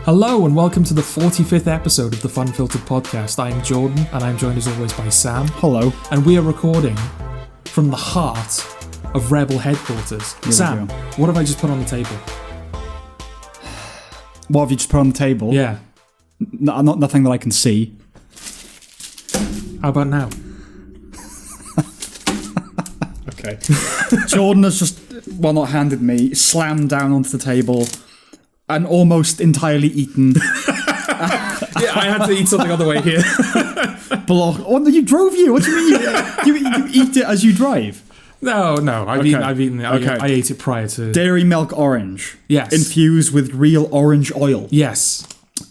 Hello and welcome to the 45th episode of the Funfiltered podcast. I am Jordan and I'm joined as always by Sam. Hello. And we are recording from the heart of Rebel headquarters. Sam, what have I just put on the table? What have you just put on the table? Yeah. Nothing that I can see. How about now? Okay. Jordan has just, well, not handed me, slammed down onto the table and almost entirely eaten. Yeah, I had to eat something on the way here. Oh, no, you drove you? What do you mean? You eat it as you drive? No, I've eaten it. I ate it prior to... Dairy milk orange. Yes. Infused with real orange oil. Yes.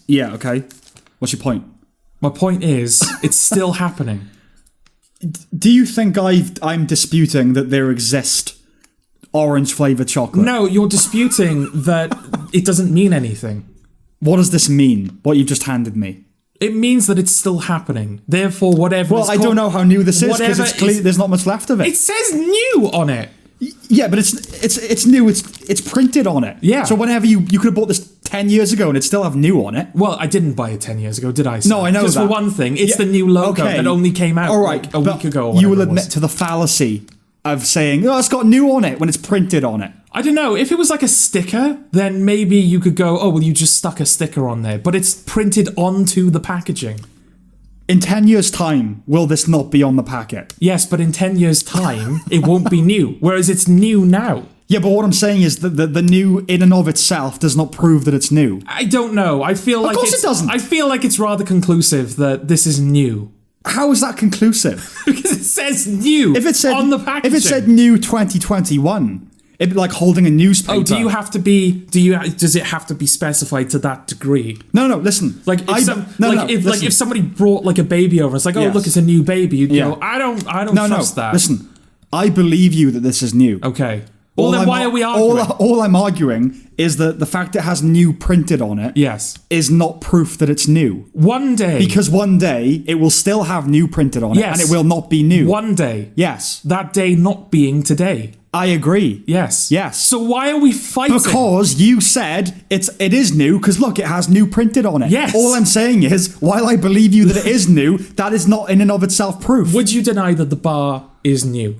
Yeah, okay. What's your point? My point is, it's still happening. Do you think I'm disputing that there exist orange flavoured chocolate? No, you're disputing that it doesn't mean anything. What does this mean, what you've just handed me? It means that it's still happening. Therefore, whatever... Well, I don't know how new this is, because it's clear there's not much left of it. It says new on it. Yeah, but it's new. It's printed on it. Yeah. So whenever you could have bought this 10 years ago and it still have new on it. Well, I didn't buy it 10 years ago, did I? Sam? No, I know Just that. for one thing, it's the new logo that only came out like a week ago. Or you will admit to the fallacy of saying, oh, it's got new on it when it's printed on it. I don't know. If it was like a sticker, then maybe you could go, oh, well, you just stuck a sticker on there. But it's printed onto the packaging. In 10 years' time, will this not be on the packet? Yes, but in 10 years' time, it won't be new. Whereas it's new now. Yeah, but what I'm saying is that the new in and of itself does not prove that it's new. I don't know. I feel like of course it doesn't. I feel like it's rather conclusive that this is new. How is that conclusive? Because it says new on the packaging. If it said new 2021, it'd be like holding a newspaper. Oh, does it have to be specified to that degree? No, listen. Like if somebody brought like a baby over, it's like, oh, look, it's a new baby. You'd go, I don't trust that. Listen, I believe you that this is new. Okay. Well, then why are we arguing? All I'm arguing is that the fact it has new printed on it is not proof that it's new. One day. Because one day it will still have new printed on it and it will not be new. One day. Yes. That day not being today. I agree. Yes. Yes. So why are we fighting? Because you said it is new, because look, it has new printed on it. Yes. All I'm saying is, while I believe you that it is new, that is not in and of itself proof. Would you deny that the bar is new?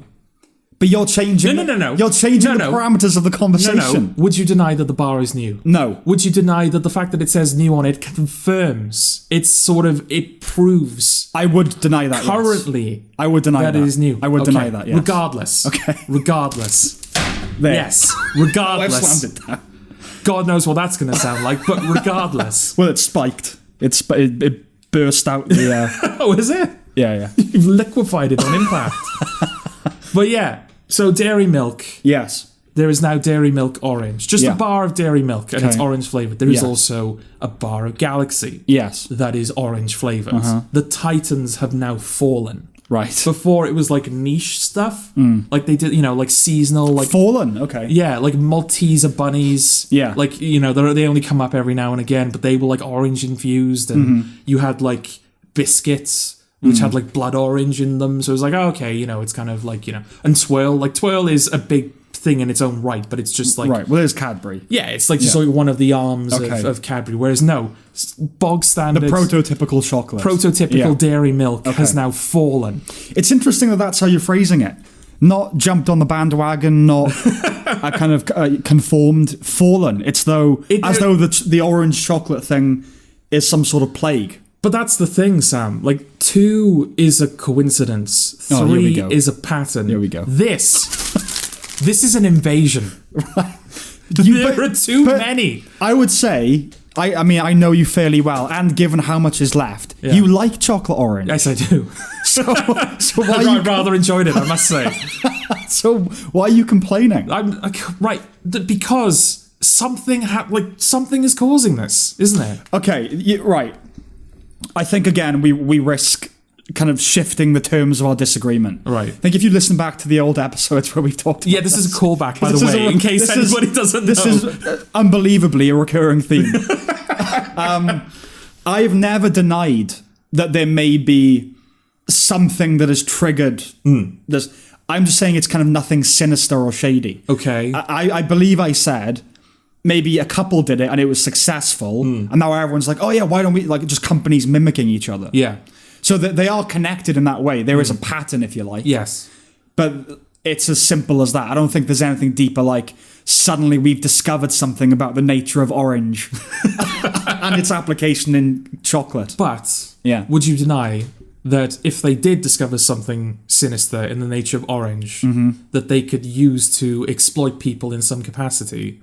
But you're changing... No. You're changing the parameters of the conversation. No. Would you deny that the bar is new? No. Would you deny that the fact that it says new on it confirms, it proves... I would deny that, currently, yes. I would deny that. That it is new. I would deny that, yes. Regardless. Okay. Regardless. There. Yes. Regardless. I've slammed it down. God knows what that's going to sound like, but regardless. Well, it's spiked. It burst out the air. Oh, is it? Yeah. You've liquefied it on impact. But yeah, so dairy milk. Yes. There is now dairy milk orange. Just a bar of dairy milk, and it's orange flavoured. There is also a bar of Galaxy. Yes. That is orange flavoured. The Titans have now fallen. Right. Before it was like niche stuff. Like they did, like seasonal. Like fallen, okay. Yeah, like Malteser bunnies. Yeah. Like, they only come up every now and again, but they were like orange infused. And you had like biscuits, which had like blood orange in them. So it was like, oh, okay, it's kind of like, and Twirl. Like Twirl is a big thing in its own right, but it's just like... Right, well, there's Cadbury. Yeah, it's like just like one of the arms of Cadbury. Whereas no, bog standard... The prototypical chocolate. Prototypical dairy milk has now fallen. It's interesting that that's how you're phrasing it. Not jumped on the bandwagon, not a kind of conformed, fallen. It's as though the orange chocolate thing is some sort of plague. But that's the thing, Sam. Like, 2 is a coincidence. 3 is a pattern. Here we go. This is an invasion. Right. There are too many. I would say, I mean, I know you fairly well, and given how much is left, you like chocolate orange. Yes, I do. So why I rather enjoyed it, I must say. So why are you complaining? Because something is causing this, isn't it? Okay, right. I think, again, we risk kind of shifting the terms of our disagreement. Right. I think if you listen back to the old episodes where we've talked about this is a callback, by the way, in case anybody doesn't know. This is unbelievably a recurring theme. I've never denied that there may be something that has triggered this. I'm just saying it's kind of nothing sinister or shady. Okay. I believe I said maybe a couple did it and it was successful, and now everyone's like, oh yeah, why don't we, like, just companies mimicking each other. Yeah. So that they are connected in that way. There is a pattern, if you like. Yes. But it's as simple as that. I don't think there's anything deeper, like suddenly we've discovered something about the nature of orange and its application in chocolate. But Yeah. would you deny that if they did discover something sinister in the nature of orange that they could use to exploit people in some capacity,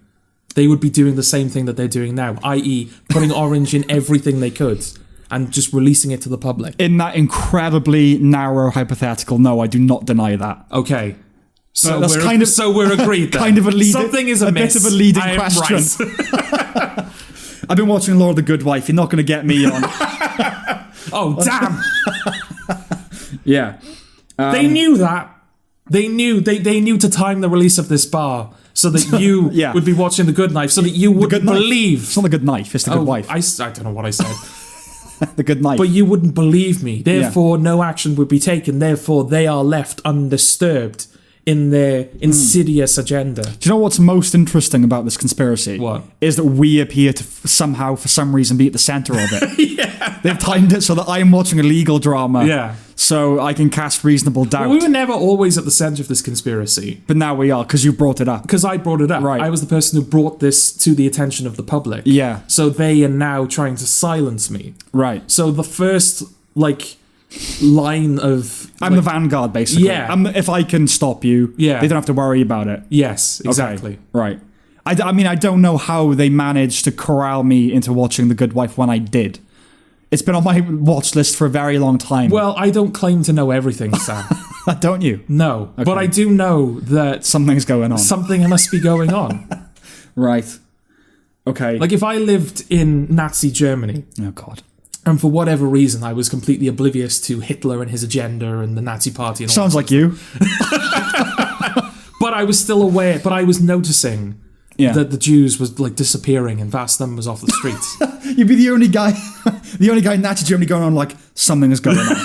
they would be doing the same thing that they're doing now, i.e. putting orange in everything they could and just releasing it to the public? In that incredibly narrow hypothetical, no, I do not deny that. Okay. So that's we're agreed then. Kind of a lead, Something is amiss. bit of a leading I am question. Right. I've been watching Laura the Good Wife. You're not going to get me on. Oh, damn. Yeah. They knew that. They knew to time the release of this bar so that you Yeah. would be watching The Good Knife, so that you wouldn't believe. It's not the Good Knife, it's the Good Wife. I don't know what I said. The Good Knife. But you wouldn't believe me. Therefore, no action would be taken. Therefore, they are left undisturbed in their insidious agenda. Do you know what's most interesting about this conspiracy? What? Is that we appear to somehow, for some reason, be at the centre of it. Yeah. They've timed it so that I'm watching a legal drama. Yeah. So I can cast reasonable doubt. We were never always at the centre of this conspiracy. But now we are, because you brought it up. Because I brought it up. Right. I was the person who brought this to the attention of the public. Yeah. So they are now trying to silence me. Right. So the first, line of... I'm the vanguard, basically. Yeah. If I can stop you, Yeah. they don't have to worry about it. Yes, Okay. exactly. Right. I mean, I don't know how they managed to corral me into watching The Good Wife when I did. It's been on my watch list for a very long time. Well, I don't claim to know everything, Sam. Don't you? No. Okay. But I do know that Something's going on. something must be going on. Right. Okay. Like, if I lived in Nazi Germany, oh, God. and for whatever reason I was completely oblivious to Hitler and his agenda and the Nazi Party and all Sounds like you. but I was still aware, but I was noticing Yeah. that the Jews was disappearing in vast numbers off the streets. You'd be the only guy in Nazi Germany going on like, something is going on.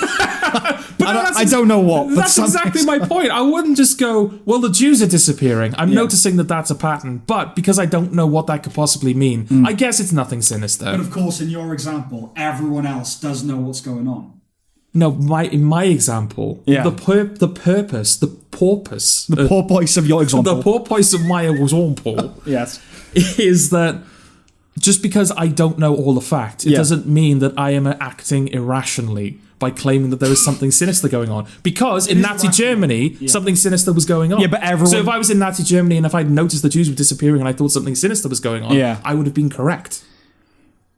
I don't know what. But That's exactly my point. I wouldn't just go, well, the Jews are disappearing. I'm noticing that that's a pattern, but because I don't know what that could possibly mean, I guess it's nothing sinister. But of course, in your example, everyone else does know what's going on. No, in my example, the porpoise of your example. the porpoise of my example Yes. is that just because I don't know all the facts, it doesn't mean that I am acting irrationally by claiming that there is something sinister going on. Because in Nazi Germany, something sinister was going on. Yeah, but everyone... So if I was in Nazi Germany and if I'd noticed the Jews were disappearing and I thought something sinister was going on, I would have been correct.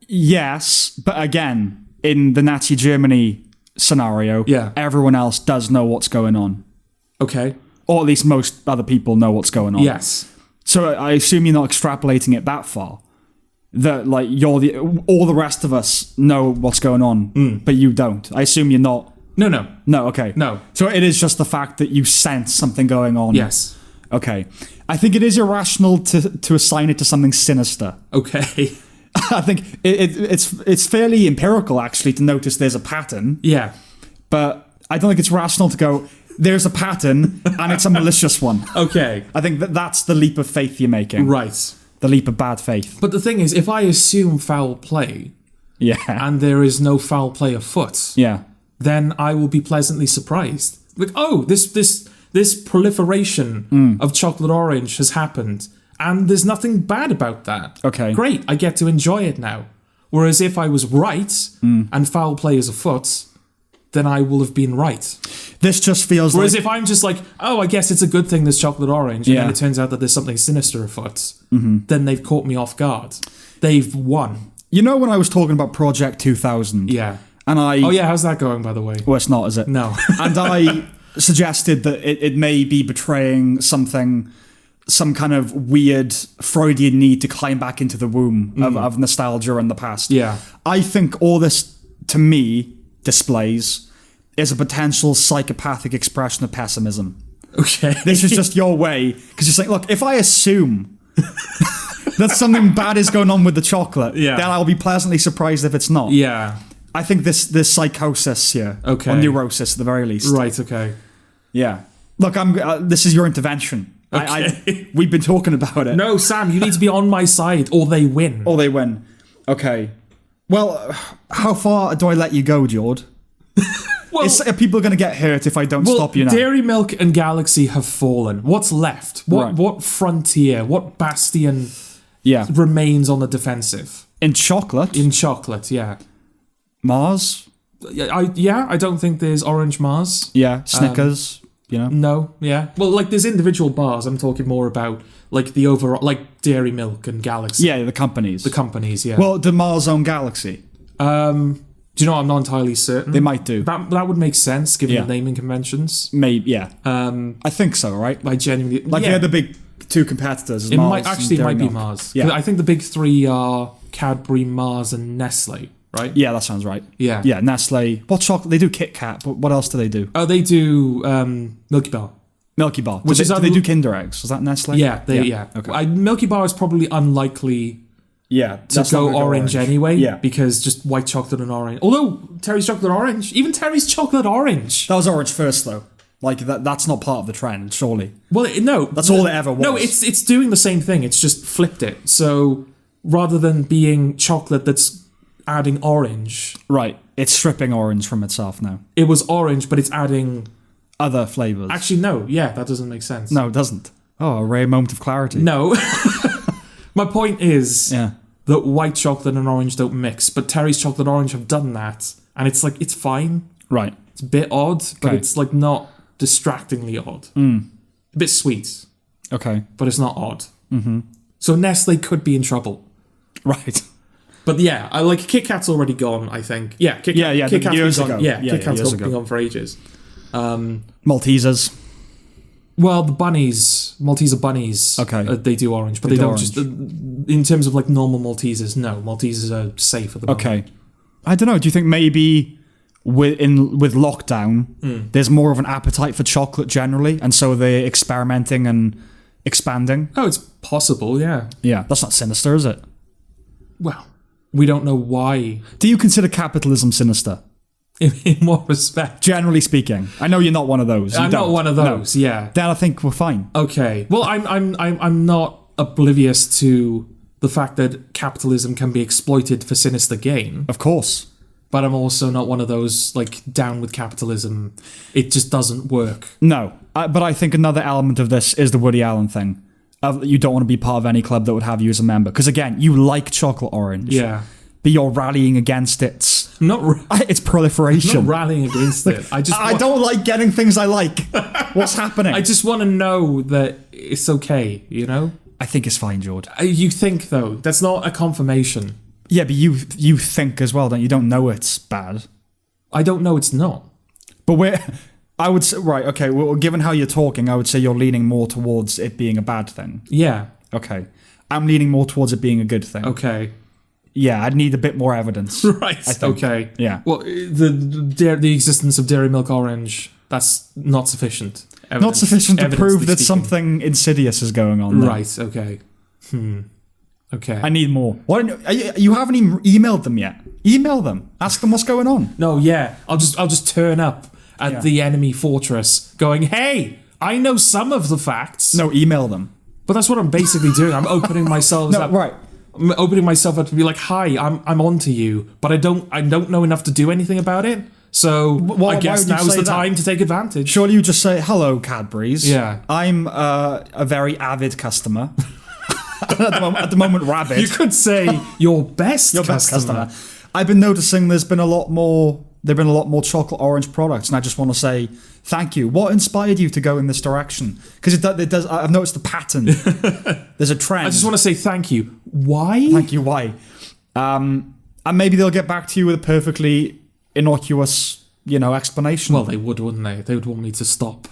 Yes, but again, in the Nazi Germany scenario, everyone else does know what's going on. Okay. Or at least most other people know what's going on. Yes. So I assume you're not extrapolating it that far. That all the rest of us know what's going on, but you don't. I assume you're not. No. Okay. No. So it is just the fact that you sense something going on. Yes. Okay. I think it is irrational to assign it to something sinister. Okay. I think it's fairly empirical actually to notice there's a pattern. Yeah. But I don't think it's rational to go, there's a pattern and it's a malicious one. Okay. I think that's the leap of faith you're making. Right. The leap of bad faith. But the thing is, if I assume foul play, and there is no foul play afoot, then I will be pleasantly surprised. Like, oh, this proliferation of chocolate orange has happened, and there's nothing bad about that. Okay. Great, I get to enjoy it now. Whereas if I was right, and foul play is afoot, then I will have been right. This just feels Whereas if I'm just like, oh, I guess it's a good thing there's chocolate orange, and then it turns out that there's something sinister afoot, then they've caught me off guard. They've won. You know when I was talking about Project 2000? Yeah. And Oh yeah, how's that going, by the way? Well, it's not, is it? No. And I suggested that it may be betraying some kind of weird Freudian need to climb back into the womb of nostalgia in the past. Yeah. I think all this, to me, displays is a potential psychopathic expression of pessimism. Okay. This is just your way, because you're saying, look, if I assume that something bad is going on with the chocolate, then I'll be pleasantly surprised if it's not. Yeah. I think this psychosis here, or neurosis at the very least. Right, okay. Yeah. Look, this is your intervention. We've been talking about it. No, Sam, you need to be on my side, or they win. Or they win. Okay. Well, how far do I let you go, Jord? Well, Are people going to get hurt if I don't stop you now? Dairy Milk and Galaxy have fallen. What's left? What frontier? What bastion remains on the defensive? In chocolate? In chocolate, yeah. Mars? I don't think there's Orange Mars. Yeah, Snickers, No, yeah. Well, like, there's individual bars. I'm talking more about, like, the overall, like, Dairy Milk and Galaxy. Yeah, the companies. The companies, yeah. Well, do Mars own Galaxy? Do you know, I'm not entirely certain. They might do. That would make sense, given the naming conventions. Maybe, yeah. I think so, right? I genuinely... Like, they're the big two competitors. It Mars might be Mars. Yeah. I think the big three are Cadbury, Mars, and Nestle, right? Yeah, that sounds right. Yeah. Yeah, Nestle. What chocolate? They do Kit Kat, but what else do they do? Oh, they do Milky Bar. Milky Bar. Do they do Kinder Eggs? Was that Nestle? Yeah, Okay. Milky Bar is probably unlikely... Yeah, to go orange anyway, because just white chocolate and orange. Although Terry's chocolate orange, even Terry's chocolate orange. That was orange first, though. Like that's not part of the trend, surely. Well, no, that's all it ever was. No, it's doing the same thing. It's just flipped it. So rather than being chocolate that's adding orange, right? It's stripping orange from itself now. It was orange, but it's adding other flavors. Actually, no. Yeah, that doesn't make sense. No, it doesn't. Oh, a rare moment of clarity. No. My point is that white chocolate and orange don't mix, but Terry's chocolate orange have done that, and it's like, it's fine. Right. It's a bit odd, but it's like not distractingly odd. A bit sweet. Okay. But it's not odd. Mm-hmm. So Nestle could be in trouble. Right. But yeah, I like Kit Kat's already gone, I think. Yeah, Kit Kat's years been ago. gone. Yeah, Kit Kat's been gone for ages. Maltesers. Well, the bunnies, Malteser bunnies, they do orange, but they don't orange. Just... in terms of like normal Maltesers, no. Maltesers are safe at the moment. Okay. I don't know, do you think maybe with lockdown, there's more of an appetite for chocolate generally, and so they're experimenting and expanding? Oh, it's possible, yeah. Yeah, that's not sinister, is it? Well, we don't know why. Do you consider capitalism sinister? In what respect? Generally speaking, I know you're not one of those. I'm not one of those. No. Yeah. Then I think we're fine. Okay. Well, I'm not oblivious to the fact that capitalism can be exploited for sinister gain. Of course. But I'm also not one of those like down with capitalism. It just doesn't work. No. But I think another element of this is the Woody Allen thing. You don't want to be part of any club that would have you as a member, because again, you like chocolate orange. Yeah. But you're rallying against its its proliferation. I'm not rallying against it. I don't like getting things I like. What's happening? I just want to know that it's okay, you know? I think it's fine, George. You think, though. That's not a confirmation. Yeah, but you think as well, don't you? You don't know it's bad. I don't know it's not. But I would say, right, okay, well, given how you're talking, I would say you're leaning more towards it being a bad thing. Yeah. Okay. I'm leaning more towards it being a good thing. Okay. Yeah, I'd need a bit more evidence. Right. Okay. Yeah. Well, the existence of Dairy Milk Orange, that's not sufficient. Not sufficient to prove that something insidious is going on. Right. Okay. Okay. I need more. You haven't even emailed them yet. Email them. Ask them what's going on. No. Yeah. I'll just turn up at the enemy fortress, going, "Hey, I know some of the facts." No, email them. But that's what I'm basically doing. I'm opening myself up. Right. I'm opening myself up to be like, "Hi, I'm onto you," but I don't know enough to do anything about it. So I guess now's the time to take advantage. Surely you just say, "Hello, Cadbury's. Yeah, I'm a very avid customer." at the moment, rabid. You could say your best customer. I've been noticing there've been a lot more chocolate orange products, and I just want to say thank you. What inspired you to go in this direction? Because it does. I've noticed the pattern. There's a trend. I just want to say thank you. Why? Thank you. Why? And maybe they'll get back to you with a perfectly innocuous, explanation. Well, they would, wouldn't they? They would want me to stop.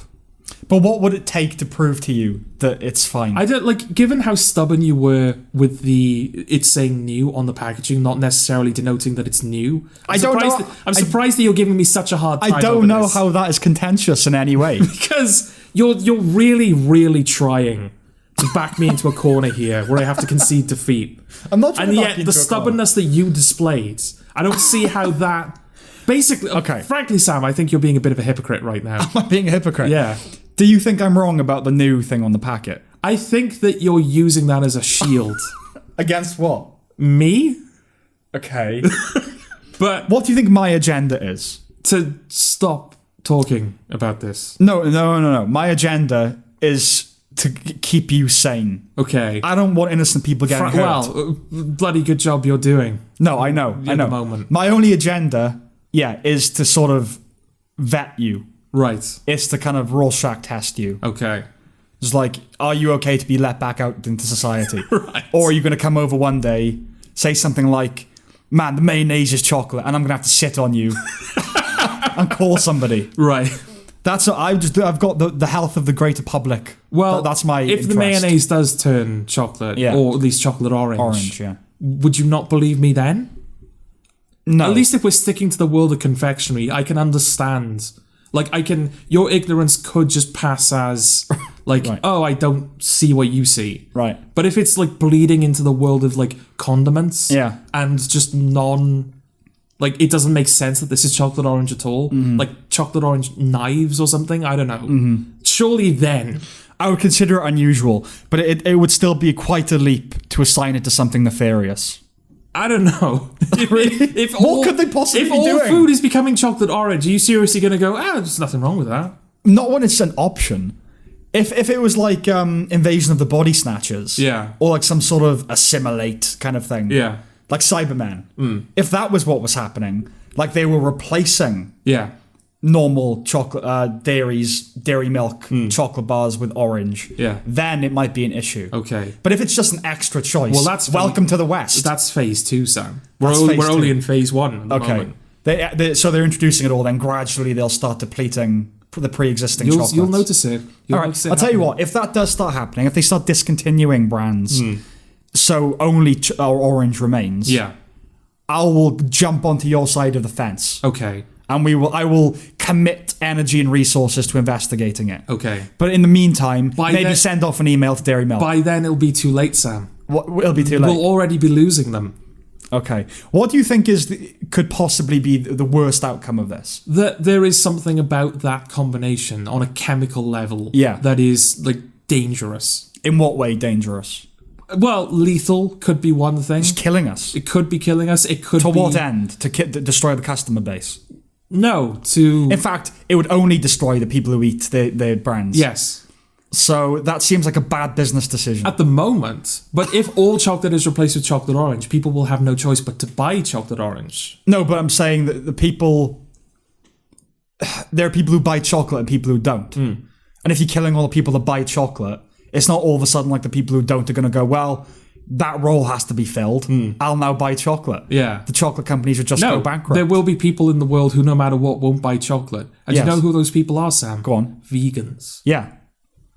But what would it take to prove to you that it's fine? I don't given how stubborn you were with it's saying new on the packaging, not necessarily denoting that it's new. I'm surprised that you're giving me such a hard time. I don't know how that is contentious in any way. Because you're really, really trying to back me into a corner here where I have to concede defeat. I'm not trying and yet the stubbornness that you displayed, I don't see how that... Basically, frankly, Sam, I think you're being a bit of a hypocrite right now. Am I being a hypocrite? Yeah. Do you think I'm wrong about the new thing on the packet? I think that you're using that as a shield. Against what? Me? Okay. But What do you think my agenda is? to stop talking about this. No. My agenda is to keep you sane. Okay. I don't want innocent people getting hurt. Well, bloody good job you're doing. No, I know. At the moment. My only agenda, is to sort of vet you. Right. It's to kind of Rorschach test you. Okay. It's like, are you okay to be let back out into society? Right. Or are you going to come over one day, say something like, man, the mayonnaise is chocolate, and I'm going to have to sit on you and call somebody. Right. That's what I've got the health of the greater public. Well, that's my if interest. the mayonnaise does turn chocolate, or at least chocolate orange. Orange, yeah. Would you not believe me then? No. At least if we're sticking to the world of confectionery, I can understand. Like, your ignorance could just pass as, like, Right. oh, I don't see what you see. Right. But if it's, like, bleeding into the world of, like, condiments, Yeah. and just like, it doesn't make sense that this is chocolate orange at all. Like, chocolate orange knives or something, I don't know. Surely then... I would consider it unusual, but it would still be quite a leap to assign it to something nefarious. I don't know. If What could they possibly be If all doing? food is becoming chocolate orange, are you seriously going to go, there's nothing wrong with that? Not when it's an option. If it was like Invasion of the Body Snatchers, Yeah. or like some sort of assimilate kind of thing, Yeah. like Cybermen. If that was what was happening, like they were replacing Yeah. normal chocolate dairy milk chocolate bars with orange, Yeah. then it might be an issue. Okay. But if it's just an extra choice, Well, that's welcome to the West. That's phase 2, Sam. That's We're phase only 2. in phase 1 at the moment. So they're introducing it all, then gradually they'll start depleting the pre-existing chocolates. You'll notice it. All right, I'll tell you what, if that does start happening, if they start discontinuing brands, so only orange remains, Yeah. I will jump onto your side of the fence. Okay. And I will commit energy and resources to investigating it. Okay. But in the meantime, maybe then- send off an email to Dairy Milk. By then, it'll be too late, Sam. It'll be too late. We'll already be losing them. Okay. What do you think could possibly be the worst outcome of this? That there is something about that combination on a chemical level that is, like, dangerous. In what way dangerous? Well, lethal could be one thing. It's killing us. It could be killing us. It could To be... what end? To destroy the customer base? No, to... In fact, it would only destroy the people who eat their brands. Yes. So that seems like a bad business decision. At the moment. But if all chocolate is replaced with chocolate orange, people will have no choice but to buy chocolate orange. No, but I'm saying that the people... There are people who buy chocolate and people who don't. And if you're killing all the people that buy chocolate, it's not all of a sudden like the people who don't are going to go, well, that role has to be filled. I'll now buy chocolate. Yeah. The chocolate companies would just go bankrupt. There will be people in the world who, no matter what, won't buy chocolate. And Yes. you know who those people are, Sam? Go on. Vegans. Yeah.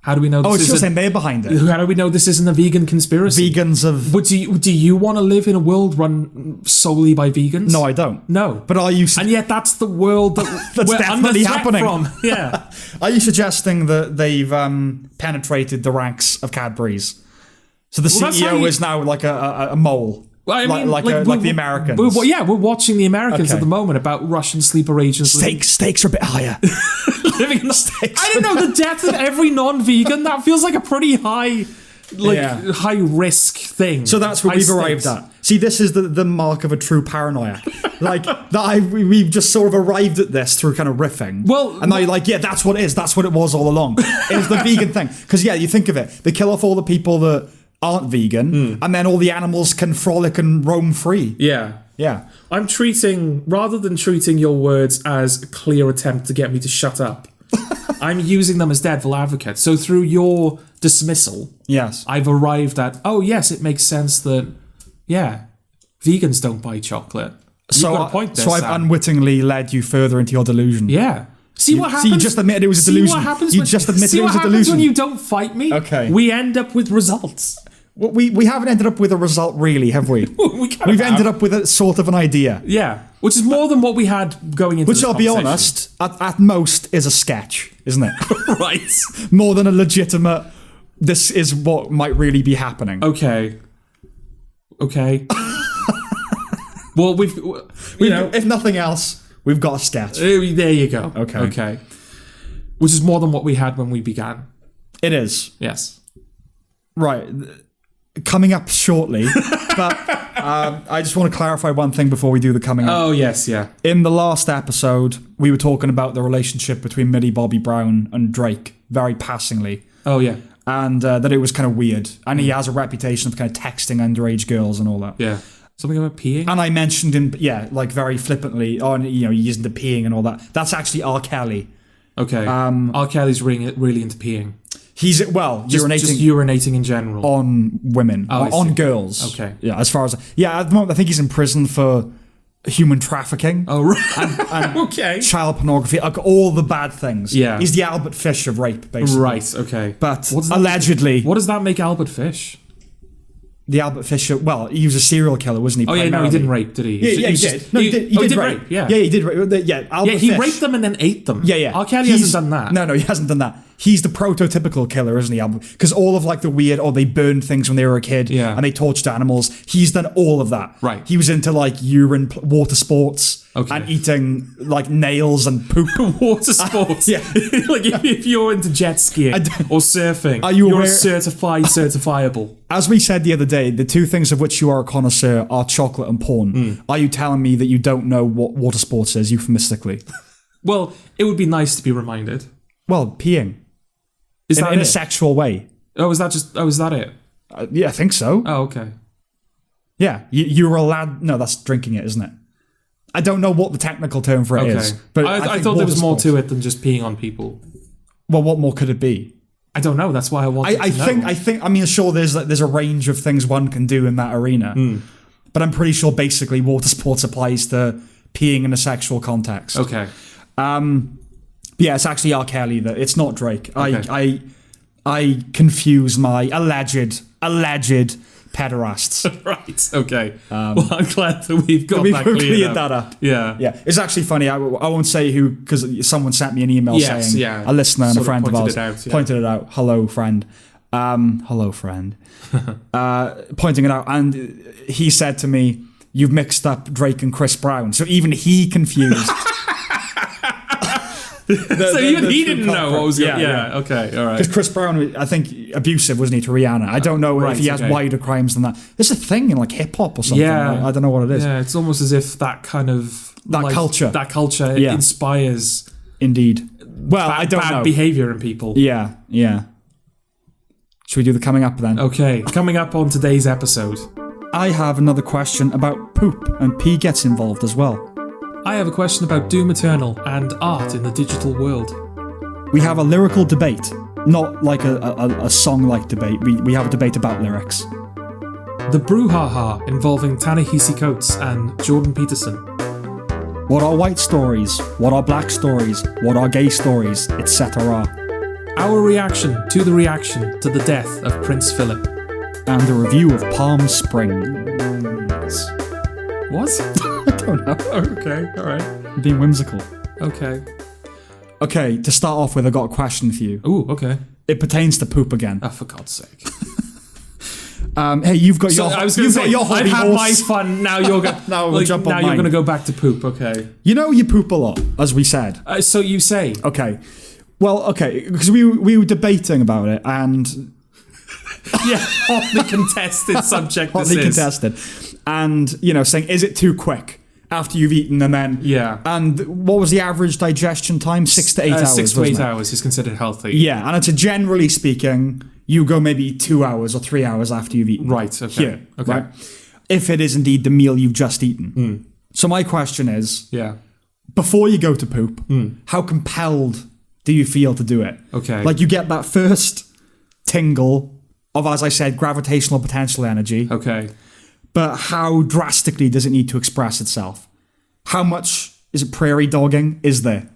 How do we know this It's just isn't... saying they're behind it. How do we know this isn't a vegan conspiracy? Vegans of... Do you want to live in a world run solely by vegans? No, I don't. No. But are you... And yet that's the world that That's we're definitely under threat happening. from. Yeah. Are you suggesting that they've penetrated the ranks of Cadbury's? So the that's how CEO you- is now like a mole. Well, I mean, like the Americans. We're watching the Americans Okay. at the moment about Russian sleeper agents. Steaks are a bit higher. Living in the... I don't know the depth of every non-vegan. That feels like a pretty high, high risk thing. So that's what High we've stakes. arrived at. See, this is the mark of a true paranoia. Like we've just sort of arrived at this through kind of riffing. Well, and now you're like, yeah, that's what it is. That's what it was all along. It's the vegan thing. Because you think of it, they kill off all the people that aren't vegan, and then all the animals can frolic and roam free. Yeah. Yeah. I'm rather than treating your words as a clear attempt to get me to shut up, I'm using them as devil advocate. So through your dismissal, Yes. I've arrived at, oh yes, it makes sense that, vegans don't buy chocolate. You've got a point there, So I've Sam. unwittingly led you further into your delusion. Yeah. See what happens? you just admitted it was a See delusion. what happens You when- just admitted see it was what a happens delusion. when you don't fight me? Okay. We end up with results. Well, we haven't ended up with a result, really, have we? We've ended up with a sort of an idea. Yeah. Which is more than what we had going into Which, this I'll be conversation. honest, at most is a sketch, isn't it? Right. More than a legitimate, this is what might really be happening. Okay. Well, if If nothing else, we've got a sketch. there you go. Okay. Which is more than what we had when we began. It is. Yes. Right. Coming up shortly. But I just want to clarify one thing before we do the coming up. Oh, yes, yeah. In the last episode, we were talking about the relationship between Millie Bobby Brown and Drake, very passingly. Oh, yeah. And that it was kind of weird. And he has a reputation of kind of texting underage girls and all that. Yeah. Something about peeing? And I mentioned him, like very flippantly, he's into peeing and all that. That's actually R. Kelly. Okay. R. Kelly's really into peeing. He's, urinating. Just urinating in general. On women. On girls. Okay. Yeah, at the moment, I think he's in prison for human trafficking. Oh, right. And okay. Child pornography, like all the bad things. Yeah. He's the Albert Fish of rape, basically. Right, okay. But allegedly... What does that make Albert Fish? The Albert Fish, he was a serial killer, wasn't he? Oh, yeah, no, he didn't rape, did he? Yeah, he did. No, he did rape. Yeah, he did rape. Yeah, Albert he Fish. raped them and then ate them. Yeah. R. Kelly hasn't done that. No, he hasn't done that. He's the prototypical killer, isn't he, Albert? Because all of the weird, they burned things when they were a kid, and they tortured animals. He's done all of that. Right. He was into urine, water sports, and eating nails and poop. Water sports. Yeah. if you're into jet skiing or surfing, you're certifiable. As we said the other day, the two things of which you are a connoisseur are chocolate and porn. Are you telling me that you don't know what water sports is, euphemistically? Well, it would be nice to be reminded. Well, peeing. Is that in a sexual way? Oh, is that it? Yeah, I think so. Oh, okay. Yeah, you're allowed... No, that's drinking it, isn't it? I don't know what the technical term for it is. But I thought there was more to it than just peeing on people. Well, what more could it be? I don't know. That's why I wanted to know. I think. Sure, there's a range of things one can do in that arena, but I'm pretty sure basically water sports applies to peeing in a sexual context. Okay. Yeah, it's actually R. Kelly. It's not Drake. Okay. I confuse my alleged pederasts. Right. Okay. Well, I'm glad that we've cleared that up. Yeah. Yeah. It's actually funny. I won't say who, because someone sent me an email saying a listener and a friend of ours pointed it out. Hello, friend. Pointing it out, and he said to me, "You've mixed up Drake and Chris Brown." So even he confused. So even he didn't know what was going on. Yeah, okay, all right. Because Chris Brown, I think, abusive, wasn't he, to Rihanna? I don't know if he has wider crimes than that. There's a thing in hip-hop or something. Yeah. I don't know what it is. Yeah, it's almost as if that kind of... That culture inspires... Indeed. Well, I don't know. Bad behaviour in people. Yeah. Should we do the coming up then? Okay, coming up on today's episode. I have another question about poop, and pee gets involved as well. I have a question about Doom Eternal and art in the digital world. We have a lyrical debate, not like a song-like debate. We have a debate about lyrics. The brouhaha involving Ta-Nehisi Coates and Jordan Peterson. What are white stories? What are black stories? What are gay stories? Etc. Our reaction to the death of Prince Philip. And a review of Palm Springs. What? I don't know. Okay, alright. I'm being whimsical. Okay. Okay, to start off with, I got a question for you. Ooh, okay. It pertains to poop again. Oh, for God's sake. Hey, you've got your I was going to say, I've had my fun, now you're going we'll jump on now you're going to go back to poop, okay. You know you poop a lot, as we said. So you say. Okay. Well, okay, because we were debating about it, and... Yeah, hotly contested subject this is. Hotly contested. And, saying, is it too quick after you've eaten, and then... Yeah. And what was the average digestion time? 6 to 8 hours, 6 to 8 hours is considered healthy. Yeah, and it's generally speaking, you go maybe 2 hours or 3 hours after you've eaten. Right, okay. Here, okay. Right? If it is indeed the meal you've just eaten. So my question is... Yeah. Before you go to poop, how compelled do you feel to do it? Okay. Like you get that first tingle of, as I said, gravitational potential energy. Okay. But how drastically does it need to express itself? How much is it prairie dogging? Is there?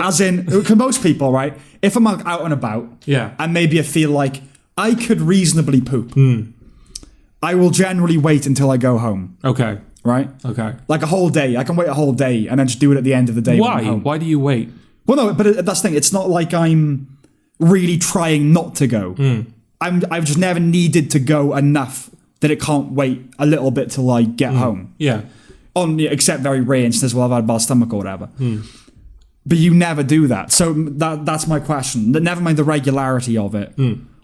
As in, for most people, right? If I'm out and about, and maybe I feel like I could reasonably poop, I will generally wait until I go home. Okay. Right? Okay. Like a whole day. I can wait a whole day and then just do it at the end of the day. Why? Why do you wait? Well, no, but that's the thing. It's not like I'm really trying not to go. I've just never needed to go enough that it can't wait a little bit till I get home. Yeah. Except very rare instances where I've had a bad stomach or whatever. But you never do that. So that's my question. Never mind the regularity of it.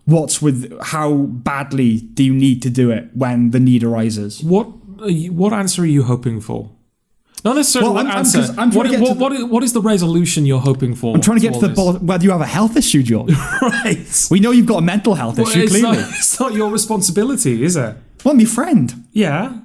What's with how badly do you need to do it when the need arises? What answer are you hoping for? Not necessarily Well, what answer. What is the resolution you're hoping for? I'm trying to get to the bottom. Whether you have a health issue, George. Right. We know you've got a mental health issue, clearly. It's not your responsibility, is it? Well, I'm your friend. Yeah.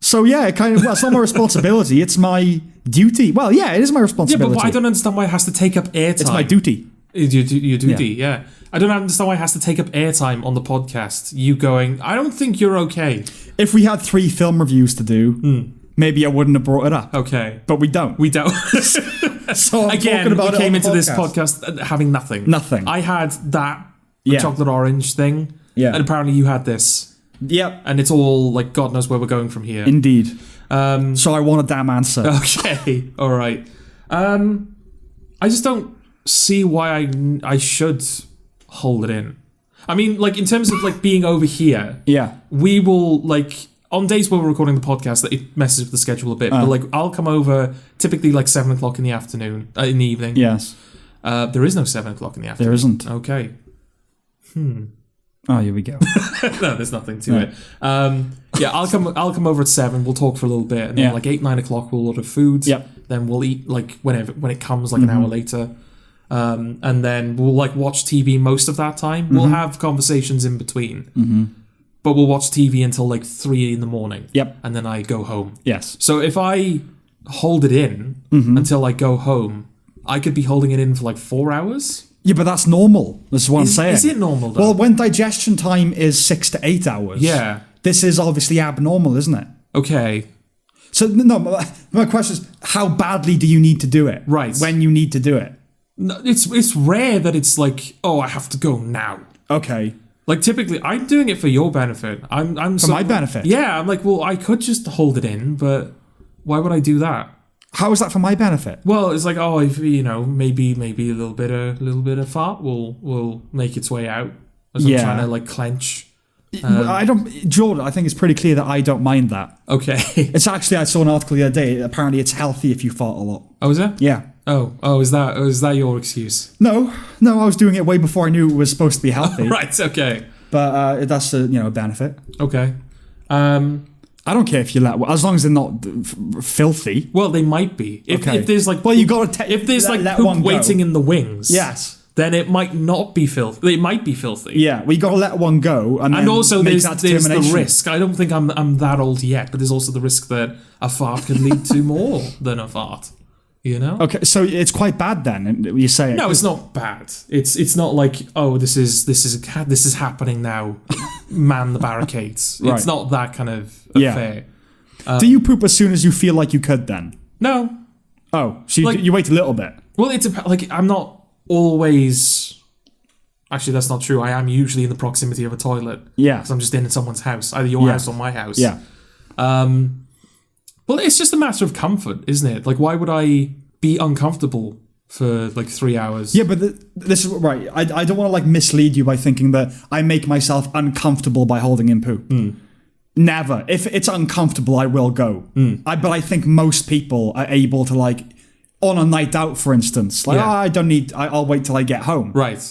So yeah, it's not my responsibility. It's my duty. Well, yeah, it is my responsibility. Yeah, but I don't understand why it has to take up airtime. It's my duty. Your duty, yeah. I don't understand why it has to take up airtime on the podcast. You going, I don't think you're okay. If we had 3 film reviews to do, maybe I wouldn't have brought it up. Okay. But we don't. So I'm talking about we came into this podcast having nothing. Nothing. I had that chocolate orange thing. Yeah. And apparently you had this. Yep. And it's all like, God knows where we're going from here. Indeed. So I want a damn answer. Okay. All right. I just don't see why I should hold it in. I mean, like, in terms of like being over here, we will like on days where we're recording the podcast, it messes with the schedule a bit. But like, I'll come over typically like 7 o'clock in the afternoon, in the evening. Yes. There is no 7 o'clock in the afternoon. There isn't. Okay. Oh, here we go. No, there's nothing to it. Yeah, I'll come over at 7. We'll talk for a little bit, and then like 8, 9 o'clock we'll order food. Yep. Then we'll eat like when it comes, like an hour later. And then we'll like watch TV most of that time. We'll have conversations in between. But we'll watch TV until like 3 in the morning. Yep. And then I go home. Yes. So if I hold it in until I go home, I could be holding it in for like 4 hours. Yeah, but that's normal. This is what I'm saying. Is it normal though? Well, when digestion time is 6 to 8 hours. Yeah. This is obviously abnormal, isn't it? Okay. So no, my question is, how badly do you need to do it? Right. When you need to do it? No, it's rare that it's like, oh, I have to go now. Okay. Like typically, I'm doing it for your benefit. I'm for my benefit. Yeah, I'm like, well, I could just hold it in, but why would I do that? How is that for my benefit? Well, it's like, oh, if maybe a little bit of fart will make its way out as I'm trying to like clench. Jordan, I think it's pretty clear that I don't mind that. Okay. It's actually, I saw an article the other day. Apparently, it's healthy if you fart a lot. Oh, is it? Yeah. Oh, is that your excuse? No, I was doing it way before I knew it was supposed to be healthy. Right. Okay. But that's a benefit. Okay. I don't care if you as long as they're not filthy. Well, they might be. If there's like, well, you got to if there's like poop waiting in the wings. Yes. Then it might not be filthy. It might be filthy. Yeah, well, you got to let one go, and also make there's the risk. I don't think I'm that old yet, but there's also the risk that a fart can lead to more than a fart. You know? Okay, so it's quite bad then. You're saying? No, it's not bad. It's not like, oh, this is happening now. Man the barricades. Right. It's not that kind of affair. Do you poop as soon as you feel like you could then? No. Oh, so you wait a little bit. Well, it's like I'm not always. Actually, that's not true. I am usually in the proximity of a toilet. Yeah. Because I'm just in someone's house, either your house or my house. Yeah. Well, it's just a matter of comfort, isn't it? Like, why would I be uncomfortable for like 3 hours? Yeah, but this is right. I don't want to like mislead you by thinking that I make myself uncomfortable by holding in poo. Never. If it's uncomfortable, I will go. But I think most people are able to like, on a night out, for instance, like, I don't need. I'll wait till I get home. Right.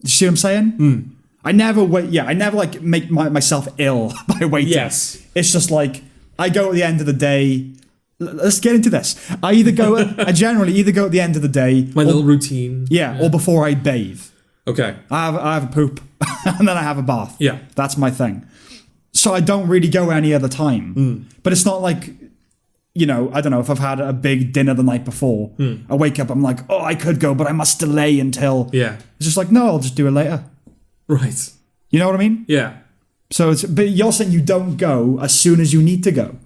You see what I'm saying? I never wait. Yeah, I never like make myself ill by waiting. Yes. It's just like I go at the end of the day. Let's get into this. I generally either go at the end of the day. My little routine. Yeah, or before I bathe. Okay. I have a poop, and then I have a bath. Yeah. That's my thing. So I don't really go any other time. But it's not like, I don't know, if I've had a big dinner the night before, I wake up, I'm like, oh, I could go, but I must delay until... Yeah. It's just like, no, I'll just do it later. Right. You know what I mean? Yeah. So but you're saying you don't go as soon as you need to go.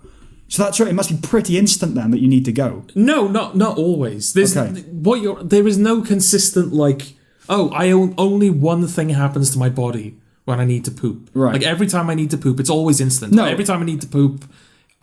So that's right. It must be pretty instant then that you need to go. No, not always. There is no consistent like, only one thing happens to my body when I need to poop. Right. Like every time I need to poop, it's always instant. No. Every time I need to poop,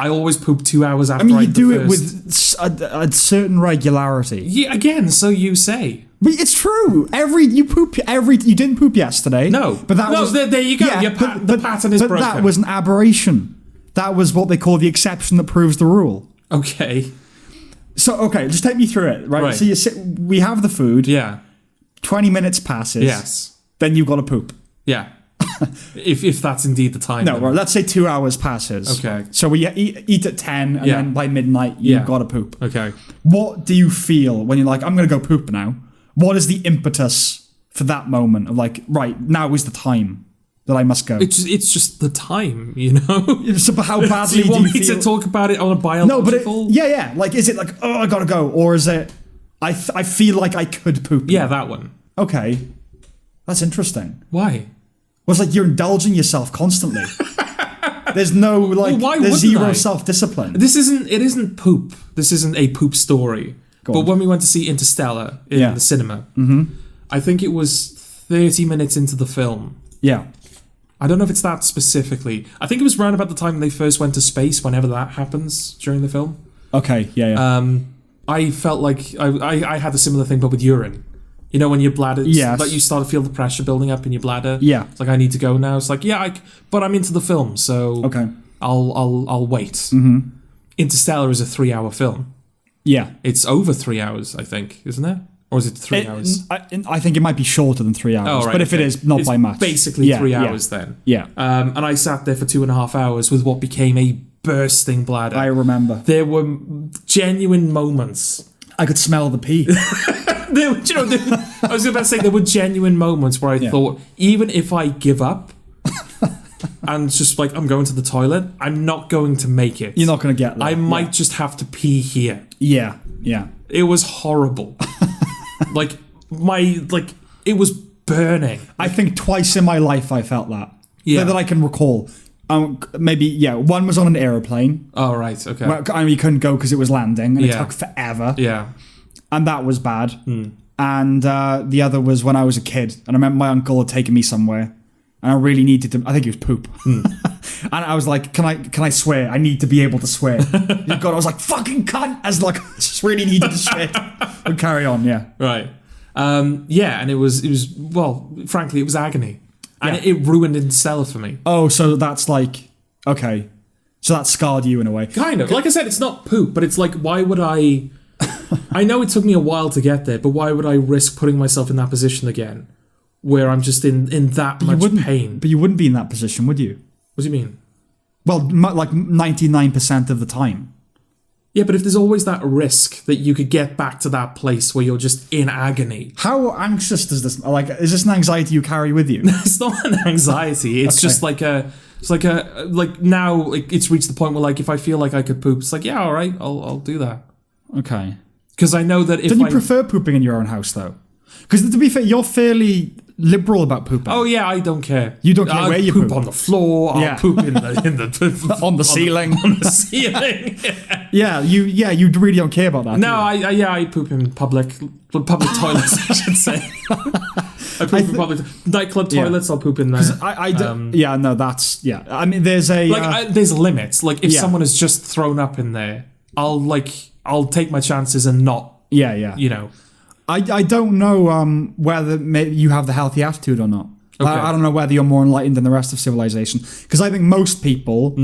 I always poop 2 hours after. You do it with a certain regularity. Yeah, again, so you say. But it's true. You didn't poop yesterday. No, but there you go. Yeah, the pattern is broken. That was an aberration. That was what they call the exception that proves the rule. Okay. So, okay, just take me through it, right? Right. So we have the food. Yeah. 20 minutes passes. Yes. Then you've got to poop. Yeah. if that's indeed the time. No, right, let's say 2 hours passes. Okay. So we eat at 10, and then by midnight, you've got to poop. Okay. What do you feel when you're like, I'm going to go poop now? What is the impetus for that moment of like, right, now is the time that I must go? It's just the time, you know? So, but how badly do you want me feel? to talk about it on a biological... No, but yeah. Like, is it like, oh, I got to go? Or is it, I feel like I could poop? Yeah, that one. Okay. That's interesting. Why? Well, it's like you're indulging yourself constantly. There's no, like, why there's wouldn't zero I? self-discipline. It isn't poop. This isn't a poop story. But when we went to see Interstellar in the cinema, I think it was 30 minutes into the film. Yeah. I don't know if it's that specifically. I think it was around about the time they first went to space, whenever that happens during the film. Okay, yeah. I felt like I had a similar thing, but with urine. You know, when your bladder, like you start to feel the pressure building up in your bladder. Yeah. It's like, I need to go now. It's like, but I'm into the film, so okay. I'll wait. Mm-hmm. Interstellar is a 3-hour film. Yeah. It's over 3 hours, I think, isn't it? Or is it 3 hours? I think it might be shorter than 3 hours. Oh, right, but if it is, not it's by much. Basically 3 hours then. Yeah. And I sat there for 2.5 hours with what became a bursting bladder. I remember. There were genuine moments. I could smell the pee. I was about to say there were genuine moments where I thought, even if I give up and just like, I'm going to the toilet, I'm not going to make it. You're not going to get there. I might just have to pee here. Yeah. It was horrible. It was burning. I think twice in my life I felt that. Yeah. That I can recall. Maybe, one was on an aeroplane. Oh, right, okay. Where, you couldn't go because it was landing, and it took forever. Yeah. And that was bad. And the other was when I was a kid, and I remember my uncle had taken me somewhere, and I really needed to, I think it was poop. And I was like, can I swear? I need to be able to swear. God, I was like, fucking cunt, as like, I just really needed to shit. And carry on, Right. And it was, well, frankly, it was agony. And it ruined Interstellar for me. Oh, so that's like, okay. So that scarred you in a way. Kind of. Like I said, it's not poop, but it's like, why would I... I know it took me a while to get there, but why would I risk putting myself in that position again, where I'm just in that much pain? But you wouldn't be in that position, would you? What do you mean? Well, like 99% of the time. Yeah, but if there's always that risk that you could get back to that place where you're just in agony. How anxious does this... Like, is this an anxiety you carry with you? It's not an anxiety. It's just like now it's reached the point where like if I feel like I could poop, it's like, yeah, all right, I'll do that. Okay. Because I know that if Don't you prefer pooping in your own house, though? Because to be fair, you're fairly liberal about pooping. Oh yeah, I don't care. You don't care where you poop. On the floor. I'll poop in the on the ceiling. On the ceiling. You really don't care about that. No, I poop in public toilets, I should say. I poop in public nightclub toilets. I'll poop in there. I mean, there's a there's limits. Like if someone has just thrown up in there, I'll take my chances and not. You know. I don't know whether you have the healthy attitude or not. Okay. I don't know whether you're more enlightened than the rest of civilization. Because I think most people,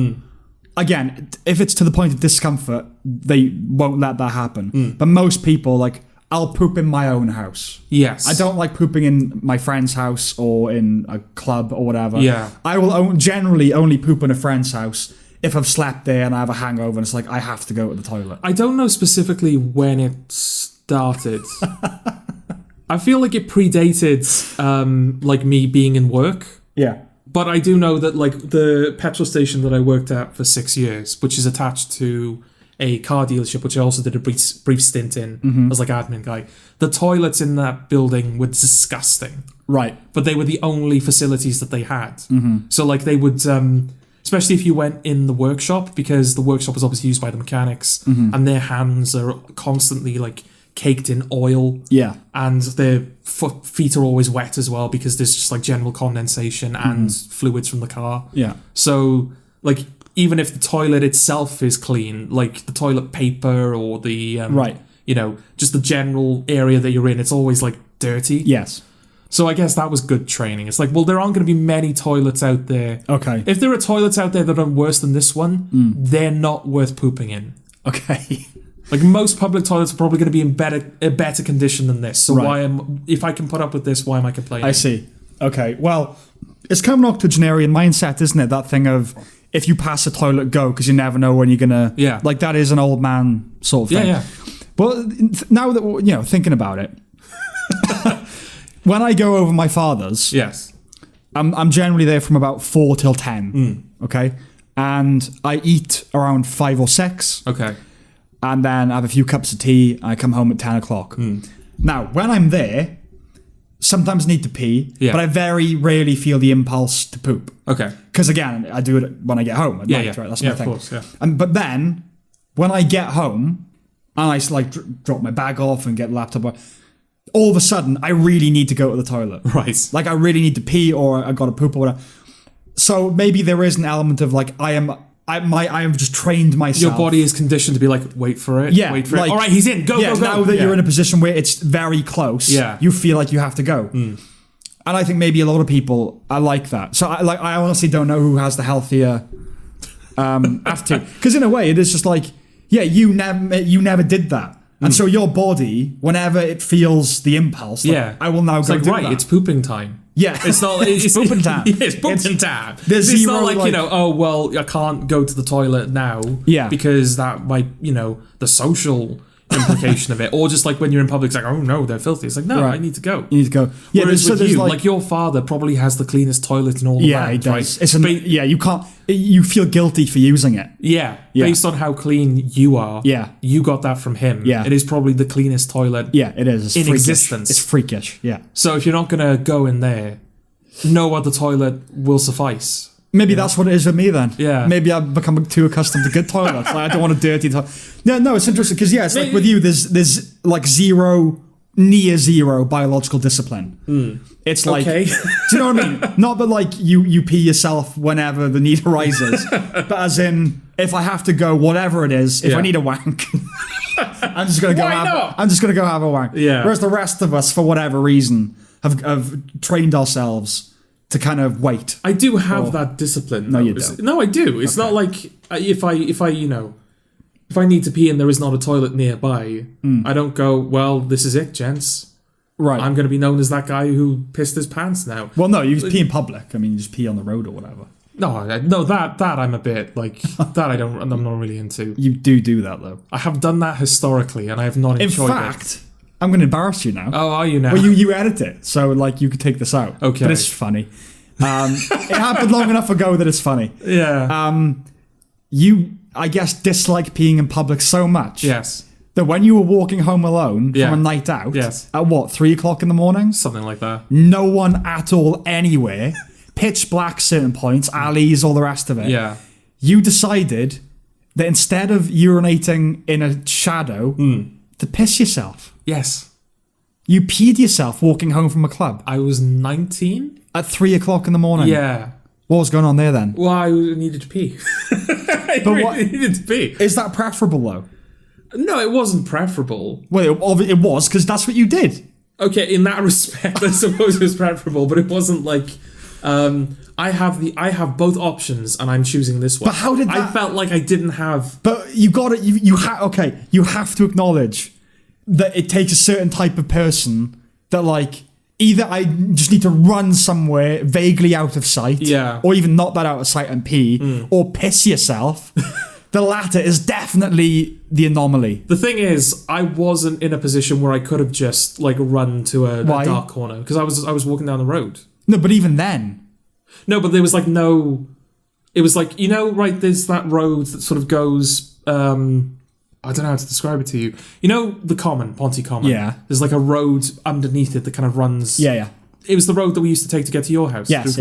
again, if it's to the point of discomfort, they won't let that happen. But most people, like, I'll poop in my own house. Yes. I don't like pooping in my friend's house or in a club or whatever. Yeah. I will generally only poop in a friend's house if I've slept there and I have a hangover and it's like, I have to go to the toilet. I don't know specifically when it started. I feel like it predated like me being in work. Yeah. But I do know that like the petrol station that I worked at for 6 years, which is attached to a car dealership, which I also did a brief stint in as like admin guy. The toilets in that building were disgusting. Right. But they were the only facilities that they had. So like they would especially if you went in the workshop, because the workshop is obviously used by the mechanics and their hands are constantly like caked in oil. Yeah. And their feet are always wet as well because there's just like general condensation and fluids from the car. Yeah. So like even if the toilet itself is clean, like the toilet paper or the you know, just the general area that you're in, it's always like dirty. Yes. So I guess that was good training. It's like, well, there aren't going to be many toilets out there. Okay. If there are toilets out there that are worse than this one, they're not worth pooping in. Okay. Like most public toilets are probably going to be in better condition than this. So if I can put up with this, why am I complaining? I see. Okay, well, it's kind of an octogenarian mindset, isn't it? That thing of if you pass a toilet, go, because you never know when you're gonna. Yeah. Like that is an old man sort of thing. Yeah. But now that thinking about it, when I go over my father's, Yes. I'm generally there from about 4 till 10. Okay, and I eat around 5 or 6. Okay. And then I have a few cups of tea. And I come home at 10 o'clock. Now, when I'm there, sometimes I need to pee, but I very rarely feel the impulse to poop. Okay. Because again, I do it when I get home at night, right? That's my thing. Of course, yeah. But then, when I get home, and I like drop my bag off and get the laptop, all of a sudden, I really need to go to the toilet. Right. Like I really need to pee, or I got to poop, or whatever. So maybe there is an element of like I have just trained myself. Your body is conditioned to be like, wait for it. Yeah, wait for like, it. All right, he's in. Go, go, go. Now that you're in a position where it's very close, you feel like you have to go. And I think maybe a lot of people are like that. So I honestly don't know who has the healthier attitude. Because in a way, it is just like, you never did that. And so your body, whenever it feels the impulse, like, I will now go do that. It's pooping time. Yeah, it's not. It's pooping time. It's pooping time. There's it's zero, not like, oh well, I can't go to the toilet now. Yeah, because that might, the social implication of it, or just like when you're in public, it's like, oh no, they're filthy. It's like, no, I need to go. You need to go. Yeah, whereas with you, like your father probably has the cleanest toilet in all the land, he does. Right? You can't. You feel guilty for using it. Yeah, based on how clean you are. Yeah, you got that from him. Yeah, it is probably the cleanest toilet. Yeah, it is. It's in freakish. Existence. It's freakish. Yeah. So if you're not gonna go in there, no other toilet will suffice. Maybe that's what it is with me then. Yeah. Maybe I've become too accustomed to good toilets. Like, I don't want a dirty toilet. No, it's interesting because it's like with you, there's like near zero biological discipline. It's like, do you know what I mean? Not that like you pee yourself whenever the need arises, but as in if I have to go, whatever it is, if I need a wank, I'm just gonna go have a wank. Yeah. Whereas the rest of us, for whatever reason, have trained ourselves to kind of wait. I do have that discipline. No, you don't. No, I do. It's not like if I need to pee and there is not a toilet nearby, I don't go, well, this is it, gents. Right. I'm going to be known as that guy who pissed his pants now. Well, no, you just pee in public. I mean, you just pee on the road or whatever. No, that I'm a bit like that. I'm not really into. You do that though. I have done that historically, and I have not enjoyed it. In fact, I'm going to embarrass you now. Oh, are you now? Well, you edit it, so like you could take this out. Okay, but it's funny. It happened long enough ago that it's funny. Yeah. You, I guess, dislike peeing in public so much. Yes. That when you were walking home alone from a night out, at what, 3 o'clock in the morning? Something like that. No one at all anywhere, pitch black certain points, alleys, all the rest of it. Yeah. You decided that instead of urinating in a shadow, to piss yourself. Yes. You peed yourself walking home from a club. I was 19? At 3 o'clock in the morning. Yeah. What was going on there then? Well, I needed to pee. Needed to pee. Is that preferable though? No, it wasn't preferable. Well, it was, because that's what you did. Okay, in that respect, I suppose it was preferable, but it wasn't like... I have both options, and I'm choosing this one. But how did that... I felt like I didn't have... But you got it... You have to acknowledge that it takes a certain type of person that, like... Either I just need to run somewhere vaguely out of sight, or even not that out of sight and pee, or piss yourself. The latter is definitely the anomaly. The thing is, I wasn't in a position where I could have just like run to a dark corner because I was walking down the road. No, but even then, no, but there was like no. It was like right. There's that road that sort of goes. I don't know how to describe it to you. You know the Common, Ponty Common? Yeah. There's like a road underneath it that kind of runs... Yeah. It was the road that we used to take to get to your house. Yes,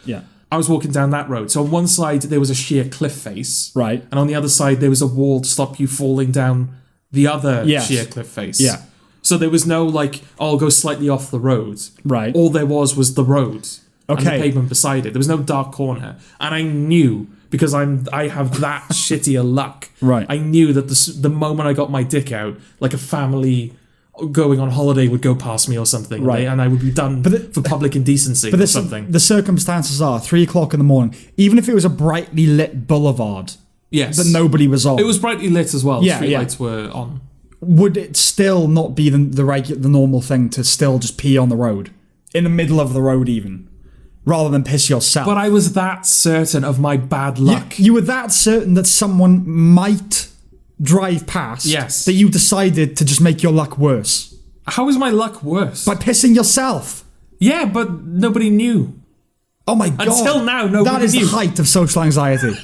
yeah. I was walking down that road. So on one side, there was a sheer cliff face. Right. And on the other side, there was a wall to stop you falling down the other sheer cliff face. Yeah. So there was no like, I'll go slightly off the road. Right. All there was the road. Okay. And the pavement beside it. There was no dark corner. And I knew... Because I have that shittier luck. Right. I knew that the moment I got my dick out, like a family going on holiday would go past me or something. Right. And I would be done for public indecency or something. The circumstances are 3 o'clock in the morning. Even if it was a brightly lit boulevard, Yes. that nobody was on. It was brightly lit as well. Yeah, Street yeah. lights were on. Would it still not be the normal thing to still just pee on the road? In the middle of the road even? Rather than piss yourself? But I was that certain of my bad luck. You were that certain that someone might drive past Yes. that you decided to just make your luck worse. How is my luck worse? By pissing yourself. Yeah, but nobody knew. Oh my God. Until now, nobody That is knew. the height of social anxiety.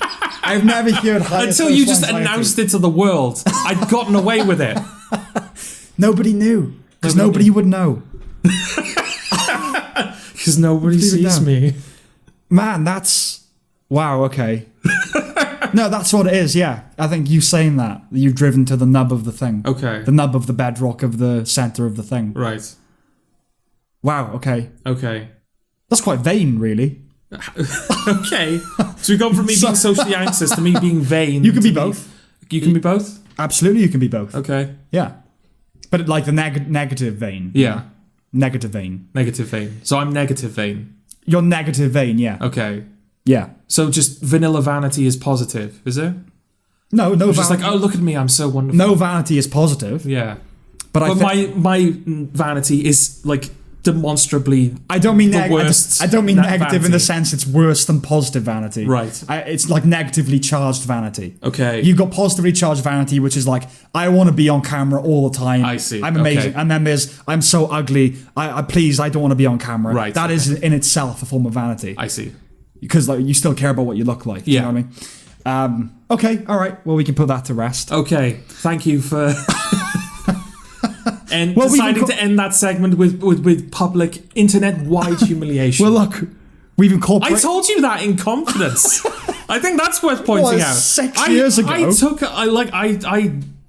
I've never heard higher Until social you just anxiety. announced it to the world. I'd gotten away with it. Nobody knew. Because nobody would know. Because nobody sees me. Man, that's... Wow, okay. No, that's what it is, yeah. I think you saying that. You've driven to the nub of the thing. Okay. The nub of the bedrock of the centre of the thing. Right. Wow, okay. Okay. That's quite vain, really. Okay. So we've gone from me being socially anxious to me being vain. You can be both. You can be both? Absolutely, you can be both. Okay. Yeah. But like the negative vein. Yeah. Negative vein. Negative vein. So I'm negative vein. You're negative vein, yeah. Okay. Yeah. So just vanilla vanity is positive, is it? No It's just like, oh, look at me, I'm so wonderful. No vanity is positive. Yeah. But my vanity is like demonstrably I don't mean worst I don't mean negative vanity. in the sense it's worse than positive vanity. Right. It's like negatively charged vanity. Okay. You've got positively charged vanity, which is like, I want to be on camera all the time. I see. I'm amazing. Okay. And then there's, I'm so ugly. I please, I don't want to be on camera. Right, That okay. is in itself a form of vanity. I see. Because like, you still care about what you look like. Yeah. You know what I mean? Okay, all right. Well, we can put that to rest. Okay. Thank you for and Well, we deciding can to end that segment with public internet-wide humiliation. Well, look, we've incorporated... I told you that in confidence. I think that's worth pointing out. 6 years ago? I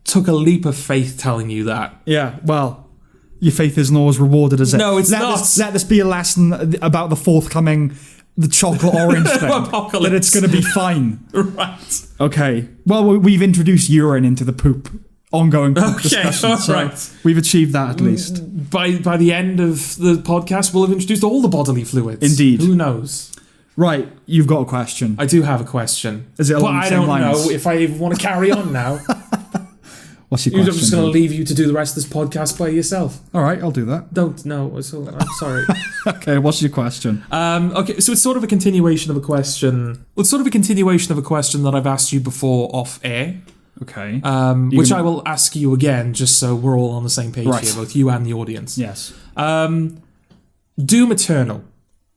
took a leap of faith telling you that. Yeah, well, your faith isn't always rewarded, is it? No, it's not. Let this be a lesson about the forthcoming, the chocolate orange thing. Apocalypse. That it's going to be fine. Right. Okay. Well, we've introduced urine into the poop ongoing poop discussion. all So right. we've achieved that at least. By the end of the podcast, we'll have introduced all the bodily fluids. Indeed. Who knows? Right, you've got a question. I do have a question. Is it but along the I same don't lines? know if I even want to carry on now. What's your I'm question? just going to leave you to do the rest of this podcast by yourself. All right, I'll do that. Don't know. I'm sorry. Okay, what's your question? Okay, so it's sort of a continuation of a question. Well, it's sort of a continuation of a question that I've asked you before off air. Okay. Which I will ask you again, just so we're all on the same page Right. here, both you and the audience. Yes. Doom Eternal.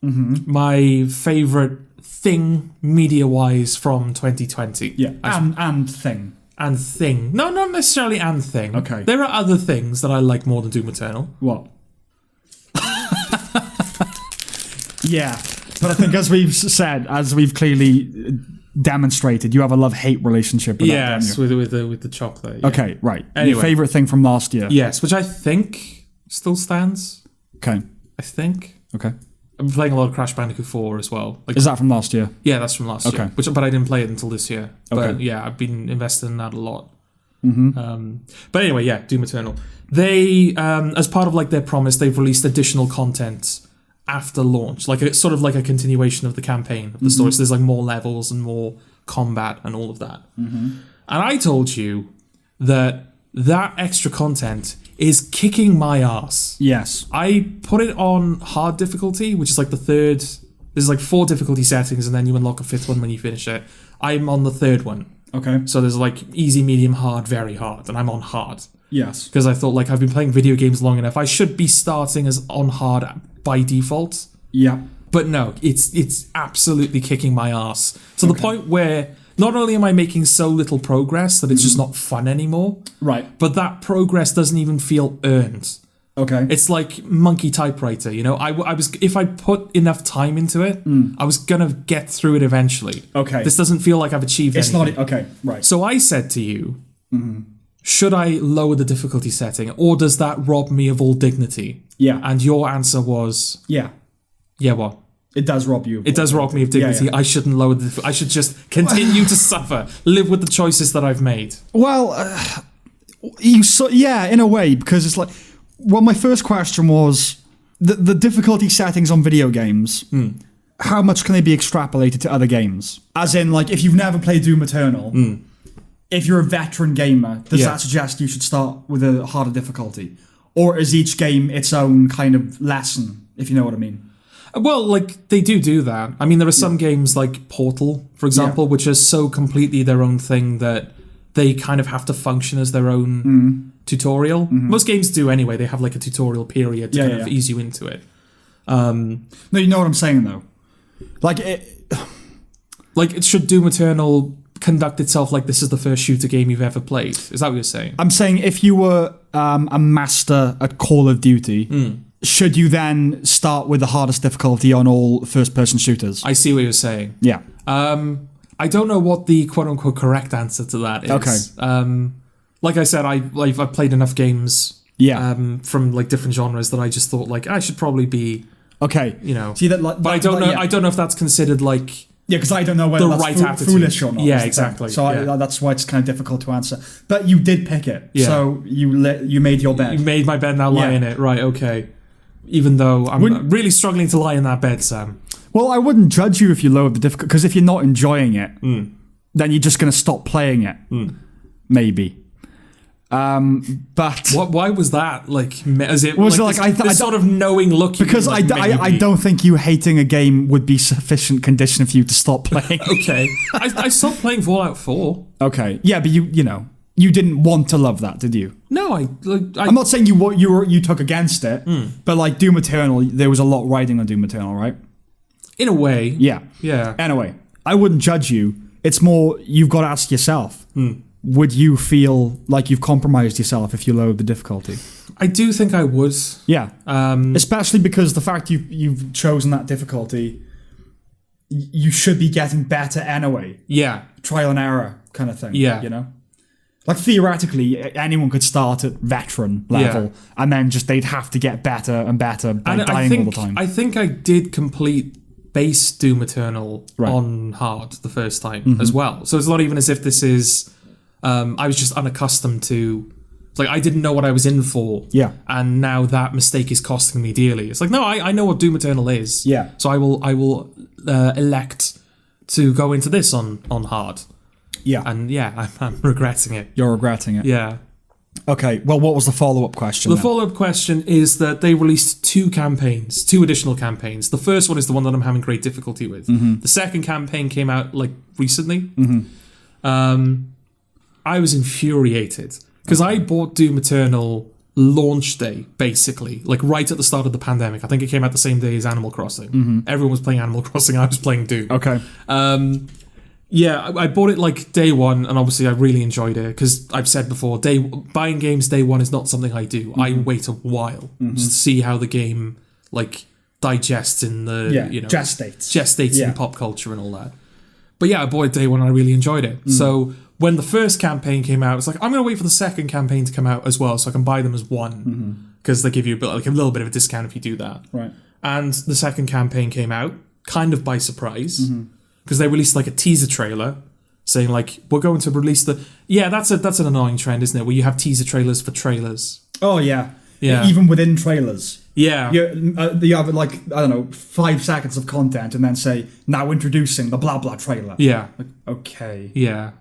Mm-hmm. My favourite thing, media-wise, from 2020. Yeah. And thing. And thing. No, not necessarily and thing. Okay. There are other things that I like more than Doom Eternal. What? Yeah. But I think as we've said, as we've clearly demonstrated, you have a love-hate relationship with that, Yes, don't you? with the chocolate. Yeah. Okay, right. Anyway. Your favourite thing from last year? Yes, which I think still stands. Okay. I think. Okay. I've been playing a lot of Crash Bandicoot 4 as well. Like, Is that from last year? yeah, that's from last year. Okay. But I didn't play it until this year. But Okay. yeah, I've been invested in that a lot. But anyway, yeah, Doom Eternal. They, as part of like their promise, they've released additional content after launch, like a sort of like a continuation of the campaign of the story. So there's like more levels and more combat and all of that. And I told you that extra content is kicking my ass. Yes. I put it on hard difficulty, which is like the third. There's like 4 difficulty settings, and then you unlock a 5th one when you finish it. I'm on the 3rd one. Okay. So there's like easy, medium, hard, very hard, and I'm on hard. Yes. Because I thought, like, I've been playing video games long enough. I should be starting as on hard by default. Yeah. But no, it's absolutely kicking my ass. To the point where not only am I making so little progress that it's just not fun anymore, Right. but that progress doesn't even feel earned. Okay. It's like monkey typewriter, you know? I was, if I put enough time into it, I was going to get through it eventually. Okay. This doesn't feel like I've achieved It's anything. not... Okay, right. So I said to you, should I lower the difficulty setting, or does that rob me of all dignity? Yeah. And your answer was, Yeah. yeah, what? It does rob you. It does rob me of dignity. Yeah. I shouldn't lower the... I should just continue to suffer, live with the choices that I've made. Well, yeah, in a way, because it's like... Well, my first question was... The difficulty settings on video games how much can they be extrapolated to other games? As in, like, if you've never played Doom Eternal, if you're a veteran gamer, does that suggest you should start with a harder difficulty? Or is each game its own kind of lesson, if you know what I mean? Well, like, they do that. I mean, there are some games like Portal, for example, which are so completely their own thing that they kind of have to function as their own tutorial. Most games do anyway. They have like a tutorial period to kind of ease you into it. No, you know what I'm saying, though. Like, it should Doom Eternal conduct itself like this is the first shooter game you've ever played? Is that what you're saying? I'm saying if you were a master at Call of Duty, should you then start with the hardest difficulty on all first-person shooters? I see what you're saying. Yeah. I don't know what the quote-unquote correct answer to that is. Okay. Like I said, I've played enough games from like different genres that I just thought like I should probably be you know. See that, like, but I don't know. I don't know if that's considered like because I don't know whether that's right attitude. Foolish or not. Yeah, exactly. So that's why it's kind of difficult to answer. But you did pick it, so you made your bed. You made my bed. Now lie in it. Right? Okay. Even though I'm really struggling to lie in that bed, Sam. Well, I wouldn't judge you if you lowered the difficulty, because if you're not enjoying it, then you're just going to stop playing it. Maybe. But why was that like? As it was like like this sort of knowing look? Because I don't think you hating a game would be sufficient condition for you to stop playing. Okay, I stopped playing Fallout 4. Okay, yeah, but you know you didn't want to love that, did you? No, I'm not saying you took against it, but like Doom Eternal, there was a lot riding on Doom Eternal, right? In a way, yeah. Anyway, I wouldn't judge you. It's more you've got to ask yourself. Would you feel like you've compromised yourself if you lowered the difficulty? I do think I would. Yeah. Especially because the fact you've chosen that difficulty, you should be getting better anyway. Yeah. Trial and error kind of thing. Yeah. You know? Like, theoretically, anyone could start at veteran level, and then just they'd have to get better and better by dying all the time. I think I did complete base Doom Eternal on hard the first time as well. So it's not even as if this is... I was just unaccustomed to... Like, I didn't know what I was in for. Yeah. And now that mistake is costing me dearly. It's like, no, I know what Doom Eternal is. Yeah. So I will elect to go into this on hard. Yeah. And I'm regretting it. You're regretting it. Yeah. Okay, well, what was the follow-up question? The follow-up question is that they released two additional campaigns. The first one is the one that I'm having great difficulty with. The second campaign came out, like, recently. I was infuriated because I bought Doom Eternal launch day, basically, like right at the start of the pandemic. I think it came out the same day as Animal Crossing. Everyone was playing Animal Crossing. I was playing Doom. Okay. I bought it like day one, and obviously I really enjoyed it because I've said before, buying games day one is not something I do. I wait a while just to see how the game like digests in the gestates in pop culture and all that. But yeah, I bought it day one and I really enjoyed it. So when the first campaign came out, it's like, I'm going to wait for the second campaign to come out as well so I can buy them as one. Because they give you a little bit of a discount if you do that. Right. And the second campaign came out, kind of by surprise. Because they released like a teaser trailer saying like, we're going to release the... Yeah, that's an annoying trend, isn't it? Where you have teaser trailers for trailers. Oh, yeah. Yeah. Even within trailers. Yeah. You have like, I don't know, 5 seconds of content and then say, now introducing the blah blah trailer. Yeah. Like, okay. Yeah.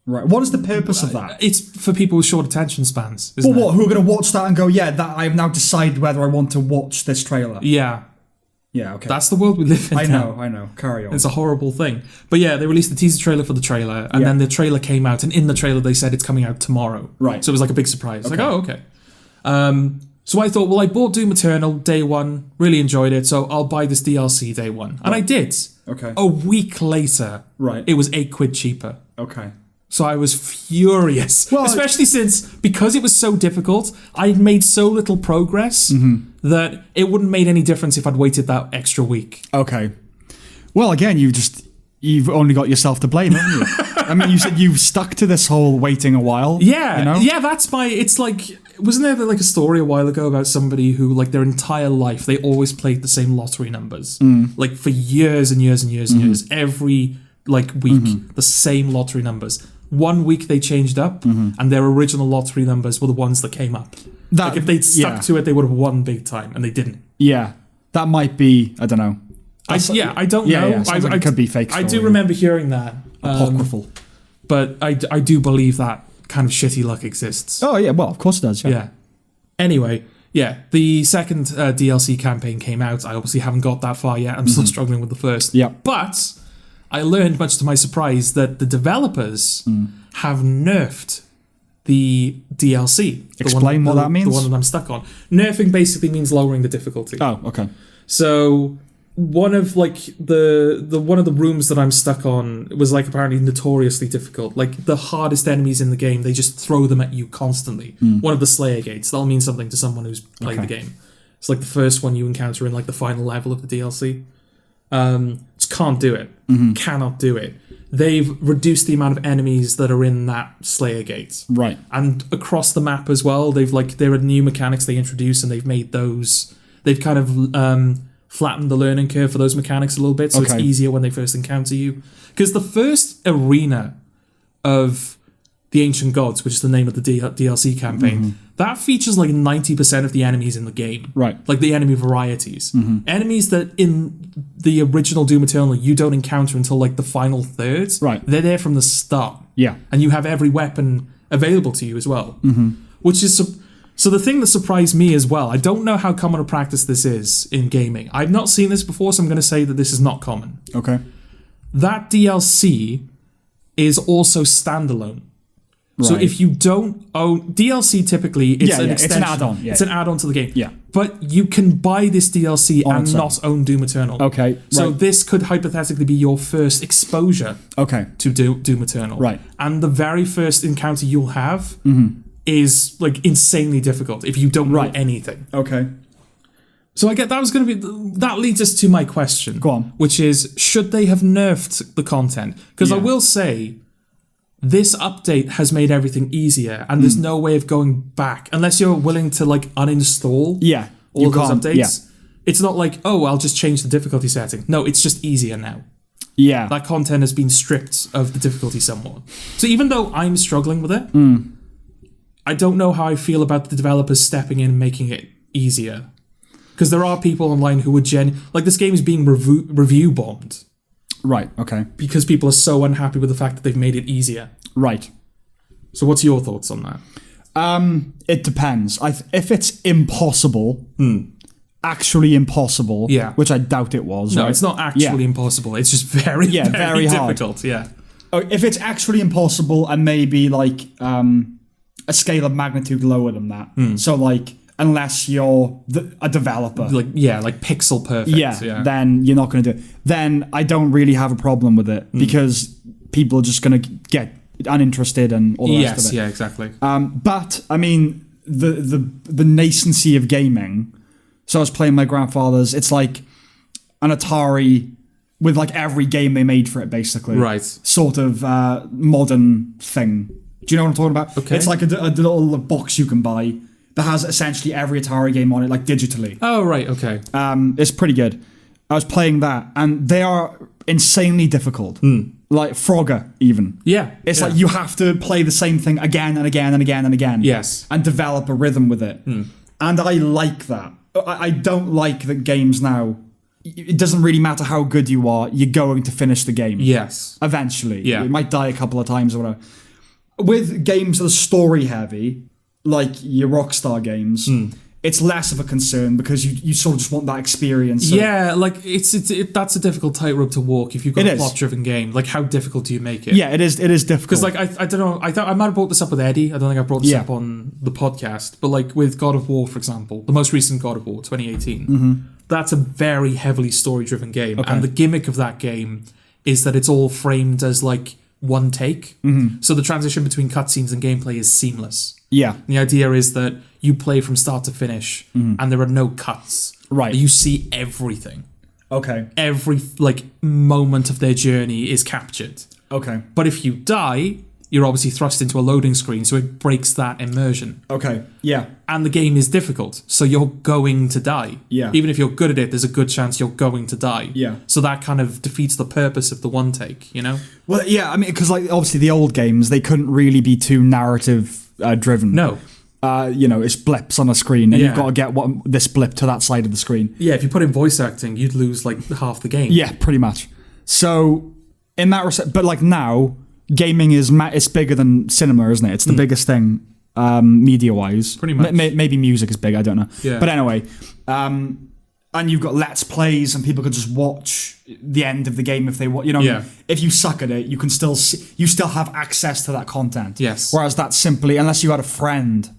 Right. What is the purpose of that? It's for people with short attention spans, isn't it? What? Who are going to watch that and go, yeah, that I've now decided whether I want to watch this trailer? Yeah. Yeah, okay. That's the world we live in now. I know. Carry on. It's a horrible thing. But yeah, they released the teaser trailer for the trailer, and then the trailer came out, and in the trailer they said it's coming out tomorrow. Right. So it was like a big surprise. Okay. Like, oh, okay. So I thought, well, I bought Doom Eternal day one, really enjoyed it, so I'll buy this DLC day one. And I did. Okay. A week later, it was £8 cheaper. Okay. So I was furious, especially since, because it was so difficult, I'd made so little progress that it wouldn't made any difference if I'd waited that extra week. Okay. Well, again, you've only got yourself to blame, haven't you? I mean, you said you've stuck to this whole waiting a while. Yeah. You know? Yeah, it's like, wasn't there like a story a while ago about somebody who, like, their entire life, they always played the same lottery numbers. Like, for years and years and years and years. Every, like, week, the same lottery numbers. 1 week they changed up, and their original lottery numbers were the ones that came up. Like, if they'd stuck to it, they would have won big time, and they didn't. Yeah. That might be, I don't know, I don't know. Yeah, sounds like it could be fake story. I do remember hearing that. Apocryphal. But I do believe that kind of shitty luck exists. Oh, yeah, well, of course it does. Yeah. Anyway, yeah, the second DLC campaign came out. I obviously haven't got that far yet. I'm still struggling with the first. Yeah. But I learned, much to my surprise, that the developers have nerfed the DLC. Explain what that means? The one that I'm stuck on. Nerfing basically means lowering the difficulty. Oh, okay. So one of the rooms that I'm stuck on was like apparently notoriously difficult. Like the hardest enemies in the game, they just throw them at you constantly. One of the Slayer gates. That'll mean something to someone who's played the game. It's like the first one you encounter in like the final level of the DLC. Just can't do it. Cannot do it. They've reduced the amount of enemies that are in that Slayer gate. Right. And across the map as well, there are new mechanics they introduce, and they've made those. They've kind of flattened the learning curve for those mechanics a little bit, so it's easier when they first encounter you. Because the first arena of the Ancient Gods, which is the name of the DLC campaign, that features like 90% of the enemies in the game. Right. Like the enemy varieties. Enemies that in the original Doom Eternal you don't encounter until like the final third. Right. They're there from the start. Yeah. And you have every weapon available to you as well. Which is... So the thing that surprised me as well, I don't know how common a practice this is in gaming. I've not seen this before, so I'm going to say that this is not common. Okay. That DLC is also standalone. Right. So if you don't own... DLC typically, it's an extension. It's an add-on. Yeah. It's an addon to the game. Yeah. But you can buy this DLC and not own Doom Eternal. Okay. So this could hypothetically be your first exposure to Doom Eternal. Right. And the very first encounter you'll have is like insanely difficult if you don't know anything. Okay. So I get that leads us to my question. Go on. Which is, should they have nerfed the content? Because I will say, this update has made everything easier, and there's no way of going back unless you're willing to like uninstall all those updates. Yeah. It's not like, oh, I'll just change the difficulty setting. No, it's just easier now. Yeah. That content has been stripped of the difficulty somewhat. So even though I'm struggling with it, I don't know how I feel about the developers stepping in and making it easier. Because there are people online who would like this game is being review bombed. Right, okay. Because people are so unhappy with the fact that they've made it easier. Right. So what's your thoughts on that? It depends. If it's impossible, actually impossible, which I doubt it was. No, it's not actually impossible. It's just very, very difficult. Hard. Yeah. If it's actually impossible and maybe like a scale of magnitude lower than that. So like, unless you're a developer. Like pixel perfect. Then you're not going to do it. Then I don't really have a problem with it because people are just going to get uninterested and all the rest of it. Yeah, exactly. But, I mean, the nascency of gaming. So I was playing my grandfather's. It's like an Atari with like every game they made for it, basically. Right. Sort of modern thing. Do you know what I'm talking about? Okay. It's like a little box you can buy that has essentially every Atari game on it, like digitally. Oh, right, okay. It's pretty good. I was playing that, and they are insanely difficult. Like Frogger, even. Yeah. It's like you have to play the same thing again and again and again and again. Yes. And develop a rhythm with it. And I like that. I don't like that games now, it doesn't really matter how good you are, you're going to finish the game. Yes. Eventually. Yeah. You might die a couple of times or whatever. With games that are story heavy, like your Rockstar games, it's less of a concern because you sort of just want that experience. Yeah, like that's a difficult tightrope to walk if you've got a plot-driven game. Like, how difficult do you make it? Yeah, it is difficult. Because like I don't know, I might have brought this up with Eddie. I don't think I brought this up on the podcast. But like with God of War, for example, the most recent God of War, 2018, that's a very heavily story-driven game, and the gimmick of that game is that it's all framed as like one take. So the transition between cutscenes and gameplay is seamless. Yeah. And the idea is that you play from start to finish and there are no cuts. Right. You see everything. Okay. Every like moment of their journey is captured. Okay. But if you die, you're obviously thrust into a loading screen, so it breaks that immersion. Okay. Yeah. And the game is difficult, so you're going to die. Yeah. Even if you're good at it, there's a good chance you're going to die. Yeah. So that kind of defeats the purpose of the one take, you know? Well, yeah, I mean, because like obviously the old games, they couldn't really be too narrative driven. No. it's blips on a screen, and Yeah. you've got to get this blip to that side of the screen. Yeah, if you put in voice acting, you'd lose like half the game. Yeah, pretty much. So in that respect, but like now, gaming is bigger than cinema, isn't it? It's the biggest thing media-wise. Pretty much. Maybe music is big. I don't know. Yeah. But anyway, and you've got Let's Plays, and people can just watch the end of the game if they want. Yeah. If you suck at it, you can still you still have access to that content. Yes. Whereas that simply, unless you had a friend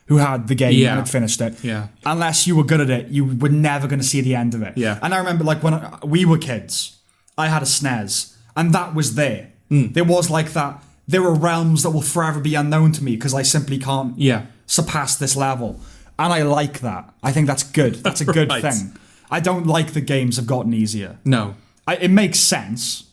who had the game and had finished it, unless you were good at it, you were never going to see the end of it. Yeah. And I remember, like, when we were kids, I had a SNES, and that was there. There was like that. There were realms that will forever be unknown to me because I simply can't surpass this level. And I like that. I think that's good. That's a good Right. thing. I don't like the games have gotten easier. No. It makes sense.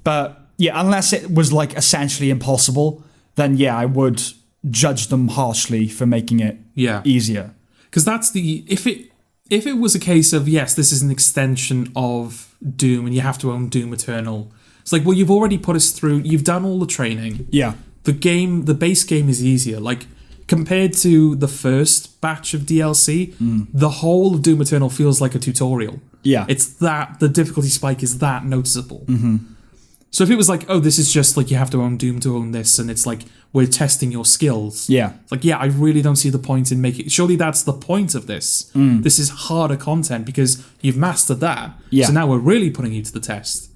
But yeah, unless it was like essentially impossible, then yeah, I would judge them harshly for making it easier. Because that's if it was a case of, yes, this is an extension of Doom and you have to own Doom Eternal, it's like, well, you've already put us through, you've done all the training. Yeah. The base game is easier. Like, compared to the first batch of DLC, the whole of Doom Eternal feels like a tutorial. Yeah. It's that, the difficulty spike is that noticeable. So if it was like, oh, this is just like you have to own Doom to own this, and it's like we're testing your skills. Yeah. It's like, yeah, I really don't see the point in making... Surely that's the point of this. This is harder content because you've mastered that. Yeah. So now we're really putting you to the test.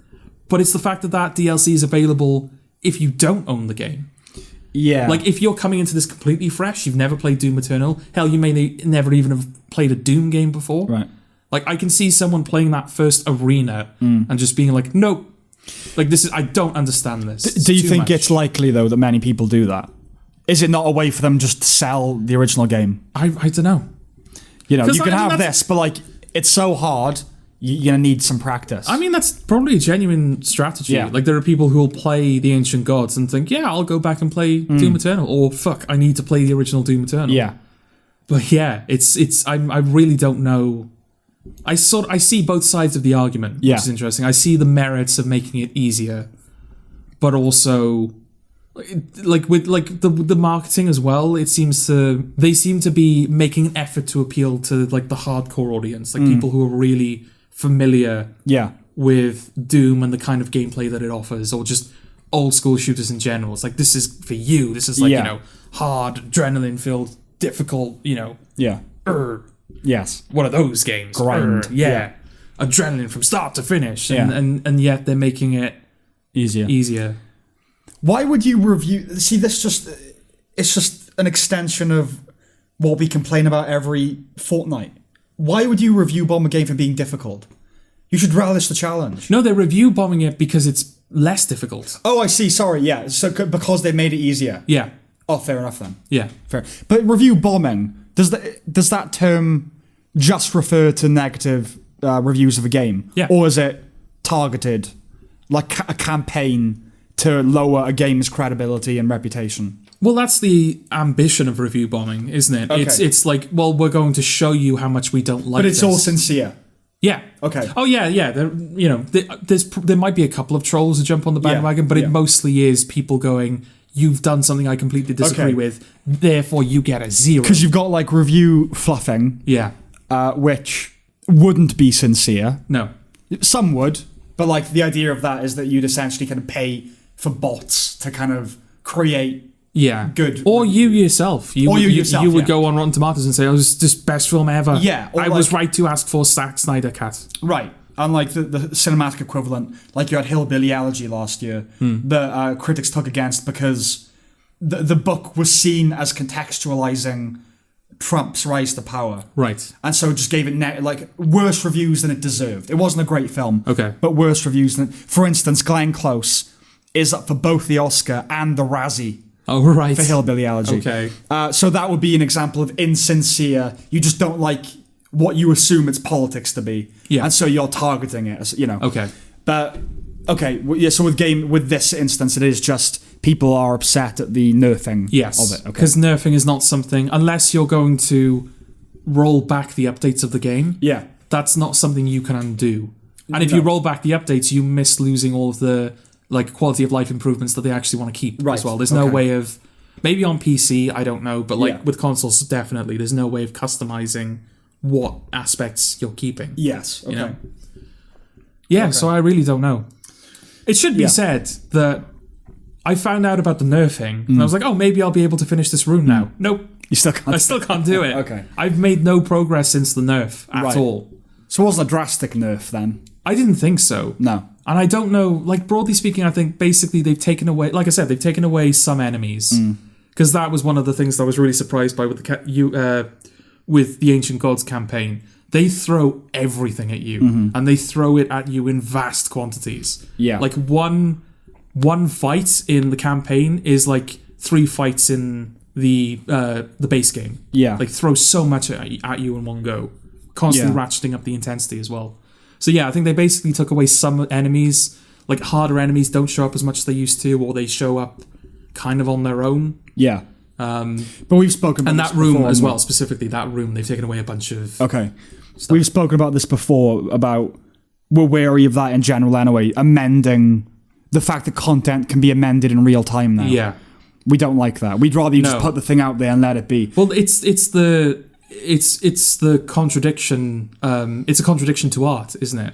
But it's the fact that that DLC is available if you don't own the game. Yeah. Like, if you're coming into this completely fresh, you've never played Doom Eternal, hell, you may never even have played a Doom game before. Right. Like, I can see someone playing that first arena and just being like, nope. Like, this is... I don't understand this. Do you think much. it's likely, though, that many people do that? Is it not a way for them just to sell the original game? I don't know. You know, you can I mean, have this, but, like, it's so hard, you're going to need some practice. I mean, that's probably a genuine strategy. Yeah. Like, there are people who will play the Ancient Gods and think, yeah, I'll go back and play Doom Eternal. Or, fuck, I need to play the original Doom Eternal. Yeah. But yeah, I really don't know. I see both sides of the argument, which is interesting. I see the merits of making it easier, but also, like with like the marketing as well. They seem to be making an effort to appeal to like the hardcore audience, like people who are really familiar with Doom and the kind of gameplay that it offers, or just old school shooters in general. It's like, this is for you. This is like hard, adrenaline filled, difficult. Yes. What are those games? Grind. Adrenaline from start to finish. And yet they're making it easier. Why would you review... See, it's just an extension of what we complain about every fortnight. Why would you review bomb a game for being difficult? You should relish the challenge. No, they're review bombing it because it's less difficult. Oh, I see. Sorry, yeah. So because they made it easier. Yeah. Oh, fair enough then. Yeah. Fair. But review bombing, does that term just refer to negative reviews of a game? Yeah. Or is it targeted, like a campaign to lower a game's credibility and reputation? Well, that's the ambition of review bombing, isn't it? Okay. It's like, well, we're going to show you how much we don't like But it's this. all sincere. Yeah. Okay. Oh, yeah. There might be a couple of trolls who jump on the bandwagon, but it mostly is people going, you've done something I completely disagree with, therefore you get a 0. Because you've got like review fluffing, which wouldn't be sincere. No. Some would, but like the idea of that is that you'd essentially kind of pay for bots to kind of create good. Or you yourself. You would go on Rotten Tomatoes and say, oh, this is best film ever. Yeah. I was right to ask for Zack Snyder Cut. Right. Unlike the cinematic equivalent, like you had Hillbilly Elegy last year, the critics took against because the book was seen as contextualizing Trump's rise to power. Right. And so just gave it worse reviews than it deserved. It wasn't a great film. Okay. But worse reviews than... For instance, Glenn Close is up for both the Oscar and the Razzie. Oh, right. For Hillbilly Elegy. Okay. So that would be an example of insincere. You just don't like what you assume its politics to be. Yeah. And so you're targeting it, as, Okay. But, okay, so with this instance, it is just people are upset at the nerfing of it. Okay. Because nerfing is not something, unless you're going to roll back the updates of the game, that's not something you can undo. And if you roll back the updates, you miss losing all of the quality of life improvements that they actually want to keep as well. There's no way of Maybe on PC, I don't know, but like Yeah. with consoles, definitely, there's no way of customizing what aspects you're keeping. Yes. Okay. You know? Yeah, so I really don't know. It should be said that I found out about the nerfing, and I was like, oh, maybe I'll be able to finish this rune now. Nope. You still can't. I still can't do it. Okay. I've made no progress since the nerf at all. So it wasn't a drastic nerf then? I didn't think so. No. And I don't know, like, broadly speaking, I think basically they've taken away, like I said, they've taken away some enemies. Because that was one of the things that I was really surprised by with with the Ancient Gods campaign. They throw everything at you, and they throw it at you in vast quantities. Yeah. Like, one fight in the campaign is like 3 fights in the base game. Yeah. Like, throw so much at you in one go. Constantly ratcheting up the intensity as well. So yeah, I think they basically took away some enemies. Like, harder enemies don't show up as much as they used to, or they show up kind of on their own. Yeah. But we've spoken about And this that room before, as haven't we? well, specifically that room, they've taken away a bunch of... Okay. We've spoken about this before, about we're wary of that in general anyway, amending the fact that content can be amended in real time now. Yeah. We don't like that. We'd rather you just put the thing out there and let it be. Well, it's the contradiction. It's a contradiction to art, isn't it?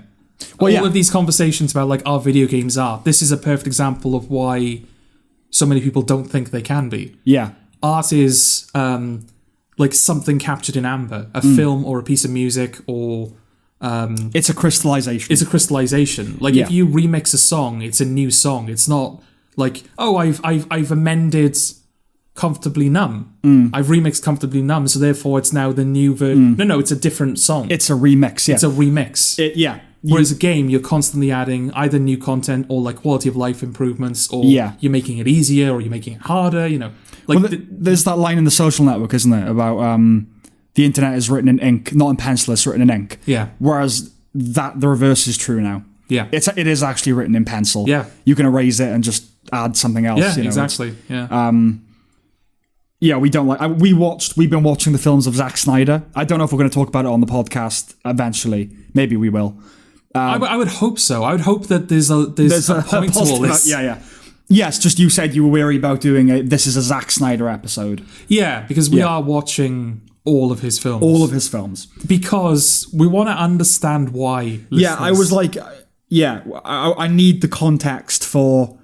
Well, All of these conversations about like are video games art. This is a perfect example of why so many people don't think they can be. Yeah. Art is like something captured in amber, a film or a piece of music, or It's a crystallization. it's a crystallization. Like if you remix a song, it's a new song. It's not like, oh, I've amended Comfortably Numb. I've remixed Comfortably Numb, so therefore it's now the new version. No, it's a different song. It's a remix, yeah. It's a remix. Whereas a game, you're constantly adding either new content or like quality of life improvements, or you're making it easier or you're making it harder, you know. Like there's that line in The Social Network, isn't there, about the internet is written in ink, not in pencil, it's written in ink. Yeah. Whereas the reverse is true now. Yeah. It is actually written in pencil. Yeah. You can erase it and just add something else. Yeah, you know, exactly. Yeah. Yeah, we don't like... We've been watching the films of Zack Snyder. I don't know if we're going to talk about it on the podcast eventually. Maybe we will. I would hope so. I would hope that there's a point to all this. Yeah. Yes, just you said you were wary about doing this is a Zack Snyder episode. Yeah, because we are watching all of his films. All of his films. Because we want to understand why. Yeah, I was like... Yeah, I need the context for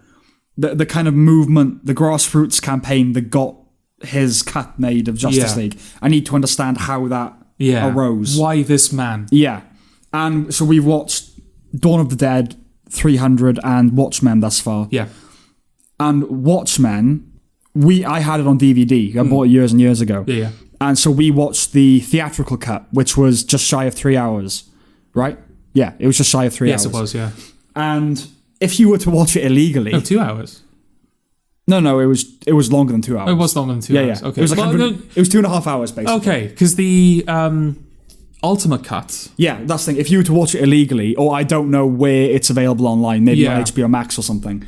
the kind of movement, the grassroots campaign that got his cut made of Justice League. I need to understand how that arose. Why this man? Yeah. And so we've watched Dawn of the Dead, 300, and Watchmen thus far. Yeah. And Watchmen, I had it on DVD. I bought it years and years ago. Yeah. And so we watched the theatrical cut, which was just shy of 3 hours, right? Yeah, it was just shy of 3 hours. Yes, it was, yeah. And if you were to watch it illegally... No, 2 hours. No, it was longer than 2 hours. Oh, it was longer than 2 hours. Yeah. Okay. It was it was 2.5 hours, basically. Okay, because the Ultimate Cut... Yeah, that's the thing. If you were to watch it illegally, or I don't know where it's available online, maybe on HBO Max or something,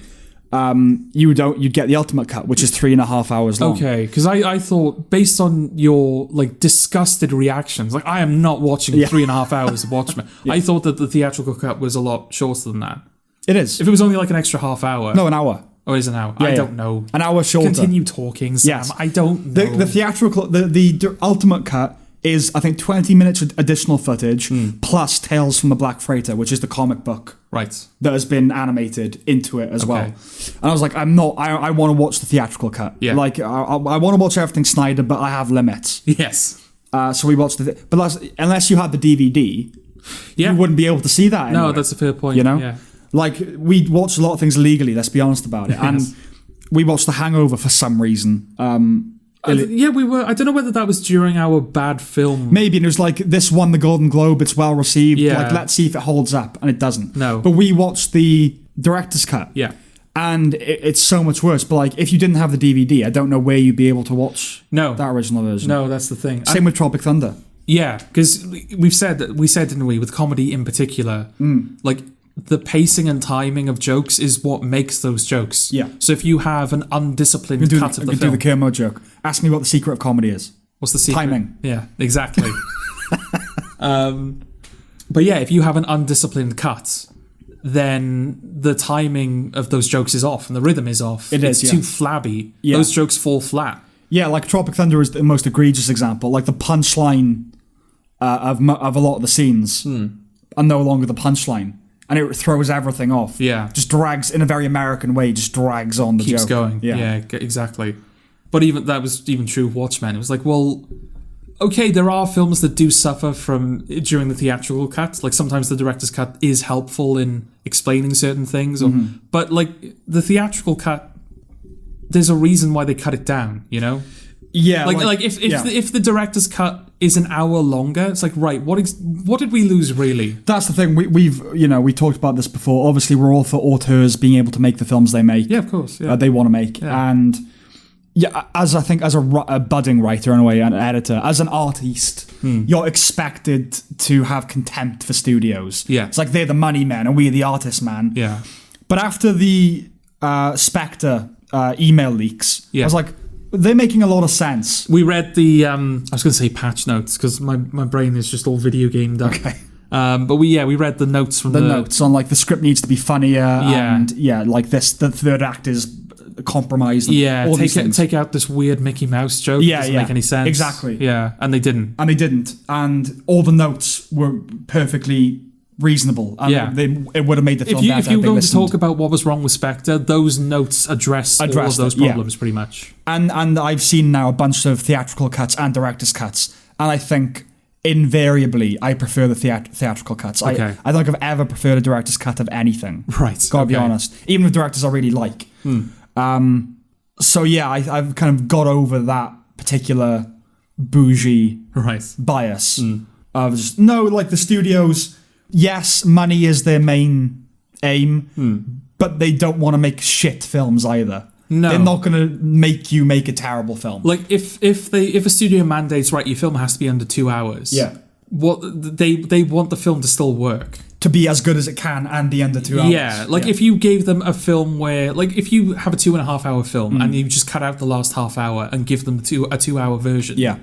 you'd get the Ultimate Cut, which is 3.5 hours long. Okay, because I thought, based on your like disgusted reactions, like I am not watching 3.5 hours of Watchmen. I thought that the theatrical cut was a lot shorter than that. It is. If it was only like an extra half hour. No, an hour. Oh, it is an hour. I don't know. An hour shorter. Continue talking, Sam. Yes. I don't know. The theatrical, the Ultimate Cut is, I think, 20 minutes of additional footage plus Tales from the Black Freighter, which is the comic book right that has been animated into it as well. And I was like, I want to watch the theatrical cut. Yeah. Like, I want to watch everything Snyder, but I have limits. Yes. So we watched but unless you had the DVD, you wouldn't be able to see that anywhere. No, that's a fair point. You know? Yeah. Like, we watched a lot of things legally, let's be honest about it. And we watched The Hangover for some reason. We were. I don't know whether that was during our bad film. Maybe, and it was like, this won the Golden Globe, it's well received. Yeah. Like, let's see if it holds up, and it doesn't. No. But we watched the director's cut. Yeah. And it's so much worse. But like, if you didn't have the DVD, I don't know where you'd be able to watch that original version. No, that's the thing. Same with Tropic Thunder. Yeah, because we said, didn't we, with comedy in particular, like, the pacing and timing of jokes is what makes those jokes. Yeah. So if you have an undisciplined cut of the film... do the Kermode joke. Ask me what the secret of comedy is. What's the secret? Timing. Yeah, exactly. But yeah, if you have an undisciplined cut, then the timing of those jokes is off and the rhythm is off. It's too flabby. Yeah. Those jokes fall flat. Yeah, like Tropic Thunder is the most egregious example. Like the punchline of a lot of the scenes are no longer the punchline. And it throws everything off. Yeah. Just drags, in a very American way, just drags on the joke. Keeps going. Yeah, exactly. But that was even true of Watchmen. It was like, well, okay, there are films that do suffer from during the theatrical cut. Like sometimes the director's cut is helpful in explaining certain things. But like the theatrical cut, there's a reason why they cut it down, you know? Yeah. Like if the director's cut is an hour longer, it's like, right, what did we lose really? That's the thing. We talked about this before. Obviously, we're all for auteurs being able to make the films they make. Yeah, of course. Yeah. They want to make. Yeah. And as a budding writer in a way, an editor, as an artist, you're expected to have contempt for studios. Yeah. It's like they're the money men and we're the artist man. Yeah. But after the Spectre email leaks, I was like, they're making a lot of sense. We read the, I was going to say patch notes, because my brain is just all video gamed up. Okay. But we read the notes from the notes on like the script needs to be funnier. Yeah. And like the third act is compromised. Yeah. Take out this weird Mickey Mouse joke. Yeah. Doesn't make any sense. Exactly. Yeah. And they didn't. And all the notes were perfectly reasonable. And it would have made the film better. If you were going to talk about what was wrong with Spectre, those notes address all of those problems pretty much. And I've seen now a bunch of theatrical cuts and director's cuts, and I think invariably I prefer the theatrical cuts. Okay. I don't think I've ever preferred a director's cut of anything. Right. Gotta be honest. Even if directors I really like. So yeah, I've kind of got over that particular bougie bias of just, no, like the studios. Yes, money is their main aim, but they don't want to make shit films either. No. They're not going to make you make a terrible film. Like if a studio mandates, right, your film has to be under 2 hours. Yeah. What they want the film to still work. To be as good as it can and be under 2 hours. Yeah, if you gave them a film where, like, if you have a 2.5 hour film and you just cut out the last half hour and give them a 2 hour version. Yeah.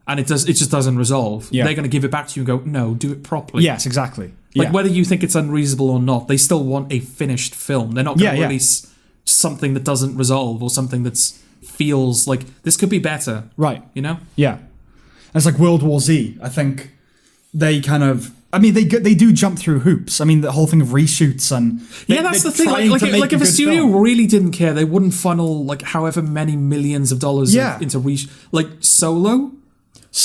And it just doesn't resolve. Yeah. They're going to give it back to you and go, no, do it properly. Yes, exactly. Like, whether you think it's unreasonable or not, they still want a finished film. They're not going to release something that doesn't resolve or something that feels like this could be better. Right. You know? Yeah. And it's like World War Z. I think they kind of... I mean, they do jump through hoops. I mean, the whole thing of reshoots and... That's the thing. Like if a studio really didn't care, they wouldn't funnel, like, however many millions of dollars into reshoot. Like, Solo...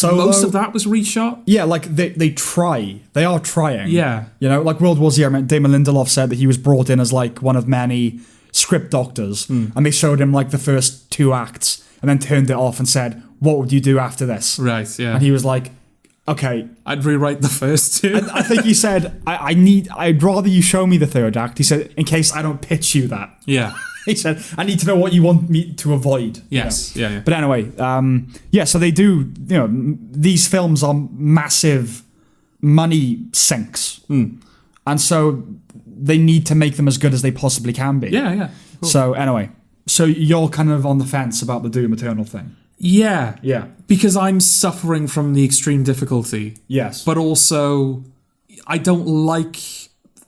most of that was reshot. Yeah, like they try. They are trying. Yeah. You know, like World War Z, I mean, Damon Lindelof said that he was brought in as like one of many script doctors. And they showed him like the first 2 acts and then turned it off and said, what would you do after this? Right, yeah. And he was like, okay. I'd rewrite the first 2. I think he said, I'd rather you show me the third act. He said, in case I don't pitch you that. Yeah. He said, I need to know what you want me to avoid. Yes, you know? Yeah. But anyway, so they do, these films are massive money sinks. And so they need to make them as good as they possibly can be. Yeah. Cool. So anyway, so you're kind of on the fence about the Doom Eternal thing. Yeah. Yeah. Because I'm suffering from the extreme difficulty. Yes. But also, I don't like...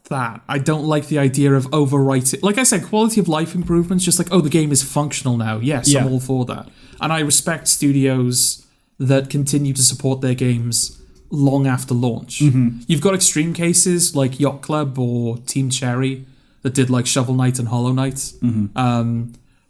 that. I don't like the idea of overwriting. Like I said, quality of life improvements, just like, the game is functional now. Yes, I'm all for that. And I respect studios that continue to support their games long after launch. You've got extreme cases like Yacht Club or Team Cherry that did like Shovel Knight and Hollow Knight,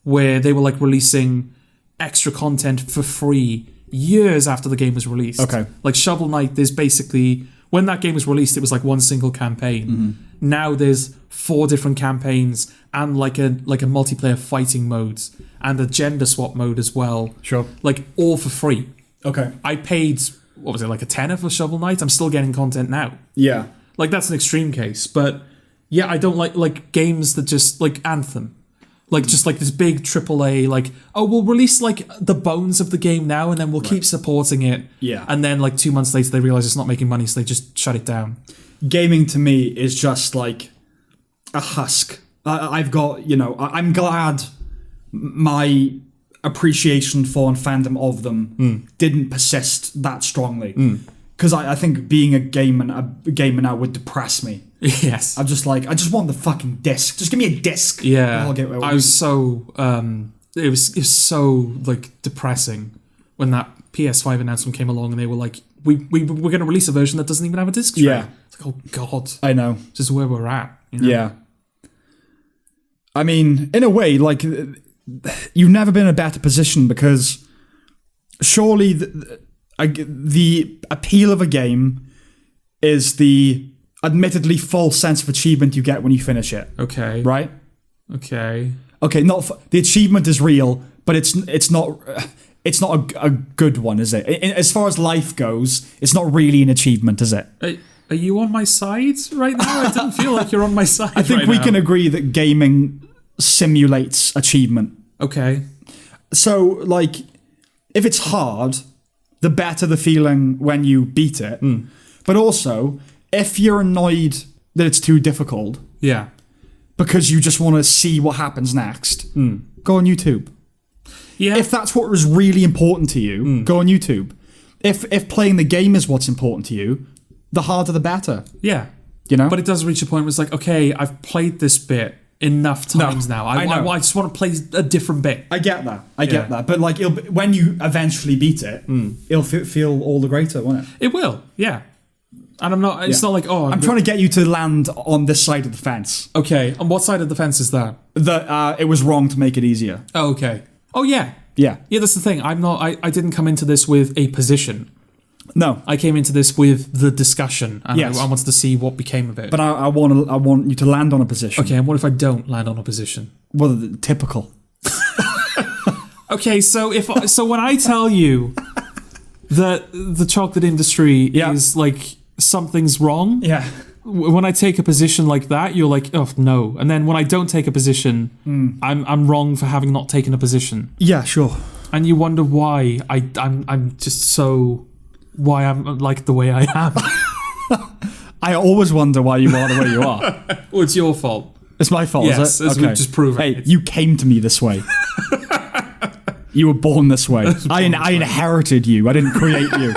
where they were like releasing extra content for free years after the game was released. Okay. Like Shovel Knight, there's basically... when that game was released, it was like one single campaign. Now there's 4 different campaigns and like a multiplayer fighting mode and a gender swap mode as well. Sure. Like all for free. Okay. I paid, what was it, like a tenner for Shovel Knight? I'm still getting content now. Yeah. Like that's an extreme case. But yeah, I don't like games that just, like Anthem. Like just like this big AAA, like, we'll release like the bones of the game now and then we'll keep supporting it. Yeah. And then like 2 months later they realise it's not making money, so they just shut it down. Gaming to me is just like a husk. I've got, I'm glad my appreciation for and fandom of them didn't persist that strongly. because I think being a gamer now would depress me. Yes. I'm just like, I just want the fucking disc. Just give me a disc. Yeah. I was so it was so like depressing when that PS5 announcement came along and they were like, we're going to release a version that doesn't even have a disc tray. Yeah. It's like, oh god. I know. This is where we're at. You know? Yeah. I mean, in a way, like, you've never been in a better position because surely the appeal of a game is the admittedly false sense of achievement you get when you finish it. Okay. Right? Okay. Okay, the achievement is real, but it's not a good one, is it? As far as life goes, it's not really an achievement, is it? Are you on my side right now? I don't feel like you're on my side. I think we can agree that gaming simulates achievement. Okay. So, like, if it's hard, the better the feeling when you beat it. But also, if you're annoyed that it's too difficult, yeah, because you just want to see what happens next, go on YouTube. Yeah. If that's what was really important to you, go on YouTube. If playing the game is what's important to you, the harder the better. Yeah. You know? But it does reach a point where it's like, okay, I've played this bit enough times now. I just want to play a different bit. I get that. I get that. But like, when you eventually beat it, it'll feel all the greater, won't it? It will, yeah. And I'm not. It's not like, oh, I'm trying to get you to land on this side of the fence. Okay, on what side of the fence is that? That it was wrong to make it easier. Oh, okay. Oh, yeah. Yeah. Yeah, that's the thing. I'm not. I didn't come into this with a position. No, I came into this with the discussion, and yes. I wanted to see what became of it. But I want you to land on a position. Okay, and what if I don't land on a position? Well, typical. Okay, so when I tell you that the chocolate industry is like something's wrong, when I take a position like that, you're like, oh no, and then when I don't take a position, I'm wrong for having not taken a position. Yeah, sure. And you wonder why I'm just so. Why I'm like the way I am. I always wonder why you are the way you are. Well, it's your fault. It's my fault, yes, is it? As we've just proven. Hey, you came to me this way. You were born this way. I inherited you. I didn't create you.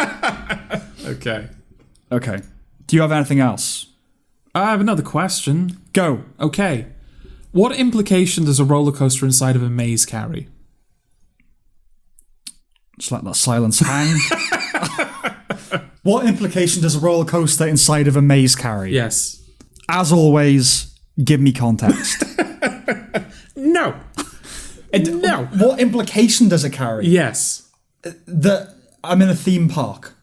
Okay. Do you have anything else? I have another question. Go. Okay. What implication does a roller coaster inside of a maze carry? Just let that silence hang. What implication does a roller coaster inside of a maze carry? Yes. As always, give me context. No. No. What implication does it carry? Yes. That I'm in a theme park.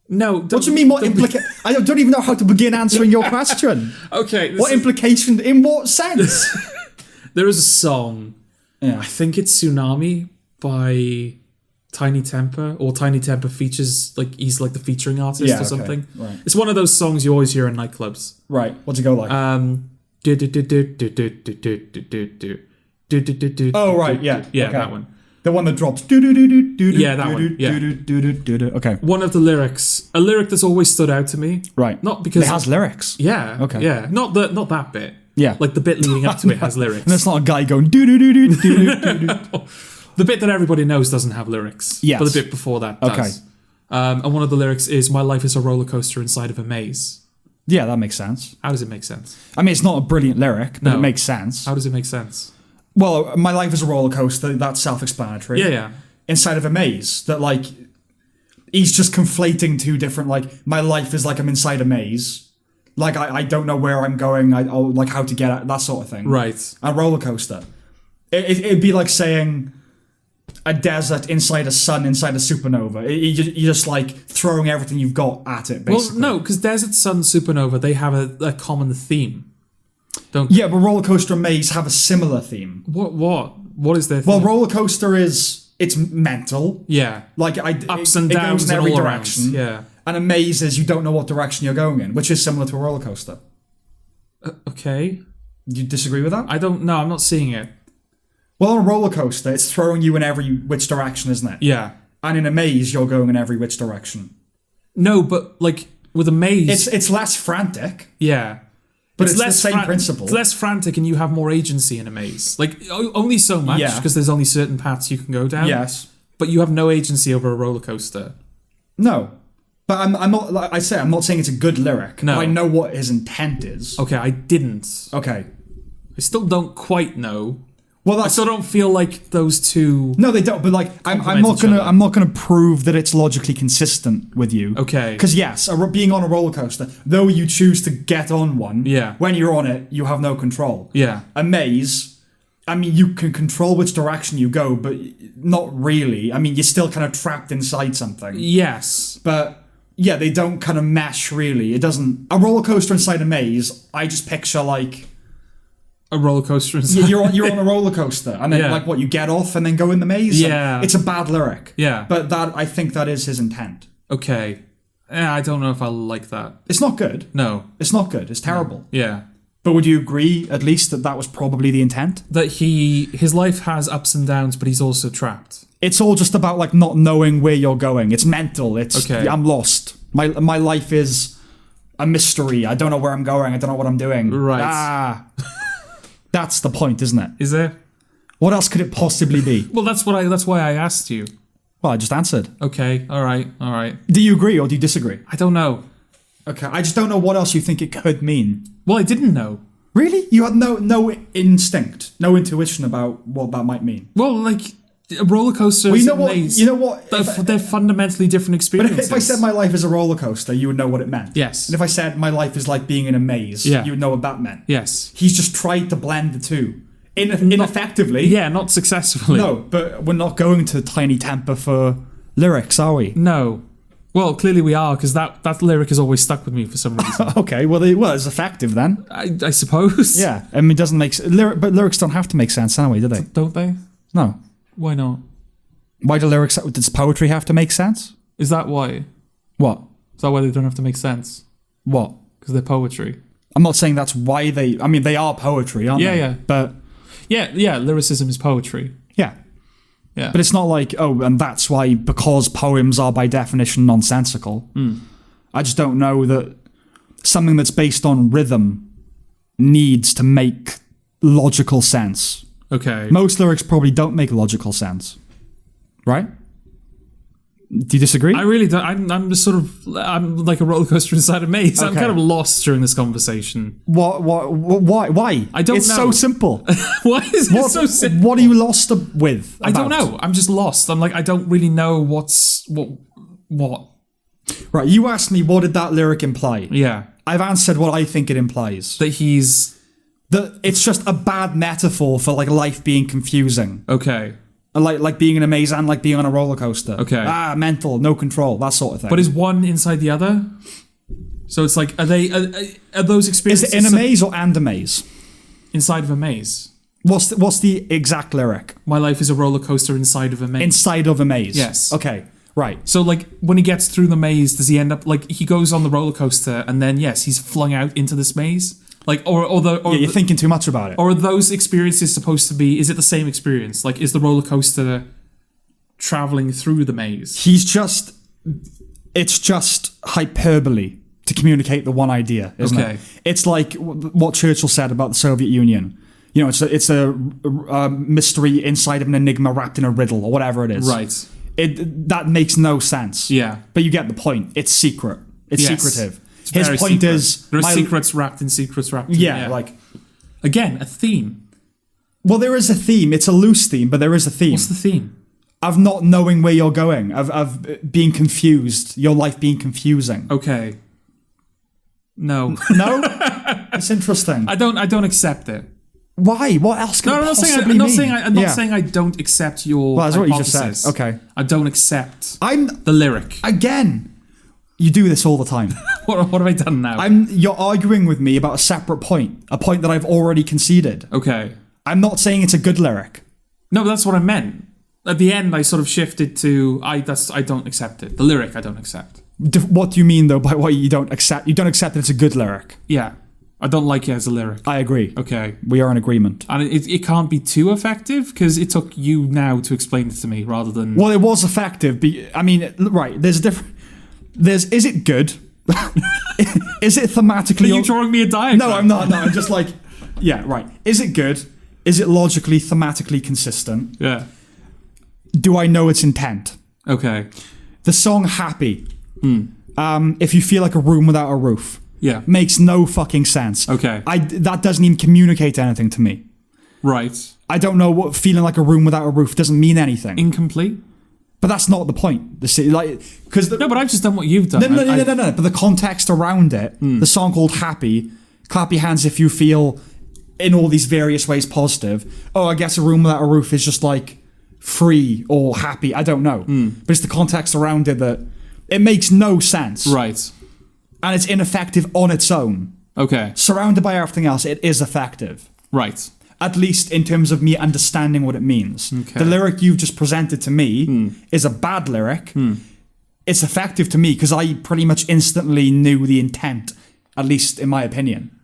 No. What do you mean, what implication? I don't even know how to begin answering your question. Okay. What implication? In what sense? There is a song. Yeah. I think it's Tsunami by Tiny Temper, or Tiny Temper features, like, he's like the featuring artist or something. Right. It's one of those songs you always hear in nightclubs. Right. What's it go like? Oh, right. Yeah. Yeah, that one. The one that drops. Yeah, that one. Yeah. Okay. One of the lyrics, a lyric that's always stood out to me. Right. Not because it has lyrics. Yeah. Okay. Yeah. Not that bit. Yeah. Like the bit leading up to it has lyrics. And it's not a guy going do do do do do do. The bit that everybody knows doesn't have lyrics. Yes. But the bit before that does. Okay. And one of the lyrics is, "My life is a roller coaster inside of a maze." Yeah, that makes sense. How does it make sense? I mean, it's not a brilliant lyric, but it makes sense. How does it make sense? Well, my life is a roller coaster. That's self-explanatory. Yeah. Inside of a maze, that like he's just conflating two different. Like, my life is like I'm inside a maze. Like I don't know where I'm going. I'll like how to get out, that sort of thing. Right. A roller coaster. It'd be like saying a desert inside a sun inside a supernova. You're just like throwing everything you've got at it, basically. Well, no, because desert, sun, supernova, they have a common theme. Don't. Yeah, but roller coaster and maze have a similar theme. What is their theme? Well, roller coaster it's mental. Yeah. Like ups and downs it goes in every all direction. Around. Yeah. And a maze is you don't know what direction you're going in, which is similar to a roller coaster. Okay. Do you disagree with that? I don't know. I'm not seeing it. Well, on a roller coaster, it's throwing you in every which direction, isn't it? Yeah. And in a maze, you're going in every which direction. No, but like with a maze, it's less frantic. Yeah. But it's the same principle. It's less frantic, and you have more agency in a maze. Like only so much, because there's only certain paths you can go down. Yes. But you have no agency over a roller coaster. No. But I'm not, like I say, I'm not saying it's a good lyric. No. But I know what his intent is. Okay, I didn't. Okay. I still don't quite know. Well, I still don't feel like those two. No, they don't. But like, I'm not gonna prove that it's logically consistent with you. Okay. Because yes, being on a roller coaster, though you choose to get on one, when you're on it, you have no control. Yeah. A maze, I mean, you can control which direction you go, but not really. I mean, you're still kind of trapped inside something. Yes. But yeah, they don't kind of mesh really. It doesn't. A roller coaster inside a maze, I just picture like a roller coaster inside. Yeah, you're on a roller coaster, and then like what, you get off and then go in the maze. Yeah, it's a bad lyric. Yeah, but I think that is his intent. Okay, yeah, I don't know if I like that. It's not good. No, it's not good. It's terrible. No. Yeah, but would you agree at least that was probably the intent? That his life has ups and downs, but he's also trapped. It's all just about like not knowing where you're going. It's mental. It's okay. I'm lost. My life is a mystery. I don't know where I'm going. I don't know what I'm doing. Right. That's the point, isn't it? Is there? What else could it possibly be? Well, that's why I asked you. Well, I just answered. Okay. All right. Do you agree or do you disagree? I don't know. Okay. I just don't know what else you think it could mean. Well, I didn't know. Really? You had no instinct, no intuition about what that might mean? Well, like a roller coaster. Well, you know what? They're fundamentally different experiences. But if I said my life is a roller coaster, you would know what it meant. Yes. And if I said my life is like being in a maze, you would know what that meant. Yes. He's just tried to blend the two. Ineffectively. Yeah, not successfully. No, but we're not going to Tiny Temper for lyrics, are we? No. Well, clearly we are, because that lyric has always stuck with me for some reason. Okay, well, it's effective then. I suppose. Yeah, I mean, it doesn't make but lyrics don't have to make sense anyway, do they? Don't they? No. Why not? Why does poetry have to make sense? Is that why? What? Is that why they don't have to make sense? What? Because they're poetry. I'm not saying that's why they... I mean, they are poetry, aren't they? Yeah. But... Yeah, lyricism is poetry. Yeah. Yeah. But it's not like, and that's why, because poems are by definition nonsensical. I just don't know that something that's based on rhythm needs to make logical sense. Okay. Most lyrics probably don't make logical sense. Right? Do you disagree? I really don't. I'm just sort of... I'm like a roller coaster inside a maze. Okay. I'm kind of lost during this conversation. Why? I don't know. It's so simple. Why is it so simple? What are you lost with? I don't know. I'm just lost. I'm like, I don't really know what. Right, you asked me what did that lyric imply? Yeah. I've answered what I think it implies. That it's just a bad metaphor for like life being confusing. Okay. Like being in a maze and like being on a roller coaster. Okay. Mental, no control, that sort of thing. But is one inside the other? So it's like, are those experiences... Is it in a maze or and a maze? Inside of a maze. What's the exact lyric? My life is a roller coaster inside of a maze. Inside of a maze. Yes. Okay, right. So like, when he gets through the maze, does he end up... Like, he goes on the roller coaster and then, yes, he's flung out into this maze? Like, you're thinking too much about it. Or are those experiences supposed to be... Is it the same experience? Like, is the roller coaster traveling through the maze? It's just hyperbole to communicate the one idea, isn't it? It's like what Churchill said about the Soviet Union. You know, it's a mystery inside of an enigma wrapped in a riddle or whatever it is. Right. That makes no sense. Yeah. But you get the point. It's secret. It's secretive. His point is... There are secrets wrapped in secrets wrapped in... Yeah, like... Again, a theme. Well, there is a theme. It's a loose theme, but there is a theme. What's the theme? Of not knowing where you're going. Of being confused. Your life being confusing. Okay. No. No? It's interesting. I don't accept it. Why? What else could it possibly mean? I'm not saying I don't accept your that's hypothesis. What you just said. Okay. I don't accept the lyric. Again... You do this all the time. What have I done now? You're arguing with me about a separate point, a point that I've already conceded. Okay. I'm not saying it's a good lyric. No, but that's what I meant. At the end, I sort of shifted to I don't accept it. The lyric, I don't accept. What do you mean though by what you don't accept? You don't accept that it's a good lyric. Yeah, I don't like it as a lyric. I agree. Okay, we are in agreement. And it can't be too effective because it took you now to explain it to me rather than. Well, it was effective. I mean, right? There's a different. Is it good? Is it thematically... Are you drawing me a diagram? No, I'm not. No, I'm just like... Yeah, right. Is it good? Is it logically, thematically consistent? Yeah. Do I know its intent? Okay. The song Happy. if you feel like a room without a roof. Yeah. Makes no fucking sense. Okay. That doesn't even communicate anything to me. Right. I don't know what feeling like a room without a roof doesn't mean anything. Incomplete? But that's not the point. No, but I've just done what you've done. No. But the context around it, the song called Happy, clap your hands if you feel in all these various ways positive. Oh, I guess a room without a roof is just like free or happy. I don't know. But it's the context around it that it makes no sense. Right. And it's ineffective on its own. Okay. Surrounded by everything else, it is effective. Right. At least in terms of me understanding what it means. Okay. The lyric you've just presented to me is a bad lyric. It's effective to me because I pretty much instantly knew the intent, at least in my opinion.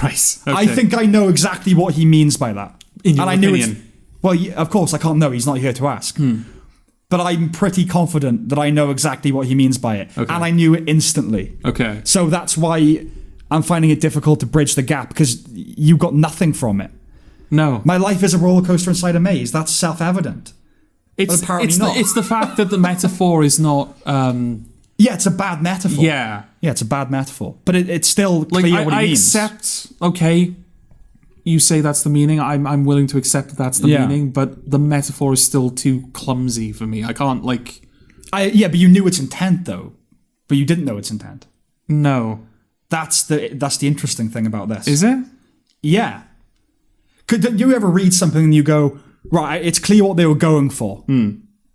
Right. Okay. I think I know exactly what he means by that. In your opinion? Well, of course, I can't know. He's not here to ask. But I'm pretty confident that I know exactly what he means by it. Okay. And I knew it instantly. Okay. So that's why I'm finding it difficult to bridge the gap because you got nothing from it. No. My life is a roller coaster inside a maze. That's self-evident. It's the fact that the metaphor is not... Yeah, it's a bad metaphor. Yeah. Yeah, it's a bad metaphor. But it's still clear what it means. I accept, okay, you say that's the meaning. I'm willing to accept that that's the meaning, but the metaphor is still too clumsy for me. I can't, but you knew its intent, though. But you didn't know its intent. No. That's the interesting thing about this. Is it? Yeah. Could you ever read something and you go, right, it's clear what they were going for,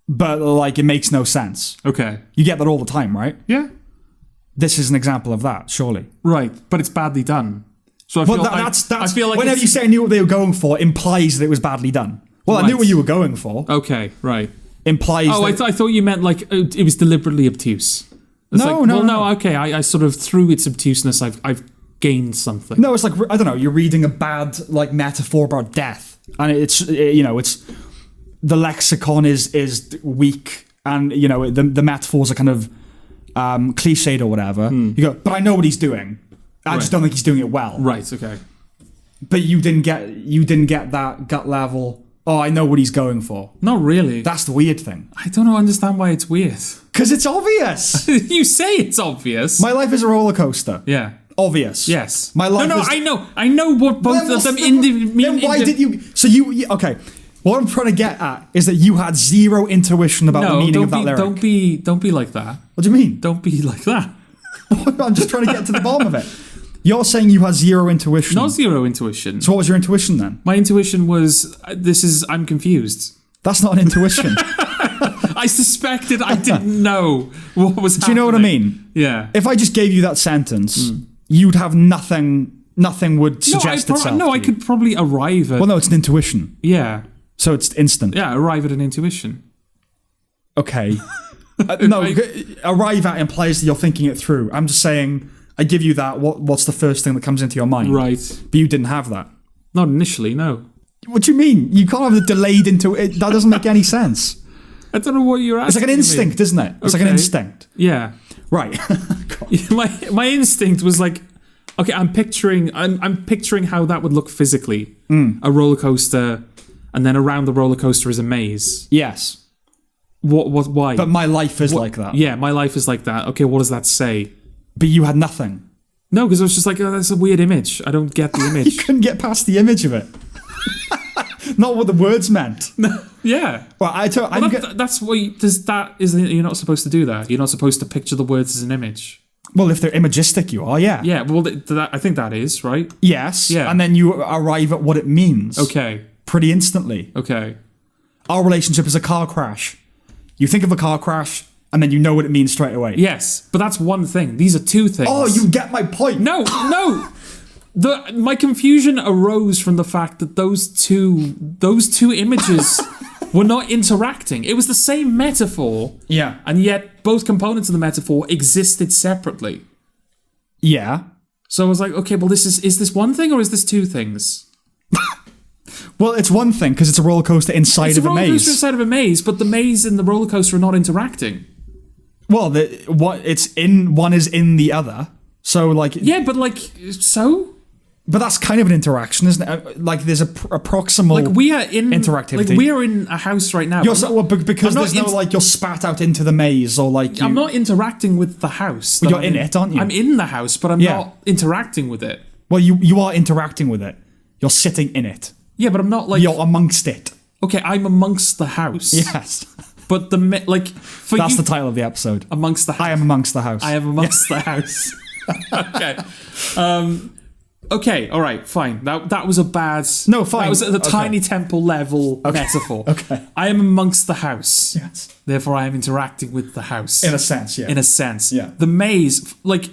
but, it makes no sense. Okay. You get that all the time, right? Yeah. This is an example of that, surely. Right, but it's badly done. So I feel like whenever you say I knew what they were going for, implies that it was badly done. Well, right. I knew what you were going for. Okay, right. Implies. Oh, I thought you meant it was deliberately obtuse. No. Okay, I sort of through its obtuseness, I've gained something. No, it's like I don't know. You're reading a bad metaphor about death, and it's the lexicon is weak, and the metaphors are kind of cliched or whatever. You go, but I know what he's doing. I just don't think he's doing it well. Right. Okay. But you didn't get that gut level. Oh, I know what he's going for. Not really. That's the weird thing. I don't understand why it's weird. Because it's obvious. You say it's obvious. My life is a roller coaster. Yeah. Obvious. Yes. My life. No. I know what both of them mean. Then why did you? So you okay? What I'm trying to get at is that you had zero intuition about the meaning of that lyric. Don't be like that. What do you mean? Don't be like that. I'm just trying to get to the bottom of it. You're saying you had zero intuition. Not zero intuition. So what was your intuition then? My intuition was, I'm confused. That's not an intuition. I suspected I didn't know what was happening. Do you know what I mean? Yeah. If I just gave you that sentence, you'd have nothing would suggest itself. No, I could probably arrive at... Well, no, it's an intuition. Yeah. So it's instant. Yeah, arrive at an intuition. Okay. Arrive at implies that you're thinking it through. I'm just saying... I give you that. What's the first thing that comes into your mind? Right. But you didn't have that. Not initially, no. What do you mean? You can't have the delayed into it. That doesn't make any sense. I don't know what you're asking. It's like an instinct, isn't it? It's like an instinct. Yeah. Right. my instinct was like, okay, I'm picturing how that would look physically. A roller coaster, and then around the roller coaster is a maze. Yes. Why? But my life is like that. Yeah, my life is like that. Okay, what does that say? But you had nothing. No, because I was just like, that's a weird image. I don't get the image. You couldn't get past the image of it. Not what the words meant. Yeah. Well, that's what you're not supposed to do that. You're not supposed to picture the words as an image. Well, if they're imagistic, you are, yeah. Yeah, well, I think that is, right? Yes. Yeah. And then you arrive at what it means. Okay. Pretty instantly. Okay. Our relationship is a car crash. You think of a car crash... and then you know what it means straight away. Yes, but that's one thing. These are two things. Oh, you get my point. No. My confusion arose from the fact that those two images were not interacting. It was the same metaphor. Yeah. And yet both components of the metaphor existed separately. Yeah. So I was like, okay, well, is this one thing or is this two things? Well, it's one thing because it's a roller coaster inside of a maze. It's a roller coaster inside of a maze, but the maze and the roller coaster are not interacting. Well, one is in the other. So, Yeah, but so? But that's kind of an interaction, isn't it? Like there's a proximal Like we are in interactivity. Like we are in a house right now. Because there's no like you're spat out into the maze or like I'm not interacting with the house. Well, you're in it, aren't you? I'm in the house, but I'm not interacting with it. Well, you are interacting with it. You're sitting in it. Yeah, but I'm not like you're amongst it. Okay, I'm amongst the house. Yes. But that's the title of the episode. Amongst the house. I am amongst the house. I am amongst the house. Okay. Okay, all right, fine. That was a bad... No, fine. That was at the tiny temple level metaphor. Okay. I am amongst the house. Yes. Therefore, I am interacting with the house. In a sense, yeah. In a sense. Yeah. The maze, like,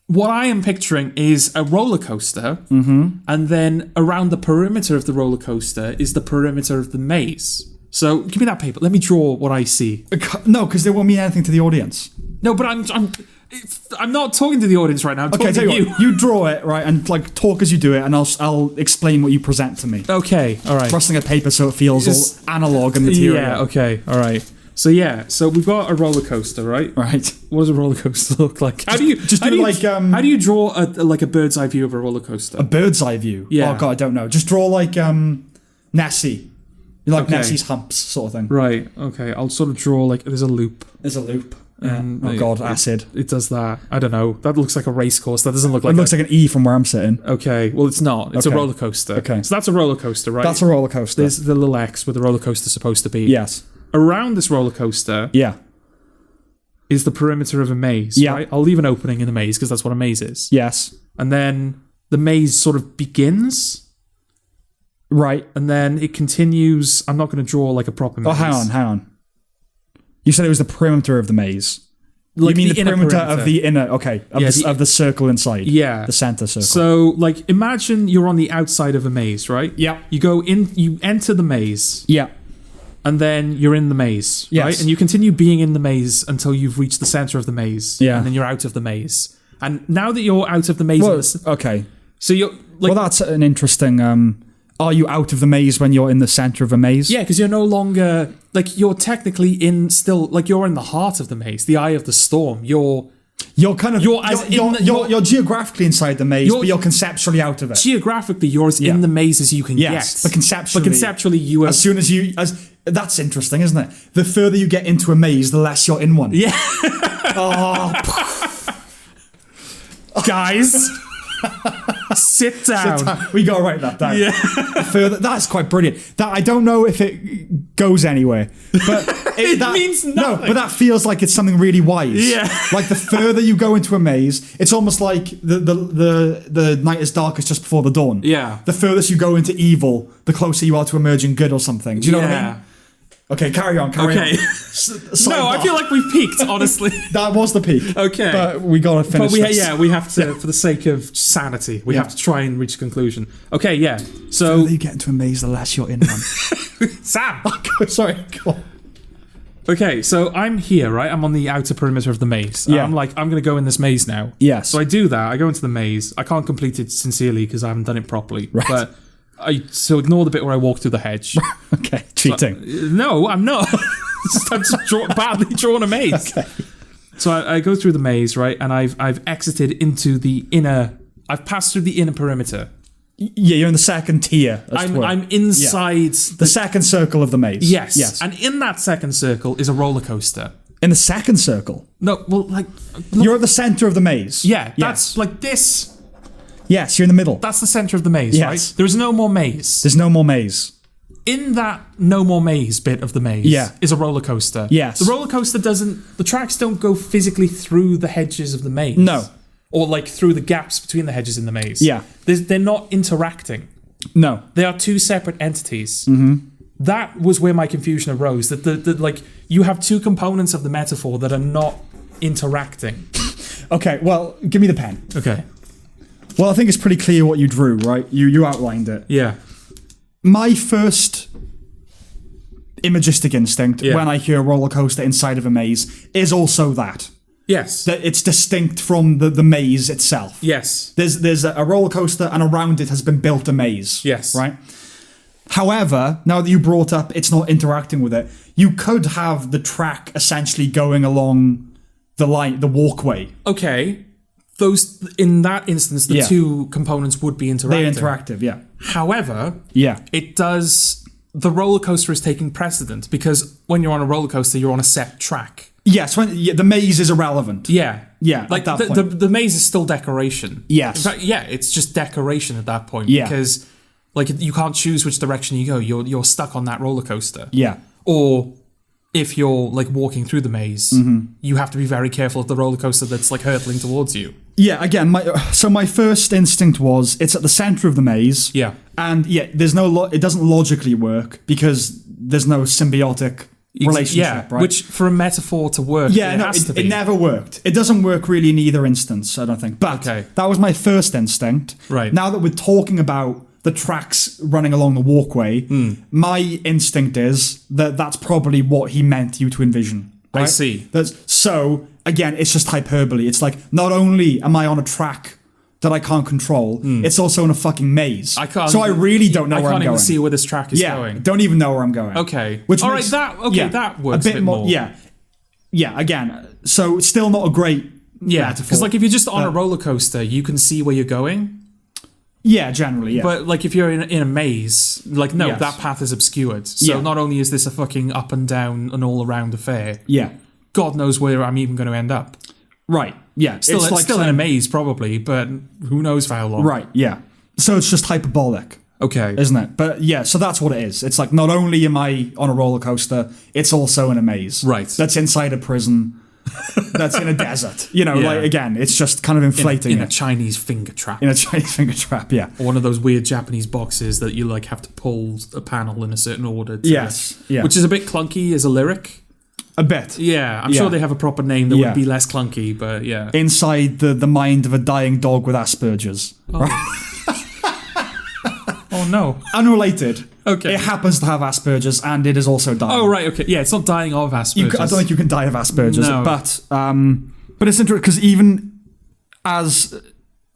what I am picturing is a roller coaster, and then around the perimeter of the roller coaster is the perimeter of the maze. So, give me that paper. Let me draw what I see. No, because they won't mean anything to the audience. No, but I'm not talking to the audience right now. I'm talking to you. You draw it, right, and like talk as you do it, and I'll explain what you present to me. Okay, all right. Rustling a paper so it feels all analog and material. Yeah, okay, all right. So we've got a roller coaster, right? Right. What does a roller coaster look like? How do you draw a bird's eye view of a roller coaster? A bird's eye view? Yeah. Oh god, I don't know. Just draw like Nessie. You like Nessie's humps sort of thing. Right. Okay. I'll sort of draw like there's a loop. There's a loop. And oh god, acid. It does that. I don't know. That looks like a race course. That doesn't look like. It looks like an E from where I'm sitting. Okay. Well, it's not. It's a roller coaster. Okay. So that's a roller coaster, right? That's a roller coaster. There's the little X where the roller coaster's supposed to be. Yes. Around this roller coaster. Yeah. Is the perimeter of a maze. Yeah. Right? I'll leave an opening in the maze because that's what a maze is. Yes. And then the maze sort of begins. Right. And then it continues. I'm not going to draw like a proper maze. Oh, hang on. You said it was the perimeter of the maze. Like you mean the perimeter of the inner, of the circle inside. Yeah. The center circle. So, like, imagine you're on the outside of a maze, right? Yeah. You go in, you enter the maze. Yeah. And then you're in the maze, right? And you continue being in the maze until you've reached the center of the maze. Yeah. And then you're out of the maze. And now that you're out of the maze... okay. So you're... Like, well, that's an interesting... are you out of the maze when you're in the center of a maze? Yeah, because you're no longer... Like, you're technically in still... Like, you're in the heart of the maze, the eye of the storm. You're geographically inside the maze, but you're conceptually out of it. Geographically, you're as in the maze as you can get. But conceptually you are... As soon as you... That's interesting, isn't it? The further you get into a maze, the less you're in one. Yeah. Guys... Sit down. We gotta write that down. Yeah. That's quite brilliant. That I don't know if it goes anywhere, but it means nothing. No, but that feels like it's something really wise. Yeah. Like the further you go into a maze, it's almost like the night is darkest just before the dawn. Yeah. The furthest you go into evil, the closer you are to emerging good or something. Do you know what I mean? Okay, carry on. No, I feel like we've peaked, honestly. That was the peak. Okay. But we gotta finish this. We have to, for the sake of sanity, we have to try and reach a conclusion. Okay, yeah. So... The further you get into a maze, the less you're in one. Sam! Sorry, go on. Okay, so I'm here, right? I'm on the outer perimeter of the maze. Yeah. I'm going to go in this maze now. Yes. So I do that. I go into the maze. I can't complete it sincerely because I haven't done it properly. Right. But... So ignore the bit where I walk through the hedge. Okay, cheating. No, I'm not. I'm just badly drawn a maze. Okay. So I go through the maze, right, and I've exited into the inner... I've passed through the inner perimeter. Yeah, you're in the second tier. I'm inside... The second circle of the maze. Yes. And in that second circle is a roller coaster. In the second circle? No, well, like... You're at the center of the maze. Yeah, that's like this... Yes, you're in the middle. That's the center of the maze, right? There's no more maze. There's no more maze. In that no more maze bit of the maze is a roller coaster. Yes. The roller coaster doesn't... The tracks don't go physically through the hedges of the maze. No. Or like through the gaps between the hedges in the maze. Yeah. They're not interacting. No. They are two separate entities. Mm-hmm. That was where my confusion arose. That the you have two components of the metaphor that are not interacting. Okay, well, give me the pen. Okay. Well, I think it's pretty clear what you drew, right? You outlined it. Yeah. My first imagistic instinct when I hear a roller coaster inside of a maze is also that. Yes. That it's distinct from the maze itself. Yes. There's a roller coaster and around it has been built a maze. Yes. Right? However, now that you brought up it's not interacting with it, you could have the track essentially going along the walkway. Okay. in that instance, the two components would be interacting. They're interactive, yeah. However, it does. The roller coaster is taking precedent because when you're on a roller coaster, you're on a set track. Yes, the maze is irrelevant. Yeah. Like at that point. The maze is still decoration. Yes. In fact, it's just decoration at that point. Yeah. Because like you can't choose which direction you go. You're stuck on that roller coaster. Yeah. Or if you're like walking through the maze, you have to be very careful of the roller coaster that's like hurtling towards you. Yeah, again, my first instinct was it's at the center of the maze. Yeah. And there's it doesn't logically work because there's no symbiotic relationship, right? Which for a metaphor to work, it never worked. It doesn't work really in either instance, I don't think. But that was my first instinct. Right. Now that we're talking about the tracks running along the walkway, my instinct is that that's probably what he meant you to envision. Right? I see. So, again, it's just hyperbole. It's like, not only am I on a track that I can't control, it's also in a fucking maze. I really don't know where I'm going. I can't even see where this track is going. Don't even know where I'm going. Okay. That works a bit more. Yeah, again, so it's still not a great metaphor. Because like if you're just on a roller coaster, you can see where you're going. Yeah, generally, yeah. But like if you're in a maze, like that path is obscured. So not only is this a fucking up and down and all around affair, God knows where I'm even going to end up. Right, yeah. Still in a maze probably, but who knows for how long. Right, yeah. So it's just hyperbolic. Okay. Isn't it? But yeah, so that's what it is. It's like not only am I on a roller coaster, it's also in a maze. Right. That's inside a prison. That's in a desert. Like again, it's just kind of inflating in a Chinese finger trap. In a Chinese finger trap, yeah. Or one of those weird Japanese boxes that you like have to pull a panel in a certain order. Yes. Which is a bit clunky as a lyric. A bit. Yeah, I'm sure they have a proper name that would be less clunky, but yeah. Inside the mind of a dying dog with Asperger's. Oh. Right? Oh no. Unrelated. Okay. It happens to have Asperger's and it is also dying. Oh right, okay. Yeah, it's not dying of Asperger's. I don't think you can die of Asperger's. No. But it's interesting because even as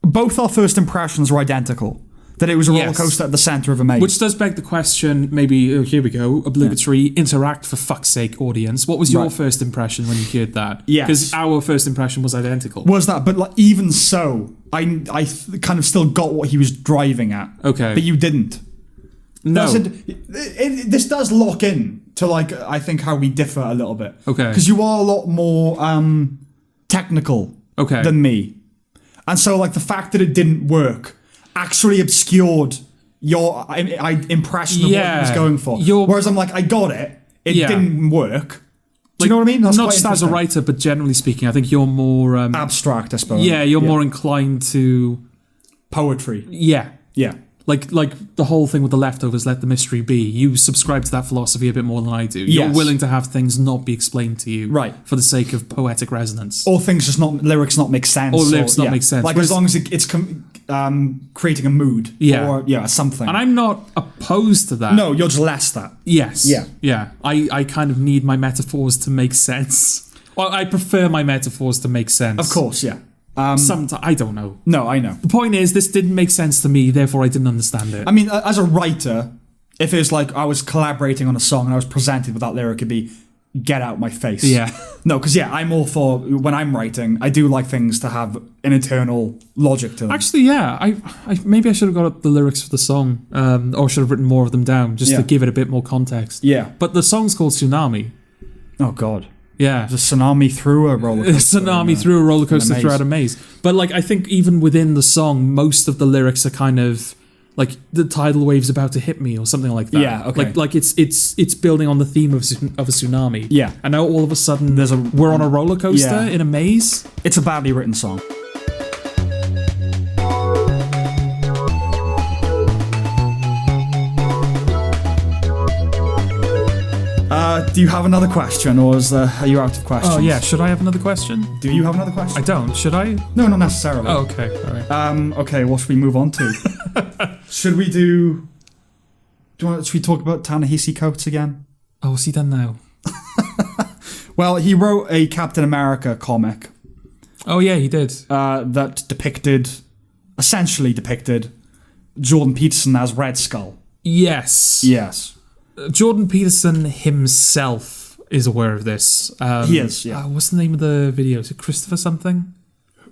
both our first impressions were identical, that it was a roller coaster at the centre of a maze. Which does beg the question, maybe, here we go, obligatory, interact for fuck's sake, audience. What was your first impression when you heard that? Yes. Because our first impression was identical. Was that, but like, even so, I kind of still got what he was driving at. Okay. But you didn't. No. This does lock in to, like, I think how we differ a little bit. Okay. Because you are a lot more technical than me. And so, like, the fact that it didn't work actually obscured your impression of what he was going for. Whereas I'm like, I got it. It didn't work. Do you know what I mean? That's not just as a writer, but generally speaking, I think you're more... abstract, I suppose. Yeah, you're more inclined to... Poetry. Yeah. Yeah. Like the whole thing with the leftovers, let the mystery be. You subscribe to that philosophy a bit more than I do. You're willing to have things not be explained to you, right, for the sake of poetic resonance. Or lyrics not make sense. Or lyrics not make sense. Like as long as it's creating a mood, or something. And I'm not opposed to that. No, you're just less that. Yes. Yeah. I kind of need my metaphors to make sense. Well, I prefer my metaphors to make sense. Of course, yeah. Sometimes I don't know. No, I know. The point is, this didn't make sense to me, therefore I didn't understand it. I mean, as a writer, if it was like I was collaborating on a song and I was presented with that lyric, it'd be, get out my face. Yeah. No, because I'm all for, when I'm writing, I do like things to have an internal logic to them. Actually, yeah. I maybe I should have got up the lyrics for the song, or should have written more of them down, just to give it a bit more context. Yeah. But the song's called Tsunami. Oh, God. Yeah. The tsunami through a roller coaster. Tsunami through a roller coaster throughout a maze. But like, I think even within the song, most of the lyrics are kind of like the tidal wave's about to hit me or something like that. Yeah, okay. Like it's building on the theme of a tsunami. Yeah. And now all of a sudden we're on a roller coaster in a maze. It's a badly written song. Do you have another question, or are you out of questions? Oh yeah, should I have another question? Do you have another question? I don't. Should I? No, not necessarily. Oh, okay. All right. Okay, what should we move on to? Should we do... should we talk about Ta-Nehisi coats again? Oh, what's he done now? Well, he wrote a Captain America comic. Oh yeah, he did. That essentially depicted Jordan Peterson as Red Skull. Yes. Yes. Jordan Peterson himself is aware of this. He is, yeah. What's the name of the video? Is it Christopher something?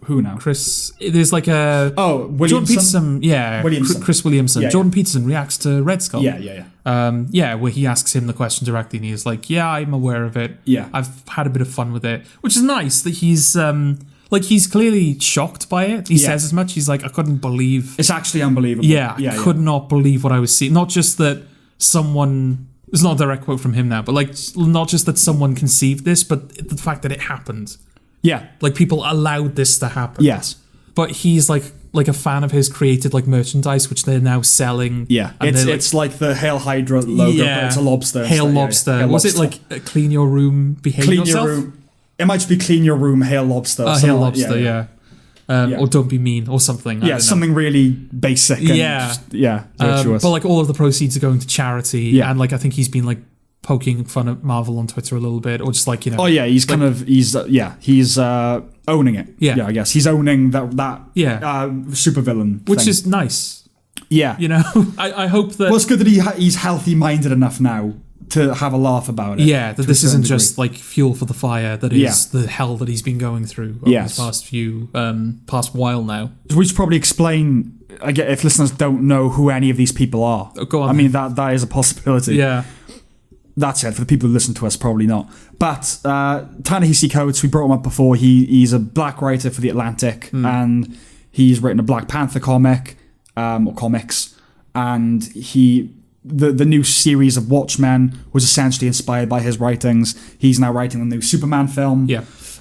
Who now? Chris. There's like a Williamson? Jordan Peterson. Yeah, Williamson. Chris Williamson. Yeah, Jordan Peterson reacts to Red Skull. Yeah. Where he asks him the question directly, and he's like, "Yeah, I'm aware of it. Yeah. I've had a bit of fun with it," which is nice that he's he's clearly shocked by it. He says as much. He's like, "I couldn't believe it's actually unbelievable." Yeah, I could not believe what I was seeing. Not just that someone. It's not a direct quote from him now, but like not just that someone conceived this, but the fact that it happened. Yeah. Like people allowed this to happen. Yes. But he's like a fan of his created like merchandise, which they're now selling. Yeah. And it's like the Hail Hydra logo, but it's a lobster. Hail Lobster. Hail Was Lobster. it like clean your room, behave Clean yourself? your room. It might just be clean your room, Hail Lobster. Hail Lobster, yeah. Or don't be mean or something. Yeah, something really basic. And virtuous. But like all of the proceeds are going to charity. And like I think he's been like poking fun at Marvel on Twitter a little bit, or just like, you know. Oh yeah, he's like, he's owning it. Yeah, I guess he's owning that supervillain, which is nice. Yeah, you know, I hope that. Well, it's good that he's healthy minded enough now to have a laugh about it. Yeah, that this isn't just like fuel for the fire. That is the hell that he's been going through over this past while now. We should probably explain. Again, if listeners don't know who any of these people are, go on. I mean that is a possibility. Yeah. That's it. For the people who listen to us, probably not. But Ta-Nehisi Coates, we brought him up before. He's a black writer for The Atlantic, and he's written a Black Panther comic, or comics, and the new series of Watchmen was essentially inspired by his writings. He's now writing a new Superman film,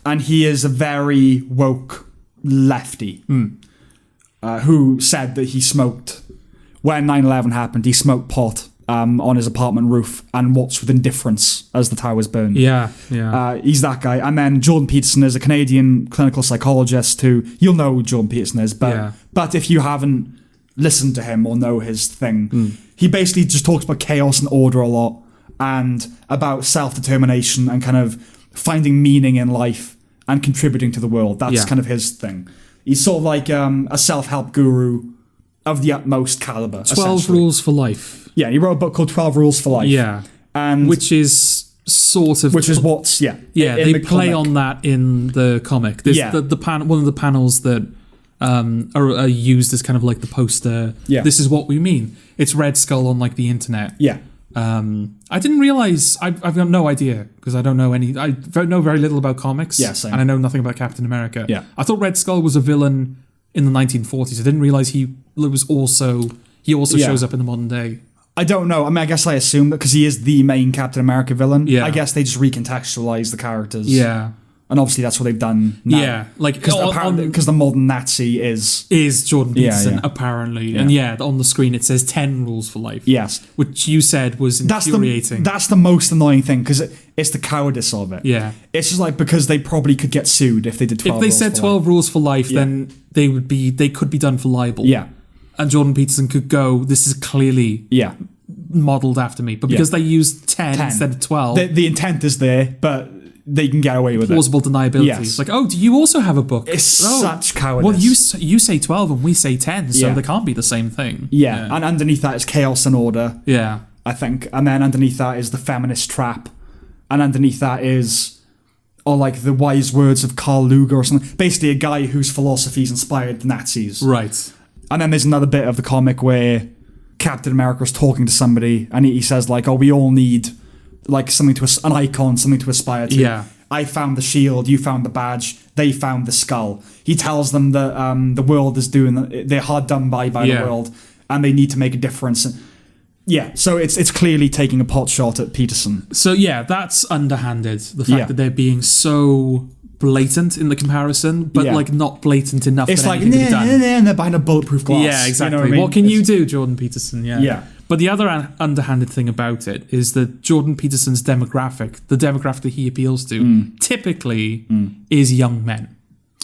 and he is a very woke lefty who said that he smoked, when 9/11 happened, he smoked pot on his apartment roof and watched with indifference as the towers burned. He's that guy. And then Jordan Peterson is a Canadian clinical psychologist who, you'll know who Jordan Peterson is, but if you haven't listened to him or know his thing, he basically just talks about chaos and order a lot, and about self-determination and kind of finding meaning in life and contributing to the world. That's kind of his thing. He's sort of like a self-help guru of the utmost caliber. 12 Rules for Life. Yeah, he wrote a book called 12 Rules for Life. Yeah. And which is sort of... Which is what's, Yeah, they play on that in the comic. There's one of the panels that are used as kind of like the poster. Yeah. This is what we mean. It's Red Skull on like the internet. Yeah. I didn't realise... I've got no idea, because I don't know any... I know very little about comics. Yeah, same. And I know nothing about Captain America. Yeah. I thought Red Skull was a villain in the 1940s. I didn't realise he also shows up in the modern day. I don't know. I mean, I guess I assume that because he is the main Captain America villain. Yeah. I guess they just recontextualize the characters. Yeah. And obviously that's what they've done now. Yeah. Like, because the modern Nazi is Jordan Peterson, yeah. apparently. Yeah. And on the screen it says 10 rules for life. Yes. Which you said was infuriating. That's the most annoying thing, because it's the cowardice of it. Yeah. It's just like, because they probably could get sued if they did 12 If they said 12 rules for life, then they could be done for libel. Yeah. And Jordan Peterson could go, this is clearly modelled after me. But because they used 10 instead of 12... The intent is there, but they can get away with plausible deniability. Yes. It's like, oh, do you also have a book? It's such cowardice. Well, you say 12 and we say 10, so they can't be the same thing. Yeah, and underneath that is chaos and order. Yeah. I think. And then underneath that is the feminist trap. And underneath that is... Or like the wise words of Carl Luger or something. Basically a guy whose philosophies inspired the Nazis. Right. And then there's another bit of the comic where Captain America's talking to somebody and he says like, oh, we all need like something an icon, something to aspire to. Yeah. I found the shield, you found the badge, they found the skull. He tells them that the world is they're hard done by the world and they need to make a difference. Yeah, so it's clearly taking a pot shot at Peterson. So that's underhanded. The fact that they're being so blatant in the comparison, but like not blatant enough. It's that like, anything can be done. And they're behind a bulletproof glass. Yeah, exactly. You know what can you do, Jordan Peterson? Yeah. But the other underhanded thing about it is that Jordan Peterson's demographic, the demographic that he appeals to, typically is young men,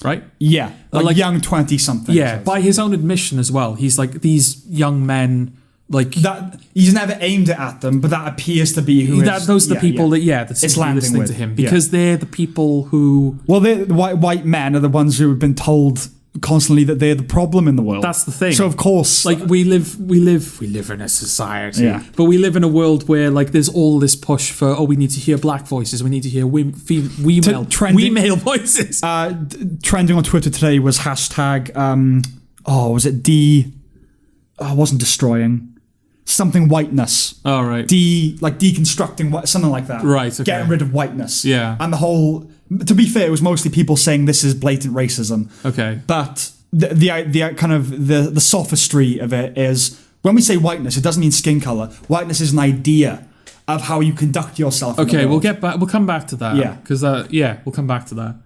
right? Yeah, like young 20-somethings. Yeah, by his own admission as well. He's like, these young men... Like that, he's never aimed it at them, but that appears to be those are the people that seem to be listening to him, because they're the people who... Well, the white men are the ones who have been told constantly that they're the problem in the world. That's the thing. So of course, like we live in a society, Yeah. but we live in a world where like there's all this push for we need to hear black voices, we need to hear female voices. Trending on Twitter today was hashtag. Was it D? Oh, it wasn't destroying. Something whiteness. Oh, right. Deconstructing something like that. Right. Okay. Getting rid of whiteness. Yeah. And the whole. To be fair, it was mostly people saying this is blatant racism. Okay. But the kind of the sophistry of it is when we say whiteness, it doesn't mean skin color. Whiteness is an idea of how you conduct yourself. Okay, we'll get back. We'll come back to that. Yeah. Because we'll come back to that.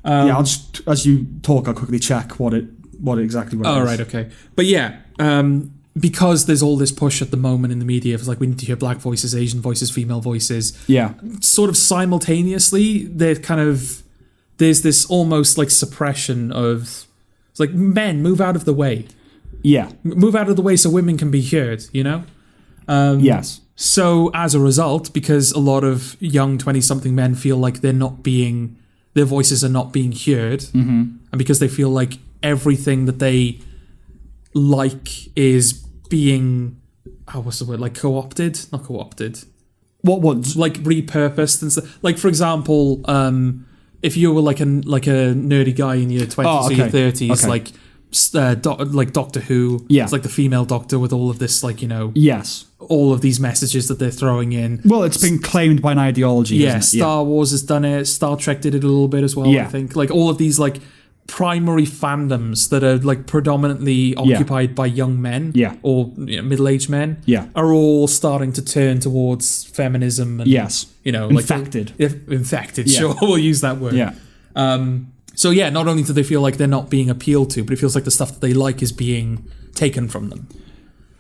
I'll just as you talk, I'll quickly check what it exactly what it is. Oh, right. Okay. But yeah. Because there's all this push at the moment in the media, it's like we need to hear black voices, Asian voices, female voices. Yeah. Sort of simultaneously, there's this almost like suppression of, it's like men move out of the way. Yeah. Move out of the way so women can be heard, you know? Yes. So as a result, because a lot of young 20-something men feel like their voices are not being heard, and because they feel like everything that they like is being what's the word, like co-opted, not co-opted, what like repurposed and stuff. Like for example, if you were like a nerdy guy in your 20s or your 30s, like Doctor Who, it's like the female Doctor with all of this, like, you know, yes, all of these messages that they're throwing in. Well, it's been claimed by an ideology. Yeah, Star Wars has done it. Star Trek did it a little bit as well. I think like all of these like primary fandoms that are like predominantly occupied by young men or middle-aged men are all starting to turn towards feminism and infected. Sure, we'll use that word. So not only do they feel like they're not being appealed to, but it feels like the stuff that they like is being taken from them.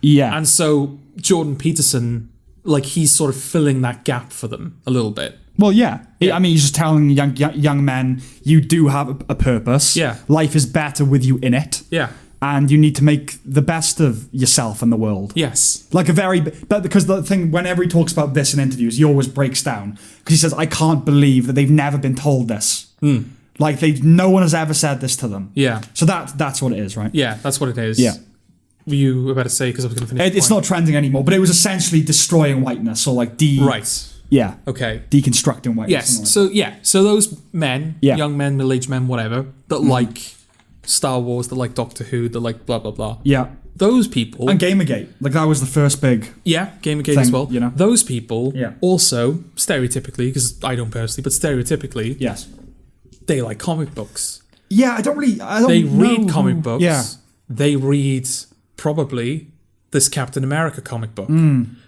And so Jordan Peterson, like, he's sort of filling that gap for them a little bit. Well, I mean, he's just telling young men, you do have a purpose. Life is better with you in it. And you need to make the best of yourself and the world. Like but because the thing, whenever he talks about this in interviews, he always breaks down. Because he says, I can't believe that they've never been told this. Like, no one has ever said this to them. So that's what it is, right? That's what it is. Were you about to say, because I was going to finish it's not trending anymore, but it was essentially destroying whiteness, or like okay. Deconstructing whiteness. So those men, young men, middle-aged men, whatever, that like Star Wars, that like Doctor Who, that like blah, blah, blah. Those people... And Gamergate. Like, that was the first big... Gamergate as well. You know? Those people also, stereotypically, because I don't personally, but stereotypically... They like comic books. They read comic books. They read probably this Captain America comic book.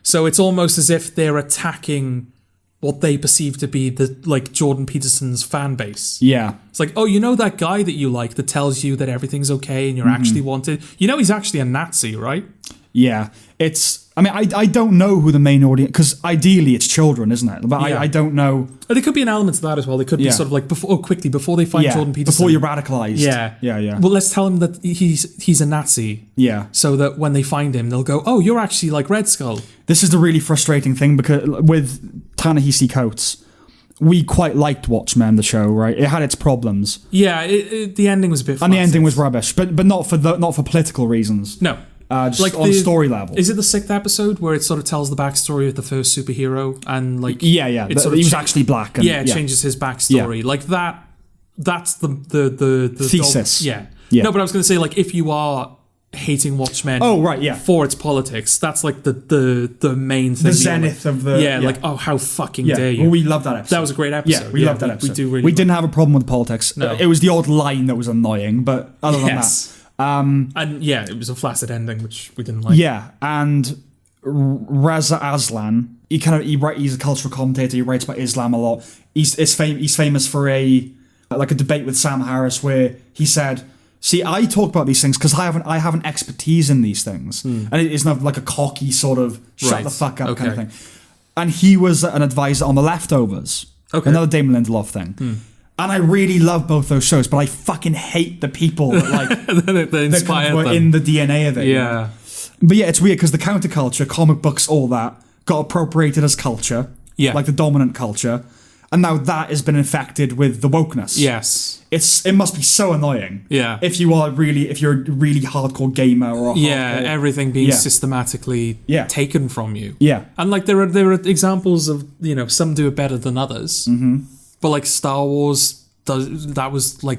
So it's almost as if they're attacking what they perceive to be the like Jordan Peterson's fan base. It's like, oh, you know that guy that you like that tells you that everything's okay and you're actually wanted? You know he's actually a Nazi, right? I mean, I don't know who the main audience... Because ideally it's children, isn't it? But I don't know... There could be an element to that as well. They could be sort of like, before they find Jordan Peterson... Before you're radicalised. Well, let's tell him that he's a Nazi. So that when they find him, they'll go, oh, you're actually like Red Skull. This is the really frustrating thing, because with Ta-Nehisi Coates, we quite liked Watchmen, the show, right? It had its problems. The ending was a bit flaccid. And the ending was rubbish, but not for political reasons. No. Just like on story level. Is it the 6th episode where it sort of tells the backstory of the first superhero and like he was actually black and it changes his backstory like that. That's the thesis. No, but I was going to say, like, if you are hating Watchmen for its politics, that's like the main thing, the zenith of the like, oh, how fucking dare you. Well, we love that episode. That was a great episode. We loved that episode. We didn't have a problem with the politics. No. It was the odd line that was annoying, but other than that it was a flaccid ending, which we didn't like. And Reza Aslan, he's a cultural commentator. He writes about Islam a lot. He's famous for a debate with Sam Harris where he said, see, I talk about these things because I have an expertise in these things, and it isn't like a cocky sort of shut the fuck up kind of thing. And he was an advisor on The Leftovers, another Damon Lindelof thing. And I really love both those shows, but I fucking hate the people that that kind of were in the DNA of it. You know? But it's weird because the counterculture, comic books, all that got appropriated as culture, like the dominant culture, and now that has been infected with the wokeness. Yes. It must be so annoying. Yeah. If you're a really hardcore gamer or everything being systematically taken from you. Yeah. And like there are examples of, some do it better than others. Mm-hmm. But like Star Wars was like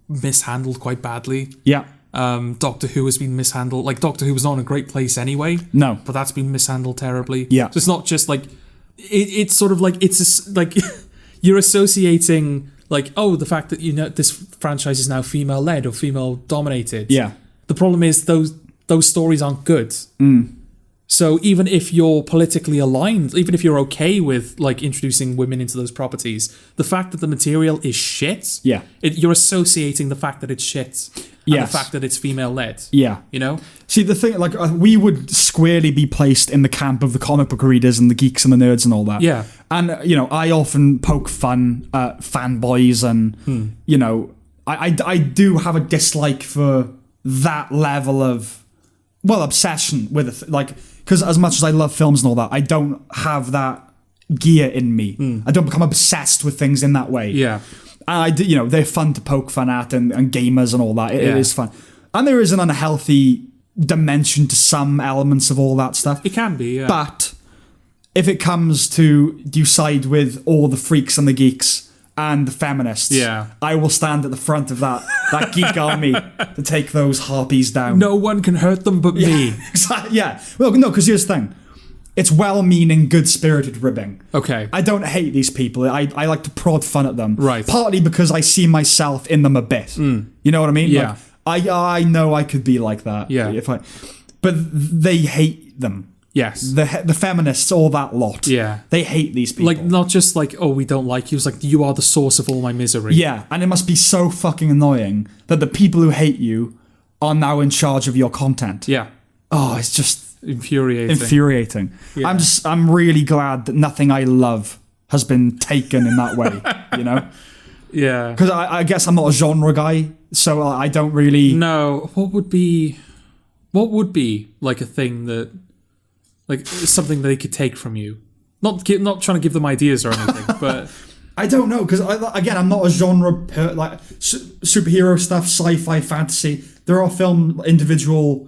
mishandled quite badly. Yeah. Doctor Who has been mishandled. Like Doctor Who was not in a great place anyway. No. But that's been mishandled terribly. Yeah. So it's not just like it's sort of like like you're associating like, oh, the fact that this franchise is now female led or female dominated. Yeah. The problem is those stories aren't good. So even if you're politically aligned, even if you're okay with like introducing women into those properties, the fact that the material is shit, you're associating the fact that it's shit and the fact that it's female led. Yeah. See, the thing, like, we would squarely be placed in the camp of the comic book readers and the geeks and the nerds and all that. Yeah. And, I often poke fun at fanboys and, I do have a dislike for that level of, obsession with it. Because as much as I love films and all that, I don't have that gear in me. I don't become obsessed with things in that way. Yeah. And they're fun to poke fun at and gamers and all that. It is fun. And there is an unhealthy dimension to some elements of all that stuff. It can be, yeah. But if it comes to, do you side with all the freaks and the geeks and the feminists? Yeah. I will stand at the front of that geek army to take those harpies down. No one can hurt them but me. Exactly. Yeah. Well, no, because here's the thing. It's well-meaning, good-spirited ribbing. Okay. I don't hate these people. I like to prod fun at them. Right. Partly because I see myself in them a bit. You know what I mean? Yeah. Like, I know I could be like that. Yeah. But they hate them. Yes. The feminists, all that lot. Yeah. They hate these people. Like, not just like, oh, we don't like you. It's like, you are the source of all my misery. Yeah. And it must be so fucking annoying that the people who hate you are now in charge of your content. Yeah. Oh, it's just infuriating. Yeah. I'm really glad that nothing I love has been taken in that way, Yeah. Because I guess I'm not a genre guy, so I don't really... No. What would be like a thing that... Like, something they could take from you? Not trying to give them ideas or anything, but... I don't know, because, again, I'm not a genre... superhero stuff, sci-fi, fantasy. There are individual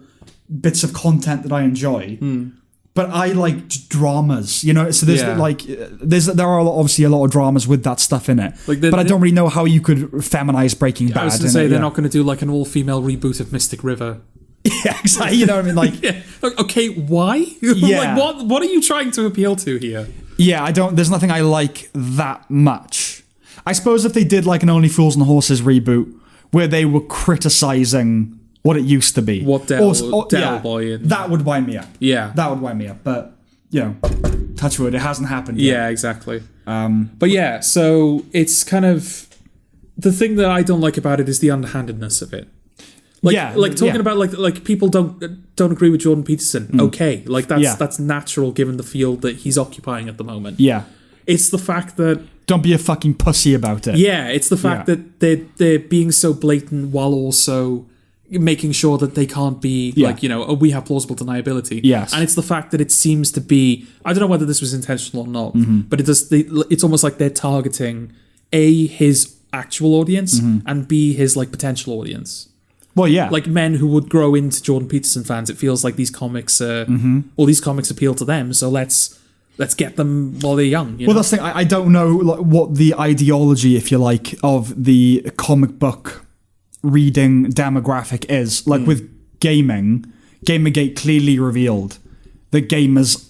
bits of content that I enjoy, but I like dramas, so there's there are obviously a lot of dramas with that stuff in it, but I don't really know how you could feminize Breaking Bad. I was going to say they're not going to do like an all-female reboot of Mystic River. Yeah, exactly. You know what I mean? Like, okay, why? Yeah. Like, what are you trying to appeal to here? Yeah, there's nothing I like that much. I suppose if they did like an Only Fools and Horses reboot where they were criticizing what it used to be. What Del Boy. That would wind me up. Yeah. That would wind me up. But, touch wood, it hasn't happened yet. Yeah, exactly. But yeah, so it's kind of... The thing that I don't like about it is the underhandedness of it. Talking about like people don't agree with Jordan Peterson. Okay, like that's natural given the field that he's occupying at the moment. Yeah. It's the fact that... Don't be a fucking pussy about it. Yeah, it's the fact that they're being so blatant while also... making sure that they can't be we have plausible deniability. Yes. And it's the fact that it seems to be, I don't know whether this was intentional or not, but it's almost like they're targeting A, his actual audience, and B, his like potential audience. Well, yeah. Like men who would grow into Jordan Peterson fans. It feels like these comics all these comics appeal to them, so let's get them while they're young. Well, that's the thing. I don't know what the ideology, if you like, of the comic book reading demographic is. Like with gaming, Gamergate clearly revealed that gamers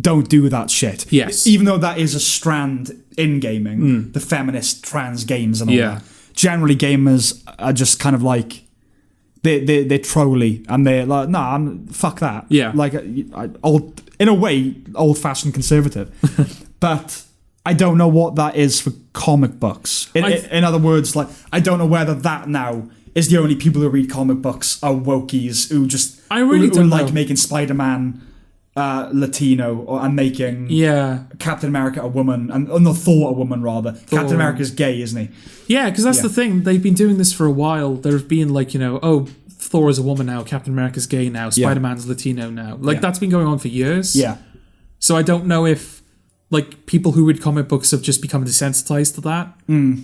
don't do that shit. Yes. Even though that is a strand in gaming, the feminist trans games and all that. Generally, gamers are just kind of like, they're trolly and they're like, fuck that. Yeah. Like, in a way, old-fashioned conservative. But... I don't know what that is for comic books. In other words, like, I don't know whether that now is the only people who read comic books are wokies who just don't like making Spider-Man Latino and making Captain America a woman, and not Thor a woman rather. Captain America's gay, isn't he? Yeah, because that's the thing. They've been doing this for a while. There have been like, Thor is a woman now, Captain America's gay now, Spider-Man's Latino now. Like that's been going on for years. Yeah. So I don't know if like people who read comic books have just become desensitized to that,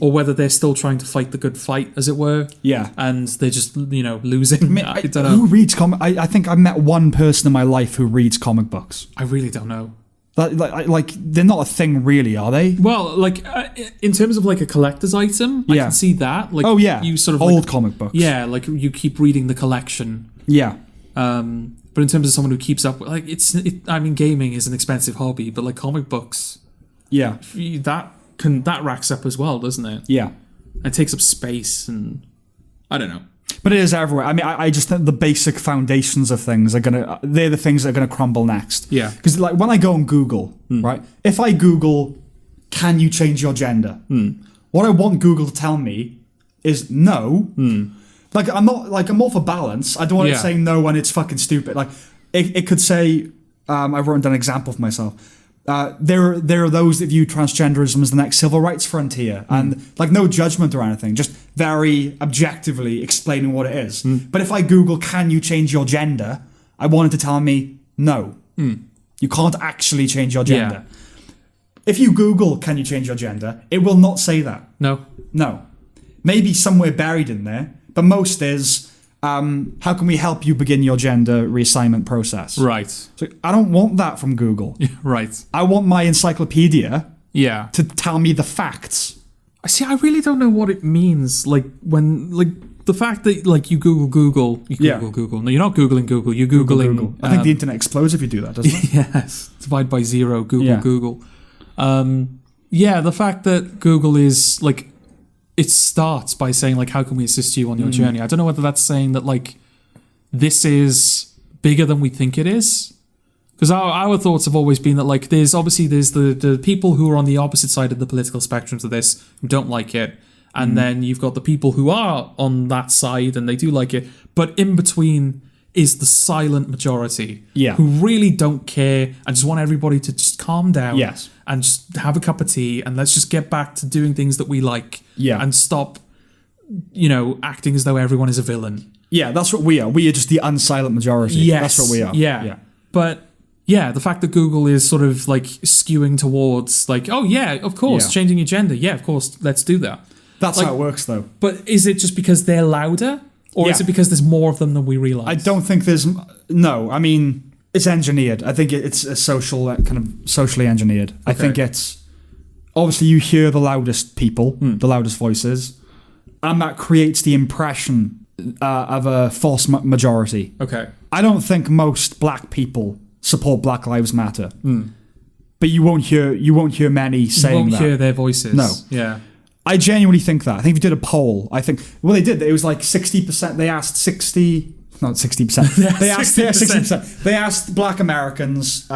or whether they're still trying to fight the good fight, as it were. Yeah, and they're just losing. I don't know. Who reads comic? I think I met one person in my life who reads comic books. I really don't know. Like they're not a thing, really, are they? Well, like in terms of like a collector's item, I can see that. Like, you sort of old comic books. Yeah, like you keep reading the collection. Yeah. But in terms of someone who keeps up, like I mean, gaming is an expensive hobby, but like comic books, that racks up as well, doesn't it? Yeah, it takes up space, and I don't know. But it is everywhere. I mean, I just think the basic foundations of things they're the things that are gonna crumble next. Yeah, because like when I go on Google, right? If I Google, can you change your gender? What I want Google to tell me is no. Like I'm all for balance. I don't want it saying no when it's fucking stupid. Like it could say, I've written down an example for myself. There are those that view transgenderism as the next civil rights frontier, and like no judgment or anything, just very objectively explaining what it is. But if I Google, can you change your gender? I want it to tell me no. You can't actually change your gender. If you Google, can you change your gender? It will not say that. No. Maybe somewhere buried in there. But most is, how can we help you begin your gender reassignment process? Right. So I don't want that from Google. Right. I want my encyclopedia to tell me the facts. See, I really don't know what it means. Like, when, like, the fact that, like, you Google. No, you're not Googling Google, you're Googling... Google. I think the internet explodes if you do that, doesn't it? Yes. Divide by zero, Google. The fact that Google is, like... It starts by saying, like, how can we assist you on your journey? I don't know whether that's saying that, like, this is bigger than we think it is. Because our thoughts have always been that, like, there's the people who are on the opposite side of the political spectrum to this who don't like it. And then you've got the people who are on that side and they do like it. But in between is the silent majority who really don't care and just want everybody to just calm down and just have a cup of tea and let's just get back to doing things that we like and stop, acting as though everyone is a villain. Yeah, that's what we are. We are just the unsilent majority. Yes. That's what we are. Yeah. But the fact that Google is sort of like skewing towards like, oh yeah, of course, changing your gender. Yeah, of course, let's do that. That's how it works though. But is it just because they're louder? Or is it because there's more of them than we realise? I don't think there's... No, I mean, it's engineered. I think it's a socially engineered. Okay. I think it's... Obviously, you hear the loudest people, the loudest voices, and that creates the impression of a false majority. Okay. I don't think most black people support Black Lives Matter. But you won't hear many saying that. You won't hear their voices. No. Yeah. I genuinely think that. I think if you did a poll, they did. It was like 60%. They asked 60... Not 60%. They asked 60%. They asked black Americans,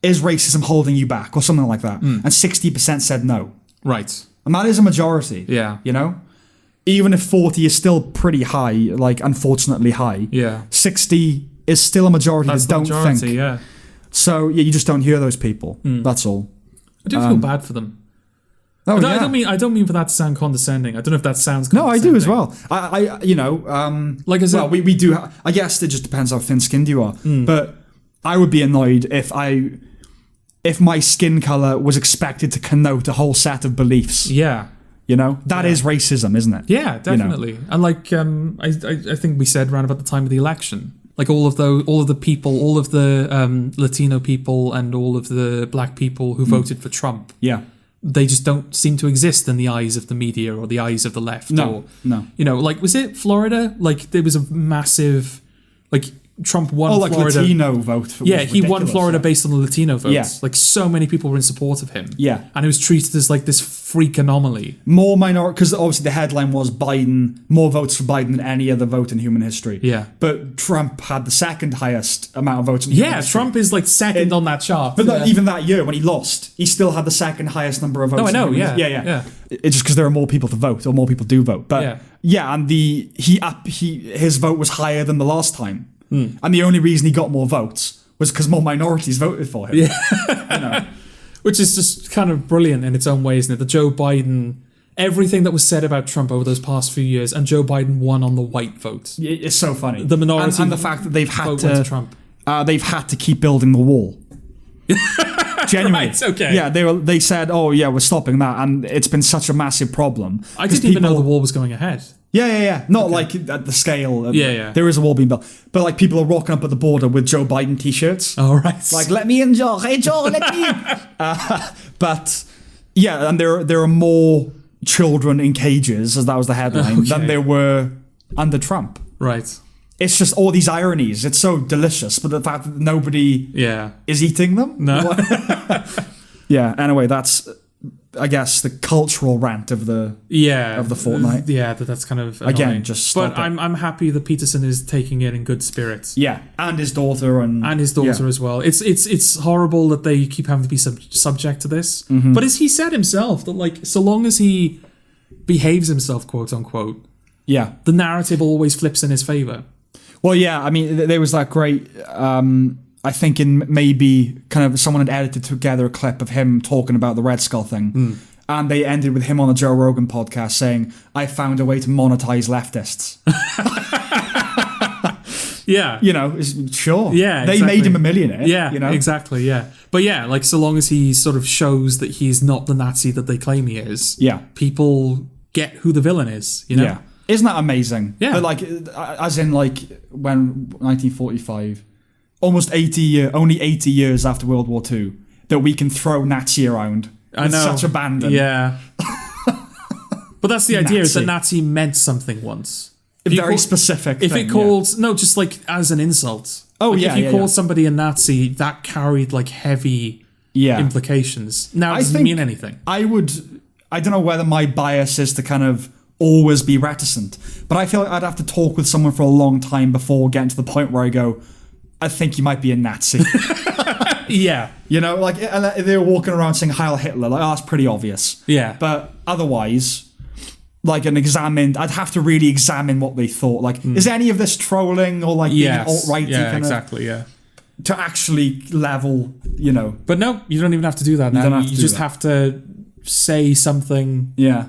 is racism holding you back? Or something like that. And 60% said no. Right. And that is a majority. Yeah. Even if 40 is still pretty high, like unfortunately high. Yeah. 60 is still a majority that don't think. Yeah. So, you just don't hear those people. That's all. I do feel bad for them. I don't mean for that to sound condescending. I don't know if that sounds condescending. No, I do as well. Like I said, we do. I guess it just depends how thin-skinned you are. But I would be annoyed if my skin color was expected to connote a whole set of beliefs. Yeah. That is racism, isn't it? Yeah, definitely. And like, I think we said around about the time of the election, like all of the people, all of the Latino people, and all of the black people who voted for Trump. Yeah. They just don't seem to exist in the eyes of the media or the eyes of the left. No. Like, was it Florida? Like, there was a massive, like, Trump won Florida. Latino vote. He won Florida based on the Latino votes. Yeah. Like, so many people were in support of him. Yeah. And it was treated as, like, this freak anomaly. More minority, because obviously the headline was Biden, more votes for Biden than any other vote in human history. Yeah. But Trump had the second highest amount of votes in human history. Trump is, like, second on that chart. But not even that year, when he lost, he still had the second highest number of votes. No, I know, yeah. It's just because there are more people to vote, or more people do vote. But, and his vote was higher than the last time. And the only reason he got more votes was because more minorities voted for him. Yeah. Which is just kind of brilliant in its own way, isn't it? That Joe Biden, everything that was said about Trump over those past few years, and Joe Biden won on the white vote. It's so funny. The minority and the fact that they've had to keep building the wall. Genuinely. Right, okay. Yeah, they said, oh yeah, we're stopping that, and it's been such a massive problem. I didn't even know the war was going ahead. Yeah. Not like at the scale. Yeah. There is a wall being built. But like people are rocking up at the border with Joe Biden t-shirts. All right. Like, let me in, Joe. Hey, Joe, let me in. But yeah, and there are more children in cages, as that was the headline, than there were under Trump. Right. It's just all these ironies. It's so delicious, but the fact that nobody is eating them. No. Yeah. Anyway, that's, I guess, the cultural rant of the fortnight. Yeah, that's kind of annoying. Again, just stop but I'm happy that Peterson is taking it in good spirits. Yeah, and his daughter as well. It's horrible that they keep having to be subject to this. Mm-hmm. But as he said himself, that like so long as he behaves himself, quote unquote, the narrative always flips in his favor. Well, yeah, I mean, there was that great. I think in maybe kind of someone had edited together a clip of him talking about the Red Skull thing. And they ended with him on the Joe Rogan podcast saying, I found a way to monetize leftists. Yeah. You know, sure. Yeah, They made him a millionaire. Yeah, you know? Exactly, yeah. But yeah, like so long as he sort of shows that he's not the Nazi that they claim he is, people get who the villain is, you know? Yeah. Isn't that amazing? Yeah. But like, as in like when 1945... almost only 80 years after World War II, that we can throw Nazi around with such abandon. Yeah. But that's the idea, is that Nazi meant something once. Very specific If thing, it called, no, just like as an insult. Oh, like yeah. If you called somebody a Nazi, that carried like heavy implications. Now it doesn't mean anything. I don't know whether my bias is to kind of always be reticent, but I feel like I'd have to talk with someone for a long time before getting to the point where I go, I think you might be a Nazi. Yeah. You know, like, they were walking around saying Heil Hitler. Like, oh, that's pretty obvious. Yeah. But otherwise, like, I'd have to really examine what they thought. Like, is any of this trolling or, like, being alt-righty kind exactly, yeah. to actually level, you know? But no, you don't even have to do that now. You just have to say something. Yeah.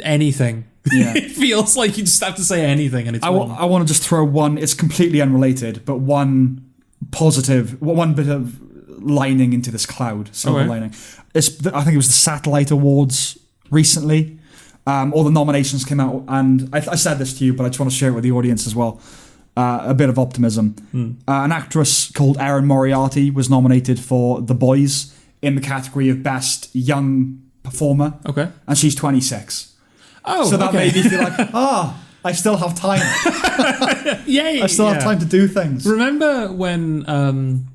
Anything. Yeah. It feels like you just have to say anything and it's wrong. I want to just throw one, it's completely unrelated, but one bit of lining into this cloud, silver lining. I think it was the Satellite Awards recently. All the nominations came out, and I said this to you, but I just want to share it with the audience as well. A bit of optimism. An actress called Erin Moriarty was nominated for The Boys in the category of Best Young Performer. Okay. And she's 26. Oh, so that made me feel like, I still have time. Yay! I still have time to do things. Remember when,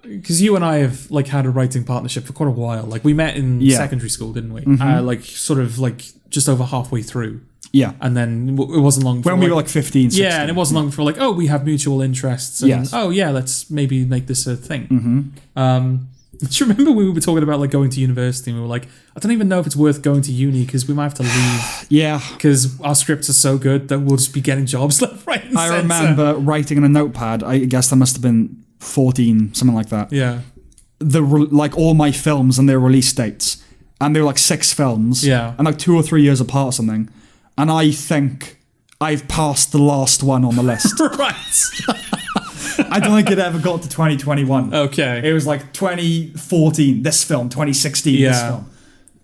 because you and I have like had a writing partnership for quite a while. Like we met in secondary school, didn't we? Mm-hmm. Like sort of like just over halfway through. Yeah. And then it wasn't long for when we were like 15, 16. Yeah, and it wasn't long for like, we have mutual interests. And, let's maybe make this a thing. Mm-hmm. Do you remember we were talking about like going to university and we were like, I don't even know if it's worth going to uni because we might have to leave. Yeah. Because our scripts are so good that we'll just be getting jobs left, right, and I remember writing in a notepad, I guess that must have been 14, something like that. Yeah. Like all my films and their release dates. And they were like 6 films. Yeah. And like 2 or 3 years apart or something. And I think I've passed the last one on the list. Right. I don't think it ever got to 2021. Okay. It was like 2014, this film, 2016, this film.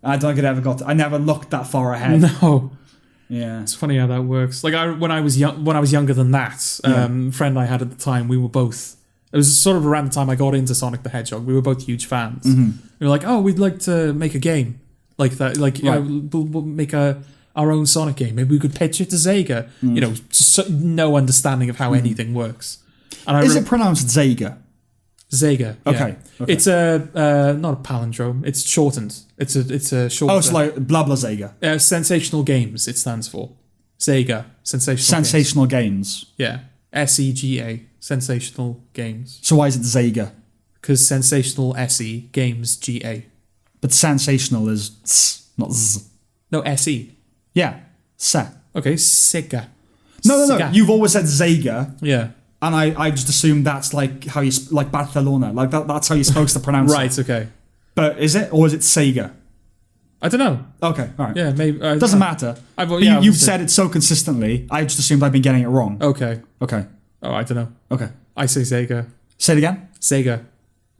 I don't think it ever got to, I never looked that far ahead. No. Yeah. It's funny how that works. Like when I was younger than that, friend I had at the time, we were both, it was sort of around the time I got into Sonic the Hedgehog. We were both huge fans. Mm-hmm. We were like, we'd like to make a game like that. Like, we'll make our own Sonic game. Maybe we could pitch it to Sega. You know, just no understanding of how anything works. And is it pronounced Sega? Sega. Okay. It's a not a palindrome. It's shortened. It's a short. Oh, it's like blah blah Sega. Sensational Games. It stands for Sega. Sensational Games. Yeah. SEGA. Sensational Games. So why is it Sega? Because sensational SE Games GA. But sensational is s, not z. No, SE. Yeah. Se. Okay. Sega. No. You've always said Sega. Yeah. And I just assumed that's like how you like Barcelona, like that's how you're supposed to pronounce it. Right. Okay. But is it, or is it Sega? I don't know. Okay. All right. Yeah. Maybe. Doesn't matter. You've said it so consistently. I just assumed I've been getting it wrong. Okay. Okay. Oh, I don't know. Okay. I say Sega. Say it again. Sega.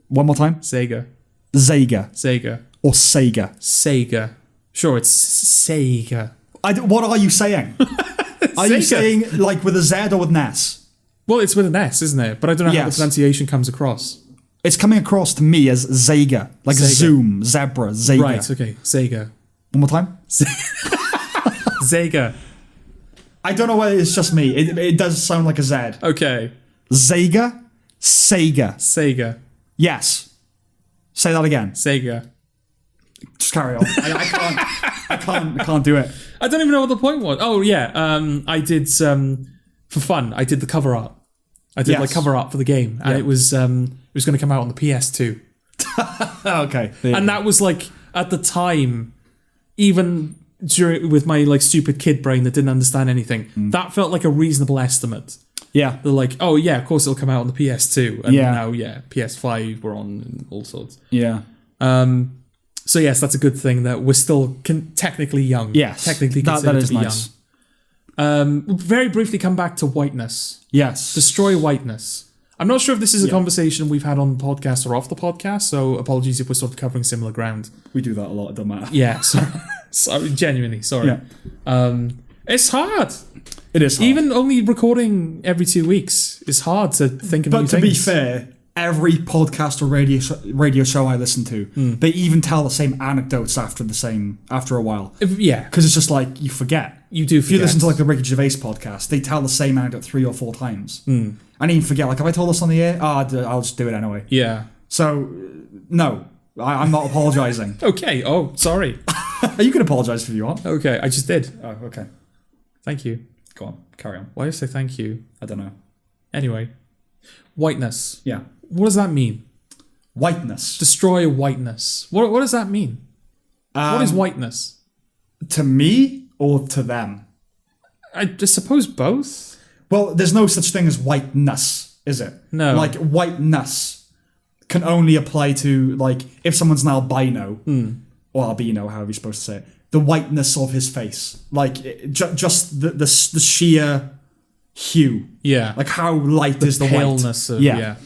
One more time. Sega. Sega. Or Sega. Sega. Sure, it's Sega. What are you saying? Are you saying like with a Z or with an S? Well, it's with an S, isn't it? But I don't know how the pronunciation comes across. It's coming across to me as Sega. Like Sega. Zoom, zebra, Sega. Right, okay. Sega. One more time? Sega. I don't know whether it's just me. It does sound like a Z. Okay. Sega? Sega. Yes. Say that again. Sega. Just carry on. I can't do it. I don't even know what the point was. Oh yeah, I did for fun. I did the cover art. I did like cover art for the game, and it was going to come out on the PS2. Okay, and that was like at the time, even with my like stupid kid brain that didn't understand anything, that felt like a reasonable estimate. Yeah, they're like, oh yeah, of course it'll come out on the PS2, and now PS5 we're on and all sorts. Yeah. So yes, that's a good thing that we're still technically young. Yes, technically considered that is to be nice. Young. Very briefly come back to whiteness. Yes. Destroy whiteness. I'm not sure if this is a conversation we've had on the podcast or off the podcast, so apologies if we're sort of covering similar ground. We do that a lot, it doesn't matter. Yeah, sorry, genuinely, sorry. Yeah. It's hard. It is hard. Even only recording every 2 weeks is hard to think of new things. But to be fair, every podcast or radio show I listen to, they even tell the same anecdotes after a while. Yeah. Because it's just like, you forget. You do forget. If you listen to like the Ricky Gervais podcast, they tell the same anecdote 3 or 4 times. I didn't forget, like, have I told this on the air? I'll just do it anyway. Yeah. So, no, I'm not apologising. Okay, oh, sorry. You can apologise if you want. Okay, I just did. Oh, okay. Thank you. Go on, carry on. Why do you say thank you? I don't know. Anyway, whiteness. Yeah. What does that mean? Whiteness. Destroy whiteness. What does that mean? What is whiteness? To me or to them? I just suppose both. Well, there's no such thing as whiteness, is it? No. Like, whiteness can only apply to, like, if someone's an albino, or albino, however you're supposed to say it, the whiteness of his face. Like, just the sheer hue. Yeah. Like, how light is the paleness white? Of, yeah.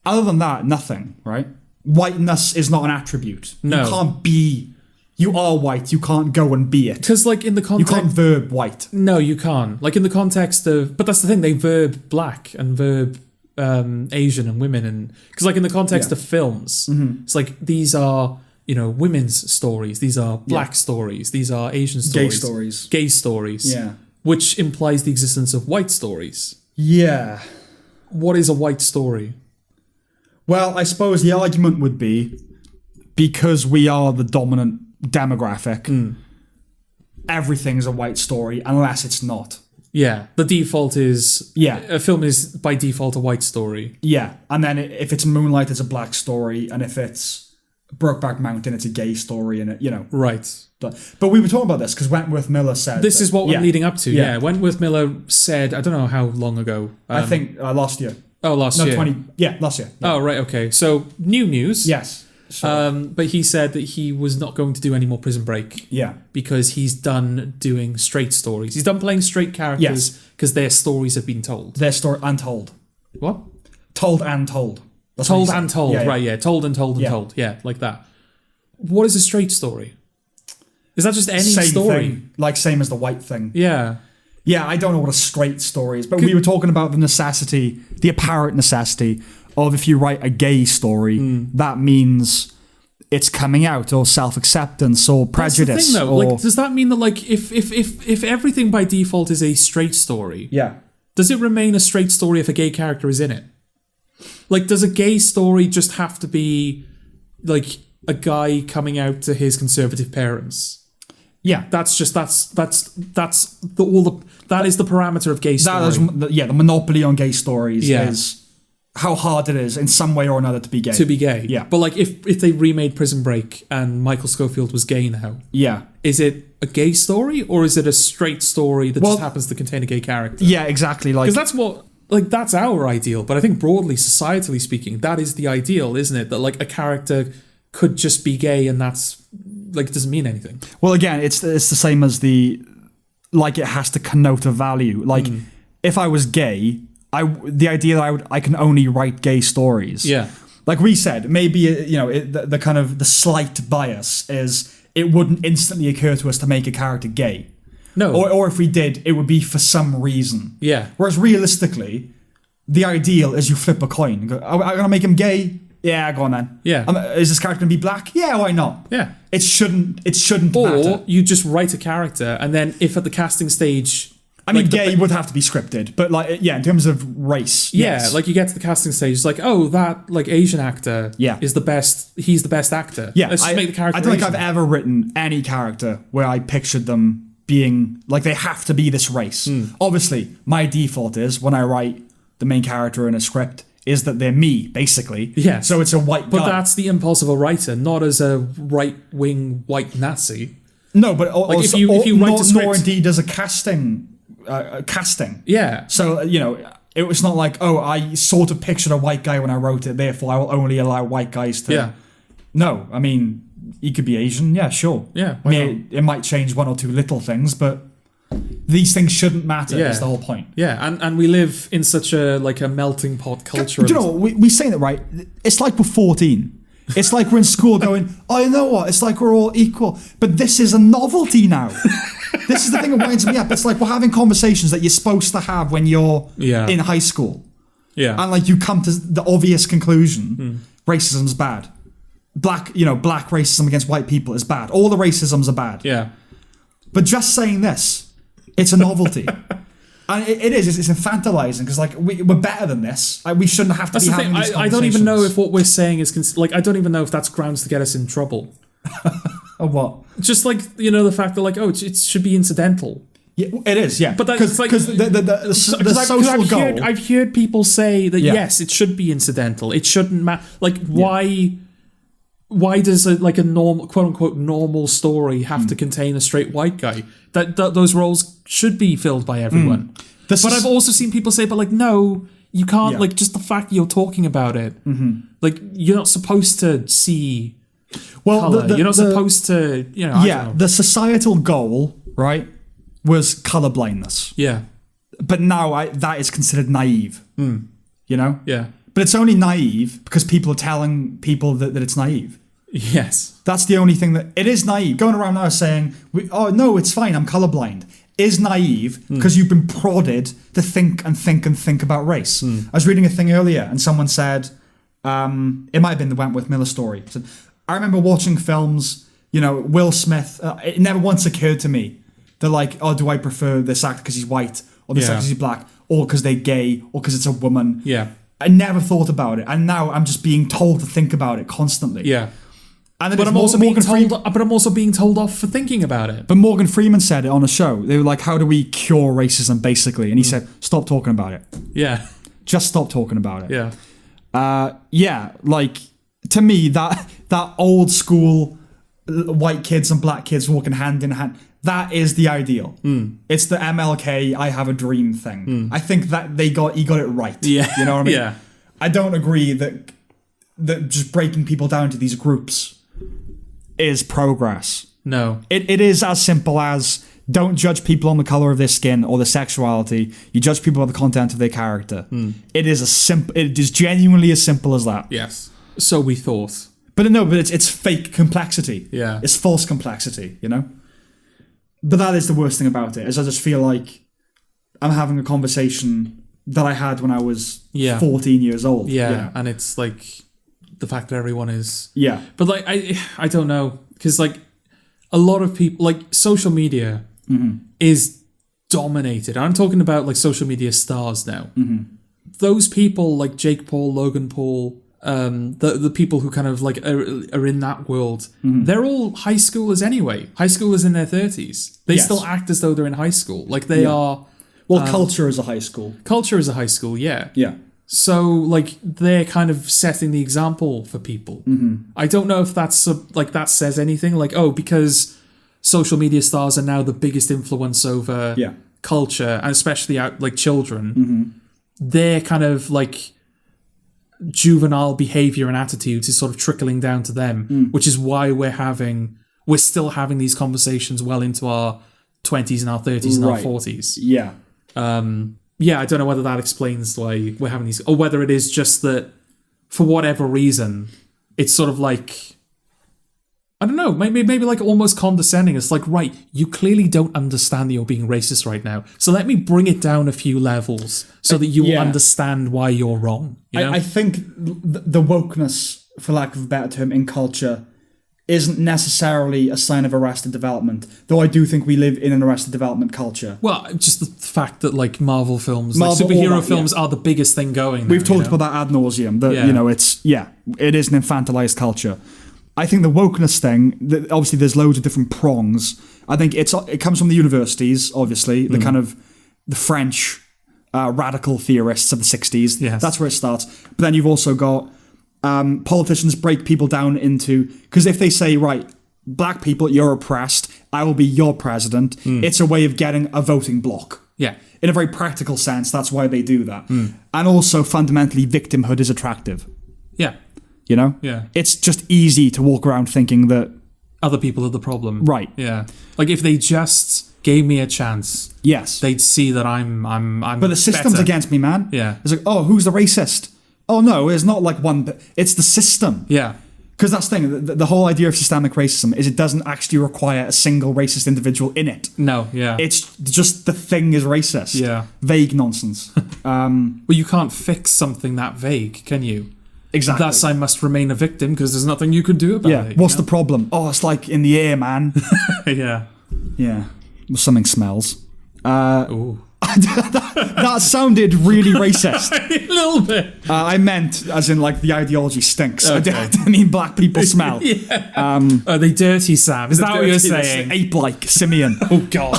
Other than that, nothing, right? Whiteness is not an attribute. No. You can't be... You are white, you can't go and be it. Because, like, in the context... You can't verb white. No, you can't. Like, in the context of... But that's the thing, they verb black and verb Asian and women. And because, like, in the context of films, it's like, these are, you know, women's stories. These are black stories. These are Asian stories. Gay stories. Yeah. Which implies the existence of white stories. Yeah. What is a white story? Well, I suppose the argument would be, because we are the dominant demographic, everything's a white story unless it's not. Yeah, the default is... Yeah. A film is by default a white story. Yeah, and then if it's Moonlight, it's a black story, and if it's Brokeback Mountain, it's a gay story, and you know. Right. But we were talking about this because Wentworth Miller said... This is what we're leading up to, yeah. Wentworth Miller said, I don't know how long ago. I think last year. Oh, last year. Last year. Yeah. Oh, right, okay. So, new news. Yes. Sure. But he said that he was not going to do any more Prison Break. Yeah. Because he's done doing straight stories. He's done playing straight characters because their stories have been told. Their story and told. What? Told and told. That's told and told, right, yeah. Told and told and Yeah. told. Yeah, like that. What is a straight story? Is that just any Same story? thing. Like, same as the white thing. Yeah. Yeah, I don't know what a straight story is, but we were talking about the apparent necessity of if you write a gay story, that means it's coming out or self-acceptance or prejudice. That's the thing, though. Like, does that mean that, like, if everything by default is a straight story, does it remain a straight story if a gay character is in it? Like, does a gay story just have to be like a guy coming out to his conservative parents? Yeah, that is the parameter of gay story. The monopoly on gay stories is how hard it is in some way or another to be gay. To be gay. Yeah. But like if they remade Prison Break and Michael Scofield was gay now. Yeah. Is it a gay story or is it a straight story that just happens to contain a gay character? Yeah, exactly. Like, because that's our ideal, but I think broadly, societally speaking, that is the ideal, isn't it? That like a character could just be gay and that's like, it doesn't mean anything. Well, again, it's the same as it has to connote a value. Like, if I was gay, the idea that I can only write gay stories. Yeah. Like we said, maybe, the kind of the slight bias is it wouldn't instantly occur to us to make a character gay. No. Or if we did, it would be for some reason. Yeah. Whereas realistically, the ideal is you flip a coin and go, I'm going to make him gay? Yeah, go on then. Yeah. Is this character going to be black? Yeah, why not? Yeah. It shouldn't Or matter. you just write a character, and then if at the casting stage... I mean, gay would have to be scripted, but in terms of race, yes. Like you get to the casting stage, it's like, oh, that like Asian actor is the best. He's the best actor. Yeah, let's just make the character. I don't think Asian. I've ever written any character where I pictured them being like they have to be this race. Obviously, my default is when I write the main character in a script is that they're me, basically. Yeah. So it's a white guy. But that's the impulse of a writer, not as a right-wing white Nazi. No, but like also, if you write a script, nor indeed as a casting. Yeah. So, it was not like, oh, I sort of pictured a white guy when I wrote it, therefore I will only allow white guys to... Yeah. No, I mean, he could be Asian, yeah, sure. Yeah, it might change one or two little things, but these things shouldn't matter, is the whole point. Yeah, and we live in such a melting pot culture. Do you know what, we say that, right? It's like we're 14. It's like we're in school going, oh, you know what? It's like we're all equal. But this is a novelty now. This is the thing that winds me up. It's like we're having conversations that you're supposed to have when you're in high school. Yeah. And you come to the obvious conclusion, racism's bad. Black racism against white people is bad. All the racisms are bad. Yeah. But just saying this, it's a novelty. And it is. It's infantilizing because we're better than this. We shouldn't have to be having these conversations. I don't even know if what we're saying is I don't even know if that's grounds to get us in trouble. Or what? Just the fact that it should be incidental. Yeah, it is. Yeah, but that's because the social goal. I've heard people say that yes, it should be incidental. It shouldn't matter. Why does a normal, quote unquote, normal story have to contain a straight white guy? That those roles should be filled by everyone. But I've also seen people say, but no, you can't. Just the fact that you're talking about it, you're not supposed to see. Well, you're not supposed to. The societal goal, right, was color blindness. Yeah, but now that is considered naive. Yeah. But it's only naive because people are telling people that it's naive. Yes. That's the only thing that... It is naive. Going around now saying, oh, no, it's fine, I'm colorblind, is naive because you've been prodded to think and think and think about race. I was reading a thing earlier and someone said, it might have been the Wentworth Miller story. Said, I remember watching films, Will Smith, it never once occurred to me. They're like, oh, do I prefer this actor because he's white or this actor because he's black or because they're gay or because it's a woman? Yeah. I never thought about it, and now I'm just being told to think about it constantly. Yeah, and but I'm also being told off for thinking about it. But Morgan Freeman said it on a show. They were like, "How do we cure racism?" Basically, and he said, "Stop talking about it." Yeah, just stop talking about it. Yeah, to me that old school white kids and black kids walking hand in hand. That is the ideal. It's the MLK I have a dream thing. I think that he got it right. Yeah. You know what I mean? Yeah. I don't agree that just breaking people down to these groups is progress. No. It is as simple as don't judge people on the color of their skin or their sexuality. You judge people by the content of their character. It is genuinely as simple as that. Yes. So we thought. But it's fake complexity. Yeah. It's false complexity, But that is the worst thing about it, is I just feel like I'm having a conversation that I had when I was 14 years old. Yeah, and it's the fact that everyone is... Yeah. But I don't know, because a lot of people, social media is dominated. I'm talking about social media stars now. Those people like Jake Paul, Logan Paul... the people who kind of are in that world, they're all high schoolers anyway. High schoolers in their 30s. They still act as though they're in high school. They are... Well, culture is a high school. Culture is a high school, yeah. Yeah. So, they're kind of setting the example for people. I don't know if that's, that says anything. Because social media stars are now the biggest influence over culture, and especially out, children, they're kind of, juvenile behavior and attitudes is sort of trickling down to them, which is why we're still having these conversations well into our 20s and our 30s and our 40s. Yeah. I don't know whether that explains why we're having these, or whether it is just that for whatever reason, it's sort of like, I don't know, maybe like almost condescending. It's like, right, you clearly don't understand that you're being racist right now, so let me bring it down a few levels so that you will understand why you're wrong. You know? I think the wokeness, for lack of a better term, in culture isn't necessarily a sign of arrested development, though I do think we live in an arrested development culture. Well, just the fact that like Marvel films, like superhero films are the biggest thing going. We've talked about that ad nauseum, that, you know, it is an infantilized culture. I think the wokeness thing, obviously there's loads of different prongs. I think it comes from the universities, obviously, the kind of the French radical theorists of the 60s. Yes. That's where it starts. But then you've also got politicians break people down into, because if they say, right, black people, you're oppressed, I will be your president, it's a way of getting a voting bloc. Yeah. In a very practical sense, that's why they do that. And also, fundamentally, victimhood is attractive. Yeah. You know? Yeah. It's just easy to walk around thinking that other people are the problem. Right. Yeah. Like if they just gave me a chance, yes, they'd see that I'm But the system's better. against me, man. Yeah. It's like, oh, who's the racist? Oh no, it's not like one, it's the system. Yeah. Because that's the thing, the whole idea of systemic racism is it doesn't actually require a single racist individual in it. No, yeah. It's just the thing is racist. Yeah. Vague nonsense. Well, you can't fix something that vague, can you? Exactly. Thus, I must remain a victim because there's nothing you can do about it. What's the problem? Oh, it's like in the air, man. Yeah. Yeah. Well, something smells. Ooh. That sounded really racist. A little bit. I meant as in like the ideology stinks. Okay. I didn't mean black people smell. Are they dirty, Sam? Is that what you're saying? Ape-like, simian. Oh, God.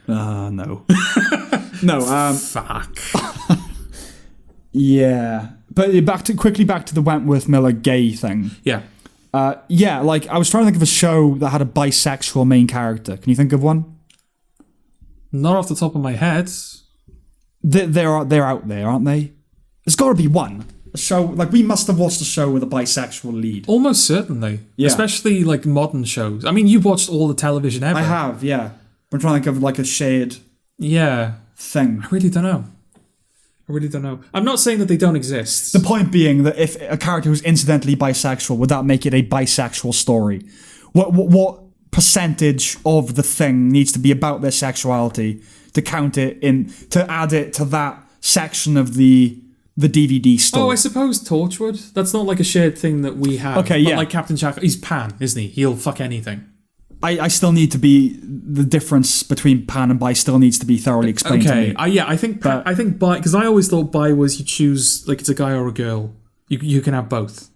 No. No, Fuck. Yeah. But quickly back to the Wentworth Miller gay thing. Yeah. Yeah, like I was trying to think of a show that had a bisexual main character. Can you think of one? Not off the top of my head. They're out there, aren't they? There's got to be one. A show, like we must have watched a show with a bisexual lead. Almost certainly. Yeah. Especially like modern shows. I mean, you've watched all the television ever. I have, yeah. I'm trying to think of like a shared thing. I really don't know. I'm not saying that they don't exist. The point being that if a character was incidentally bisexual, would that make it a bisexual story? What percentage of the thing needs to be about their sexuality to count it in, to add it to that section of the DVD story? Oh, I suppose Torchwood. That's not like a shared thing that we have. Okay, but yeah. like Captain Jack, he's pan, isn't he? He'll fuck anything. I still need to be, the difference between pan and bi still needs to be thoroughly explained to me. I think bi, because I always thought bi was you choose, like it's a guy or a girl. You can have both.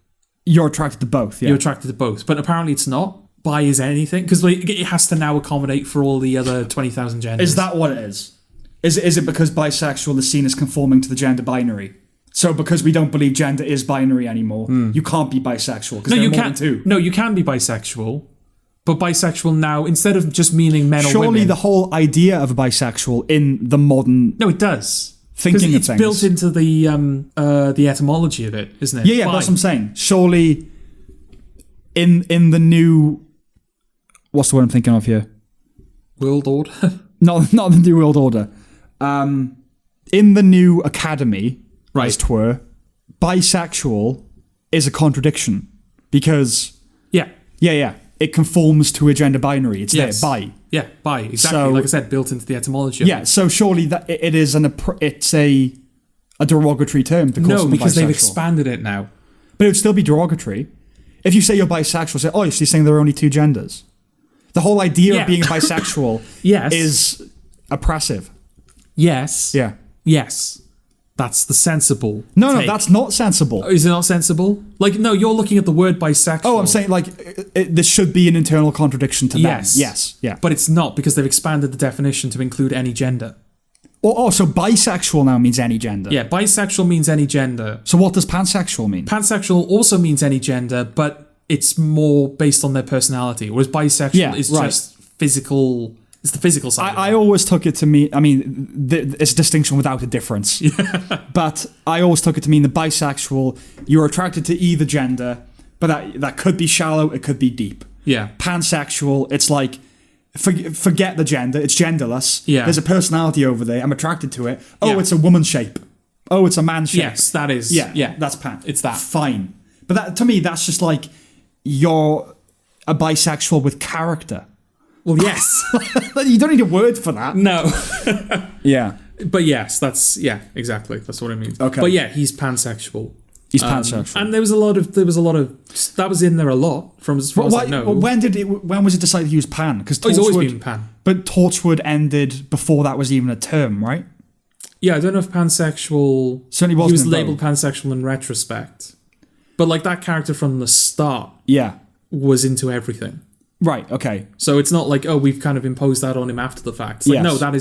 You're attracted to both, yeah. You're attracted to both, but apparently it's not. Bi is anything, because like, it has to now accommodate for all the other 20,000 genders. Is that what it is? Is it because bisexual is seen as conforming to the gender binary? So because we don't believe gender is binary anymore, you can't be bisexual, because there are more than two. No, you can be bisexual. But bisexual now, instead of just meaning men or women... Surely the whole idea of a bisexual in the modern... No, it does. Thinking of things. It's built into the etymology of it, isn't it? Yeah, that's what I'm saying. Surely in the new... What's the word I'm thinking of here? World order? Not the new world order. In the new academy, right, as 'twere, bisexual is a contradiction. Because... Yeah. It conforms to a gender binary. It's there, bi. Yeah, bi. Exactly. So, like I said, built into the etymology. Yeah. So surely that it is it's a derogatory term to call someone because bisexual. they've expanded it now. But it would still be derogatory if you say you're bisexual. Say, oh, so you're saying there are only two genders. The whole idea of being bisexual is oppressive. Yes. Yeah. Yes. That's the sensible. No, that's not sensible. Is it not sensible? Like, no, you're looking at the word bisexual. Oh, I'm saying, like, there should be an internal contradiction to that. Yes. Yeah. But it's not, because they've expanded the definition to include any gender. So bisexual now means any gender. Yeah, bisexual means any gender. So what does pansexual mean? Pansexual also means any gender, but it's more based on their personality, whereas bisexual is just physical... It's the physical side. I always took it to mean... I mean, it's a distinction without a difference. Yeah. But I always took it to mean that bisexual, you're attracted to either gender, but that could be shallow, it could be deep. Yeah. Pansexual, it's like, forget the gender, it's genderless. Yeah. There's a personality over there, I'm attracted to it. Oh, yeah. It's a woman shape. Oh, it's a man shape. Yes, that is. Yeah, that's pan. It's that. Fine. But that, to me, that's just like you're a bisexual with character. Well, yes. You don't need a word for that. No. Yeah. But yes, that's, exactly. That's what I mean. Okay. But yeah, he's pansexual. He's pansexual. And there was a lot of, that was in there a lot from as far as I know. When was it decided he was pan? Because he's always been pan. But Torchwood ended before that was even a term, right? Yeah, I don't know if pansexual... Certainly wasn't. He was labelled pansexual in retrospect. But like that character from the start was into everything. Right, okay. So it's not like, we've kind of imposed that on him after the fact. It's like, no, that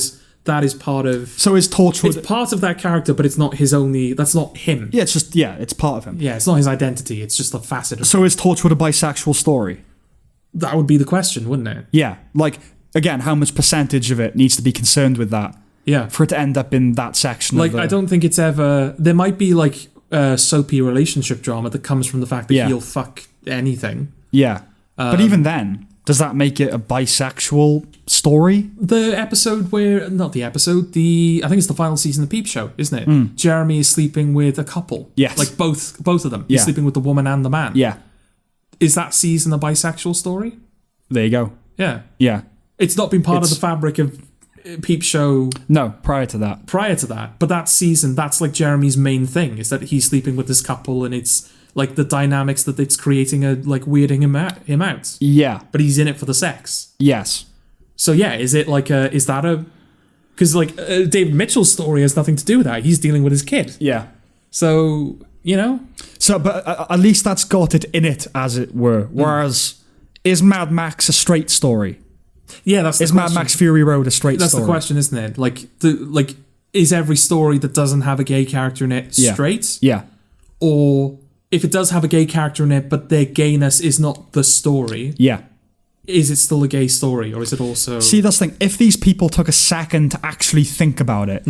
is part of... So is Torchwood... It's part of that character, but it's not his only... That's not him. Yeah, it's just... Yeah, it's part of him. Yeah, it's not his identity. It's just a facet of So is Torchwood a bisexual story? That would be the question, wouldn't it? Yeah. Like, again, how much percentage of it needs to be concerned with that? Yeah. For it to end up in that section like, I don't think it's ever... There might be, like, a soapy relationship drama that comes from the fact that he'll fuck anything. Yeah. But even then... Does that make it a bisexual story? The episode where... Not the episode. I think it's the final season of Peep Show, isn't it? Jeremy is sleeping with a couple. Yes. Like both of them. He's sleeping with the woman and the man. Yeah. Is that season a bisexual story? There you go. Yeah. Yeah. It's not been part of the fabric of Peep Show... No, prior to that. But that season, that's like Jeremy's main thing, is that he's sleeping with this couple and it's... Like, the dynamics that it's creating are, like, weirding him out. Yeah. But he's in it for the sex. Yes. So, yeah, is it, like, is that a... Because, like, David Mitchell's story has nothing to do with that. He's dealing with his kid. Yeah. So, you know? So, but at least that's got it in it, as it were. Whereas, is Mad Max a straight story? Yeah, that's the question. question. Is Mad Max Fury Road a straight story? That's the question, isn't it? Like, is every story that doesn't have a gay character in it straight? See, that's the thing. If these people took a second to actually think about it,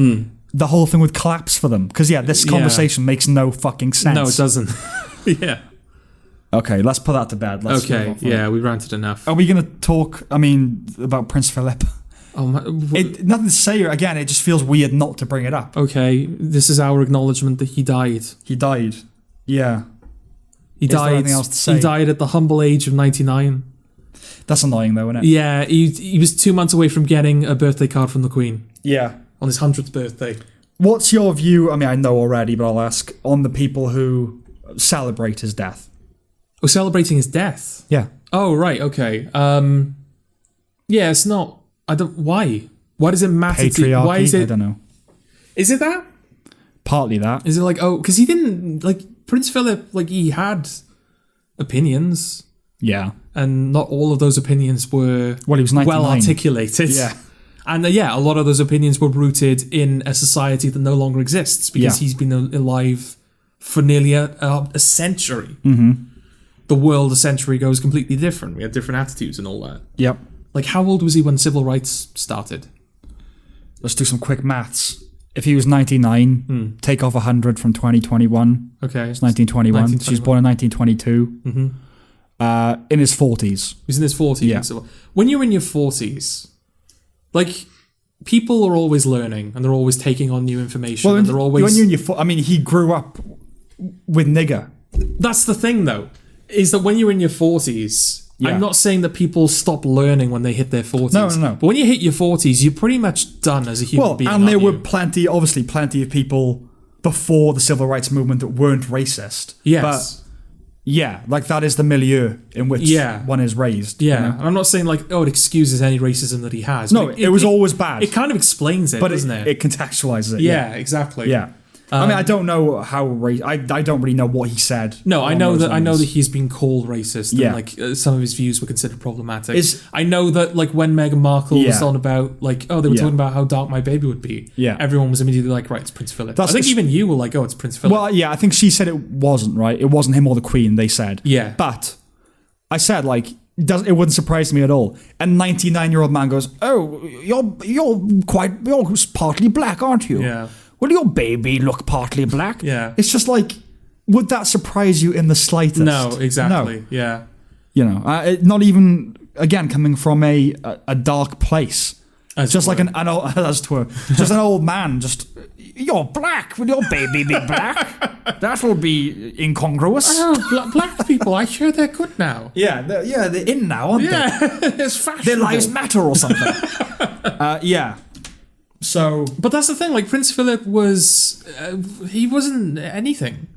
the whole thing would collapse for them. Because, this conversation makes no fucking sense. No, it doesn't. Yeah. Okay, let's put that to bed. We ranted enough. Are we going to talk, about Prince Philip? Oh my, nothing to say. Again, it just feels weird not to bring it up. Okay, this is our acknowledgement that he died. He died. Yeah. He died. There anything else to say? He died at the humble age of 99. That's annoying, though, isn't it? Yeah, he was 2 months away from getting a birthday card from the Queen. Yeah. On his 100th birthday. What's your view, I know already, but I'll ask, on the people who celebrate his death? Oh, celebrating his death? Yeah. Oh, right, okay. Yeah, it's not... Why? Why does it matter? Patriarchy? Why is it... I don't know. Is it that? Partly that. Is it like, because he didn't... Like, Prince Philip, he had opinions. Yeah. And not all of those opinions were he was 99. well articulated. Yeah. And a lot of those opinions were rooted in a society that no longer exists because he's been alive for nearly a century. Mm-hmm. The world a century ago was completely different. We had different attitudes and all that. Yep. Like, how old was he when civil rights started? Let's do some quick maths. If he was 99, take off 100 from 2021. Okay. It's 1921. She was born in 1922. Mm-hmm. In his 40s. He's in his 40s. Yeah. So when you're in your 40s, people are always learning and they're always taking on new information. And they're always... When you're in your... he grew up with nigger. That's the thing, though, is that when you're in your 40s... Yeah. I'm not saying that people stop learning when they hit their 40s. No. But when you hit your 40s, you're pretty much done as a human being. And there were plenty of people before the civil rights movement that weren't racist. Yes. But, that is the milieu in which one is raised. Yeah. You know? And I'm not saying, it excuses any racism that he has. No, it was always bad. It kind of explains it, doesn't it? It contextualizes it. Yeah, exactly. Yeah. I don't know how I don't really know what he said. No, I know that he's been called racist. And, some of his views were considered problematic. I know that when Meghan Markle was on about they were talking about how dark my baby would be. Yeah, everyone was immediately like, right, it's Prince Philip. I think even you were like, oh, it's Prince Philip. Well, yeah, I think she said it wasn't right. It wasn't him or the Queen. They said. Yeah, but I said it wouldn't surprise me at all. A 99-year-old man goes, "Oh, you're partly black, aren't you?" Yeah. Will your baby look partly black? Yeah. It's just would that surprise you in the slightest? No, exactly. No. Yeah. Not even, again, coming from a dark place. Just like an old, just an old man. Just you're black. Will your baby be black? That will be incongruous. Oh, black people. I hear they're good now. Yeah, they're in now, aren't they? It's fashionable. Their lives matter or something. Yeah. So, but that's the thing. Like Prince Philip was, he wasn't anything.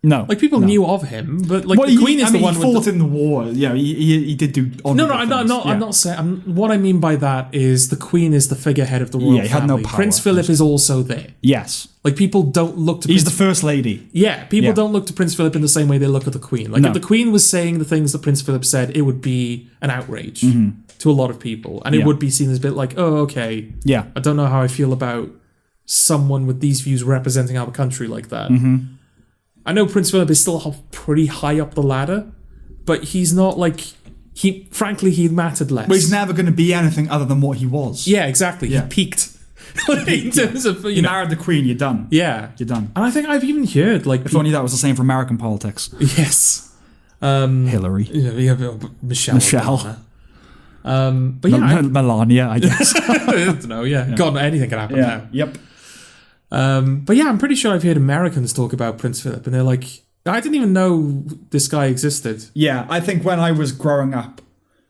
No, like people knew of him, but like the Queen is the one he fought in the war. Yeah, he did do. No, I'm not saying. What I mean by that is the Queen is the figurehead of the royal family. He had no power. Prince Philip is also there. Yes, like people don't look to. He's the first lady. Yeah, people don't look to Prince Philip in the same way they look at the Queen. Like if the Queen was saying the things that Prince Philip said, it would be an outrage to a lot of people, and it would be seen as a bit like, oh, okay, I don't know how I feel about someone with these views representing our country like that. I know Prince Philip is still pretty high up the ladder, but he's not like he mattered less. But he's never going to be anything other than what he was. Yeah, exactly. Yeah. He peaked. In terms of you married the Queen, you're done. Yeah, you're done. And I think I've even heard like if only that was the same for American politics. Yes, Hillary. Michelle. But yeah, Melania. I guess. I don't know. Yeah, God, anything can happen now. Yep. But yeah, I'm pretty sure I've heard Americans talk about Prince Philip, and they're like, I didn't even know this guy existed. Yeah, I think when I was growing up,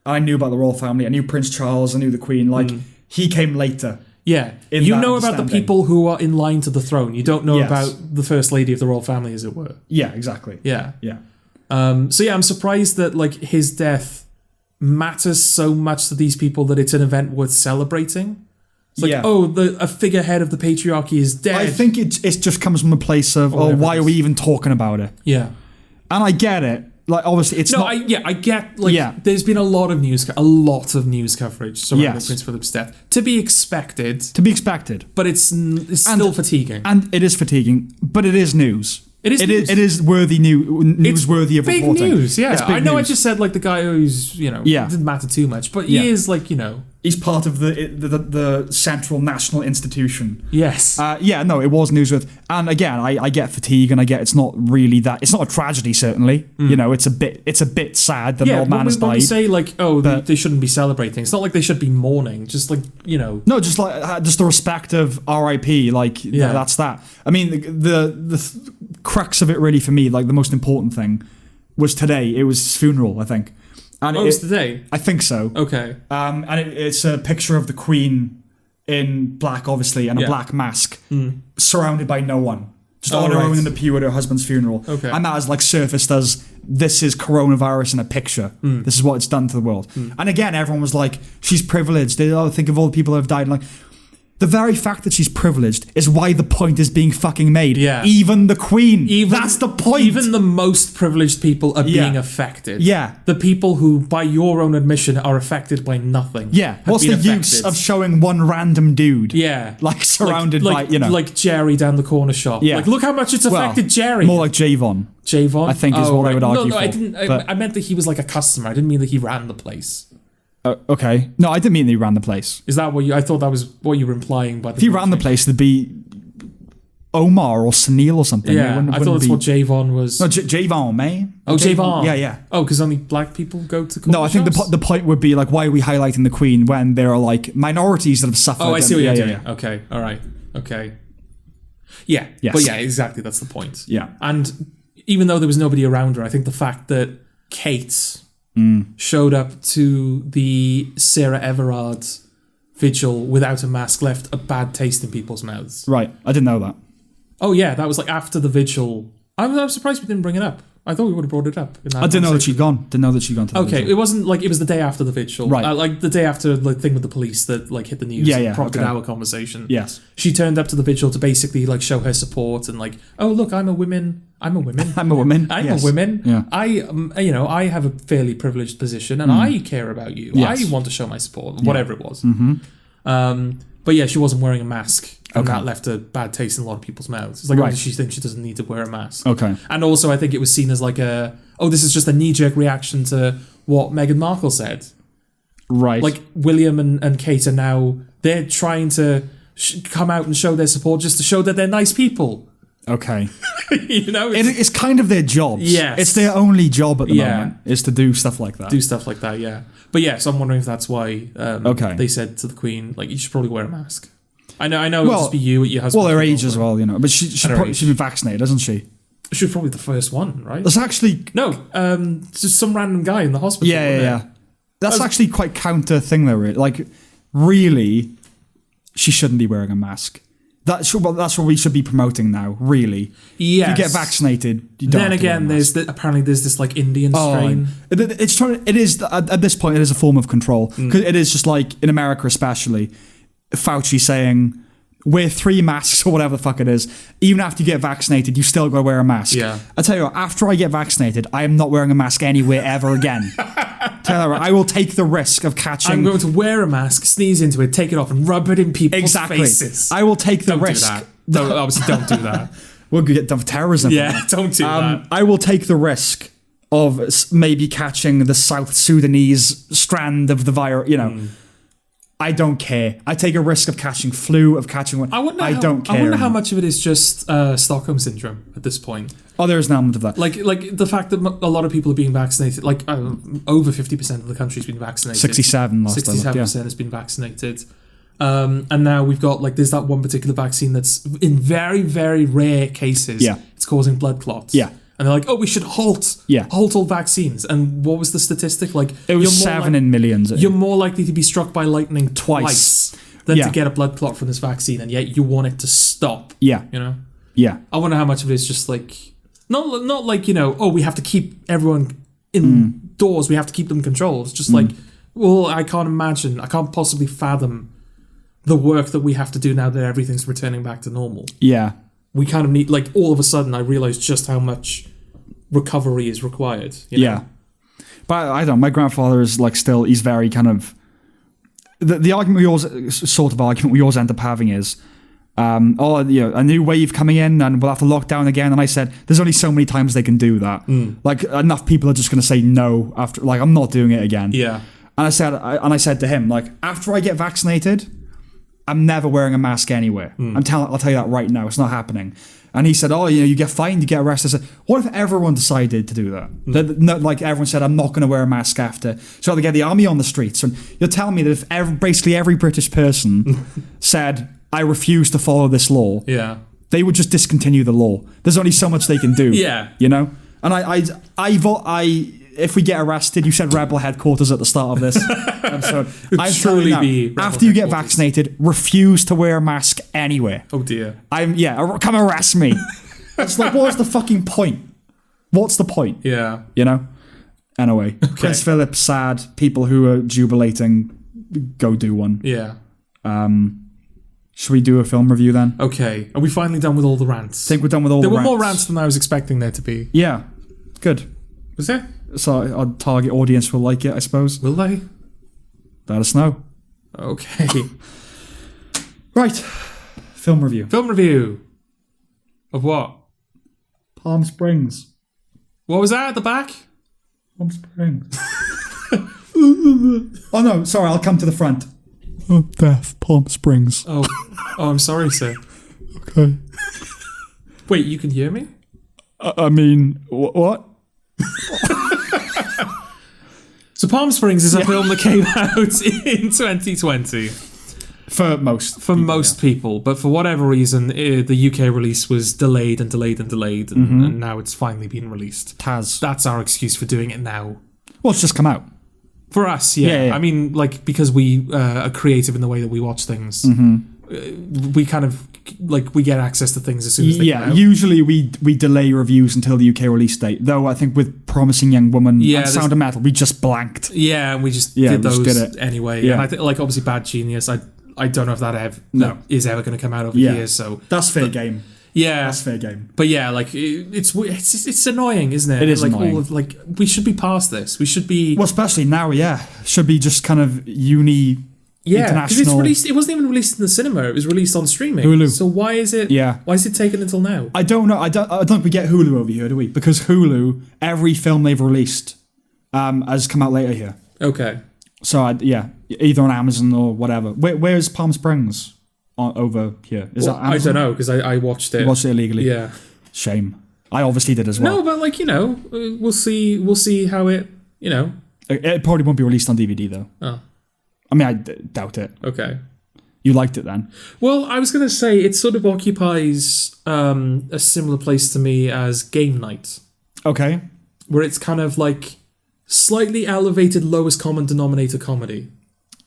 I knew about the royal family. I knew Prince Charles. I knew the Queen. Like, he came later. Yeah, you know about the people who are in line to the throne. You don't know about the first lady of the royal family, as it were. Yeah, exactly. Yeah. Yeah. So yeah, I'm surprised that like his death matters so much to these people that it's an event worth celebrating. It's like, a figurehead of the patriarchy is dead. I think it just comes from a place of, why are we even talking about it? Yeah. And I get it. Like, obviously, it's not... I get, like, there's been a lot of news coverage surrounding Prince Philip's death. To be expected. But it's still fatiguing. And it is fatiguing, but it is news. It is news. It is newsworthy of big reporting. News, yeah. It's big I know news. I just said, like, the guy who's, it didn't matter too much, but he is, like, He's part of the central national institution. Yes. It was newsworthy. And again, I get fatigue, and I get it's not really that. It's not a tragedy, certainly. It's a bit sad that an old man has died. When we say like, they shouldn't be celebrating. It's not like they should be mourning. Just like No, just like just the respect of R.I.P. Like that's that. I mean, the crux of it really for me, like the most important thing, was today. It was his funeral, I think. And it's today? I think so. Okay. And it's a picture of the Queen in black, obviously, and a black mask, surrounded by no one. Just on her own in the pew at her husband's funeral. Okay. And that has like surfaced as, this is coronavirus in a picture. This is what it's done to the world. And again, everyone was like, she's privileged. They think of all the people who have died. Like, the very fact that she's privileged is why the point is being fucking made. Yeah. Even the Queen. That's the point. Even the most privileged people are being affected. Yeah. The people who, by your own admission, are affected by nothing. Yeah. What's the use of showing one random dude? Yeah. Like surrounded by, Like Jerry down the corner shop. Yeah. Like, look how much it's affected Jerry. More like Javon. Javon? I think is what I would argue No, I didn't. I meant that he was like a customer. I didn't mean that he ran the place. Okay. No, I didn't mean that he ran the place. Is that what you... I thought that was what you were implying by the... If he ran the place, there'd be Omar or Sunil or something. Yeah, I thought that's what Javon was... No, Javon, man. Oh, Javon. Yeah. Oh, because only black people go to coffee No, I think the point would be, like, why are we highlighting the Queen when there are, like, minorities that have suffered? Oh, I see what you're doing. Yeah. Okay, all right. Okay. Yeah, yes. But yeah, exactly, that's the point. Yeah. And even though there was nobody around her, I think the fact that Kate... showed up to the Sarah Everard vigil without a mask left a bad taste in people's mouths. Right, I didn't know that. Oh yeah, that was like after the vigil. I'm surprised we didn't bring it up. I thought we would have brought it up. I didn't know that she'd gone. Didn't know that she'd gone to the vigil. It wasn't like it was the day after the vigil. Right. Like the day after the thing with the police that like hit the news. Yeah, prompted our conversation. Yes. She turned up to the vigil to basically like show her support and like, oh look, I'm a woman. I'm a woman. Yeah. I have a fairly privileged position and I care about you. Yes. I want to show my support. Whatever it was. But yeah, she wasn't wearing a mask. And that left a bad taste in a lot of people's mouths. It's like, why does she think she doesn't need to wear a mask? Okay. And also, I think it was seen as like this is just a knee-jerk reaction to what Meghan Markle said. Right. Like, William and Kate are now, they're trying to come out and show their support just to show that they're nice people. Okay. You know, It's kind of their job. Yes. It's their only job at the moment, is to do stuff like that. do stuff like that. Yeah, but yeah, so I'm wondering if that's why. Okay. They said to the Queen, like, you should probably wear a mask. I know. It'll just be you, your husband. Well, her age as well, you know. But she's been vaccinated, hasn't she? She was probably the first one, right? That's actually... No, just some random guy in the hospital. Yeah. That's actually quite counter thing, though. Really. Like, really, she shouldn't be wearing a mask. That's what we should be promoting now, really. Yes. If you get vaccinated, you don't Then have to wear a again, mask. apparently there's this, like, Indian strain. It is, at this point, it is a form of control. Because it is just like, in America especially, Fauci saying, wear 3 masks or whatever the fuck it is. Even after you get vaccinated, you still got to wear a mask. Yeah. I tell you what, after I get vaccinated, I am not wearing a mask anywhere ever again. Tell you what, I will take the risk of catching... I'm going to wear a mask, sneeze into it, take it off, and rub it in people's faces. I will take the risk. Do that. Obviously, don't do that. We'll get done for terrorism. Yeah, don't do that. I will take the risk of maybe catching the South Sudanese strand of the virus, you know. I don't care. I take a risk of catching flu, of catching one. I don't care. I wonder how much of it is just Stockholm syndrome at this point. Oh, there is an element of that. Like the fact that a lot of people are being vaccinated. Like over 50% of the country's been vaccinated. 67 last time. 67% has been vaccinated. And now we've got, like, there's that one particular vaccine that's in very, very rare cases. Yeah. It's causing blood clots. Yeah. And they're like, oh, we should halt all vaccines. And what was the statistic? Like, it was 7 in millions. You're more likely to be struck by lightning twice than to get a blood clot from this vaccine, and yet you want it to stop. Yeah. You know? Yeah. I wonder how much of it is just like, not like, you know, oh, we have to keep everyone indoors, we have to keep them controlled. It's just like, well, I can't possibly fathom the work that we have to do now that everything's returning back to normal. Yeah. We kind of need, like, all of a sudden I realised just how much recovery is required. You know? Yeah. But I don't know, my grandfather is like still, he's very kind of, the argument we always end up having is, a new wave coming in and we'll have to lock down again. And I said, there's only so many times they can do that. Like, enough people are just going to say no after, like, I'm not doing it again. Yeah. And I said to him, like, after I get vaccinated, I'm never wearing a mask anywhere. I'll tell you that right now. It's not happening. And he said, oh, you know, you get fined, you get arrested. I said, what if everyone decided to do that? Like, everyone said, I'm not going to wear a mask after. So they get the army on the streets. And you're telling me that if basically every British person said, I refuse to follow this law, they would just discontinue the law. There's only so much they can do. Yeah. You know? And if we get arrested, you said rebel headquarters at the start of this episode. After you get vaccinated, refuse to wear a mask anywhere. Oh dear. Come arrest me. It's like, what's the fucking point? What's the point? Yeah. You know? Anyway, Prince Philip, sad. People who are jubilating, go do one. Yeah. Should we do a film review then? Okay. Are we finally done with all the rants? I think we're done with all the rants. There were more rants than I was expecting there to be. Yeah. Good. Was there? So our target audience will like it, I suppose. Will they? Let us know. Okay. Right. Film review. Film review. Of what? Palm Springs. What was that at the back? Palm Springs. Oh no, sorry, I'll come to the front. Oh, Death, Palm Springs. Oh, I'm sorry, sir. Okay. Wait, you can hear me? I mean, what? So Palm Springs is a film that came out in 2020. For most people, but for whatever reason, the UK release was delayed, and now it's finally been released. That's our excuse for doing it now. Well, it's just come out. For us, yeah. I mean, like, because we are creative in the way that we watch things, we kind of, like, we get access to things as soon as they come out. Usually we delay reviews until the UK release date, though I think with Promising Young Woman and Sound of Metal, we just blanked. Yeah, and we just did those did it. anyway. Yeah. And I think, like, obviously Bad Genius, I don't know if that is ever going to come out over here, so... That's fair game. Yeah, that's fair game. But yeah, like it's annoying, isn't it? It is like annoying. We should be past this. We should be. Well, especially now, should be just kind of international. Because it's released. It wasn't even released in the cinema. It was released on streaming. Hulu. So why is it? Yeah. Why is it taken until now? I don't know. I don't think we get Hulu over here, do we? Because Hulu, every film they've released, has come out later here. Okay. So either on Amazon or whatever. Where's Palm Springs? over here? Is Well, that I Amazon? don't know, because I watched it. You watched it illegally? Yeah. Shame. I obviously did as well. No, but like, we'll see how it, It probably won't be released on DVD, though. Oh, I mean, I doubt it. okay. You liked it then? Well, I was going to say, it sort of occupies a similar place to me as Game Night, Okay. where it's kind of like slightly elevated lowest common denominator comedy.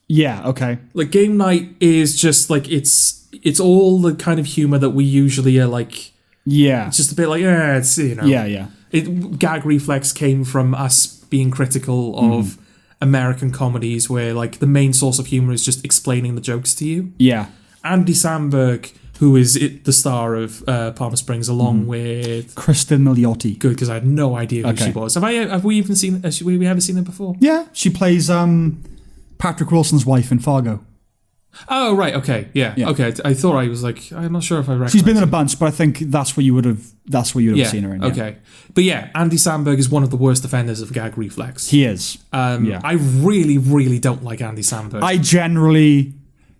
Yeah, okay. Like, Game Night is just like, it's all the kind of humor that we usually are like, Yeah. it's just a bit like, it's, Yeah. Gag reflex came from us being critical of American comedies where like the main source of humor is just explaining the jokes to you. Yeah. Andy Samberg, who is the star of Palm Springs, along with Kristen Milioti. good, because I had no idea who she was. Have we even seen? Have we ever seen her before? Yeah, she plays Patrick Wilson's wife in Fargo. Oh right, okay, yeah. Okay. I thought I was like, I'm not sure if I recognize. She's been in a bunch, but I think that's where you would have seen her in. Yeah. Okay, but yeah, Andy Samberg is one of the worst offenders of gag reflex. He is. I really, really don't like Andy Samberg. I generally,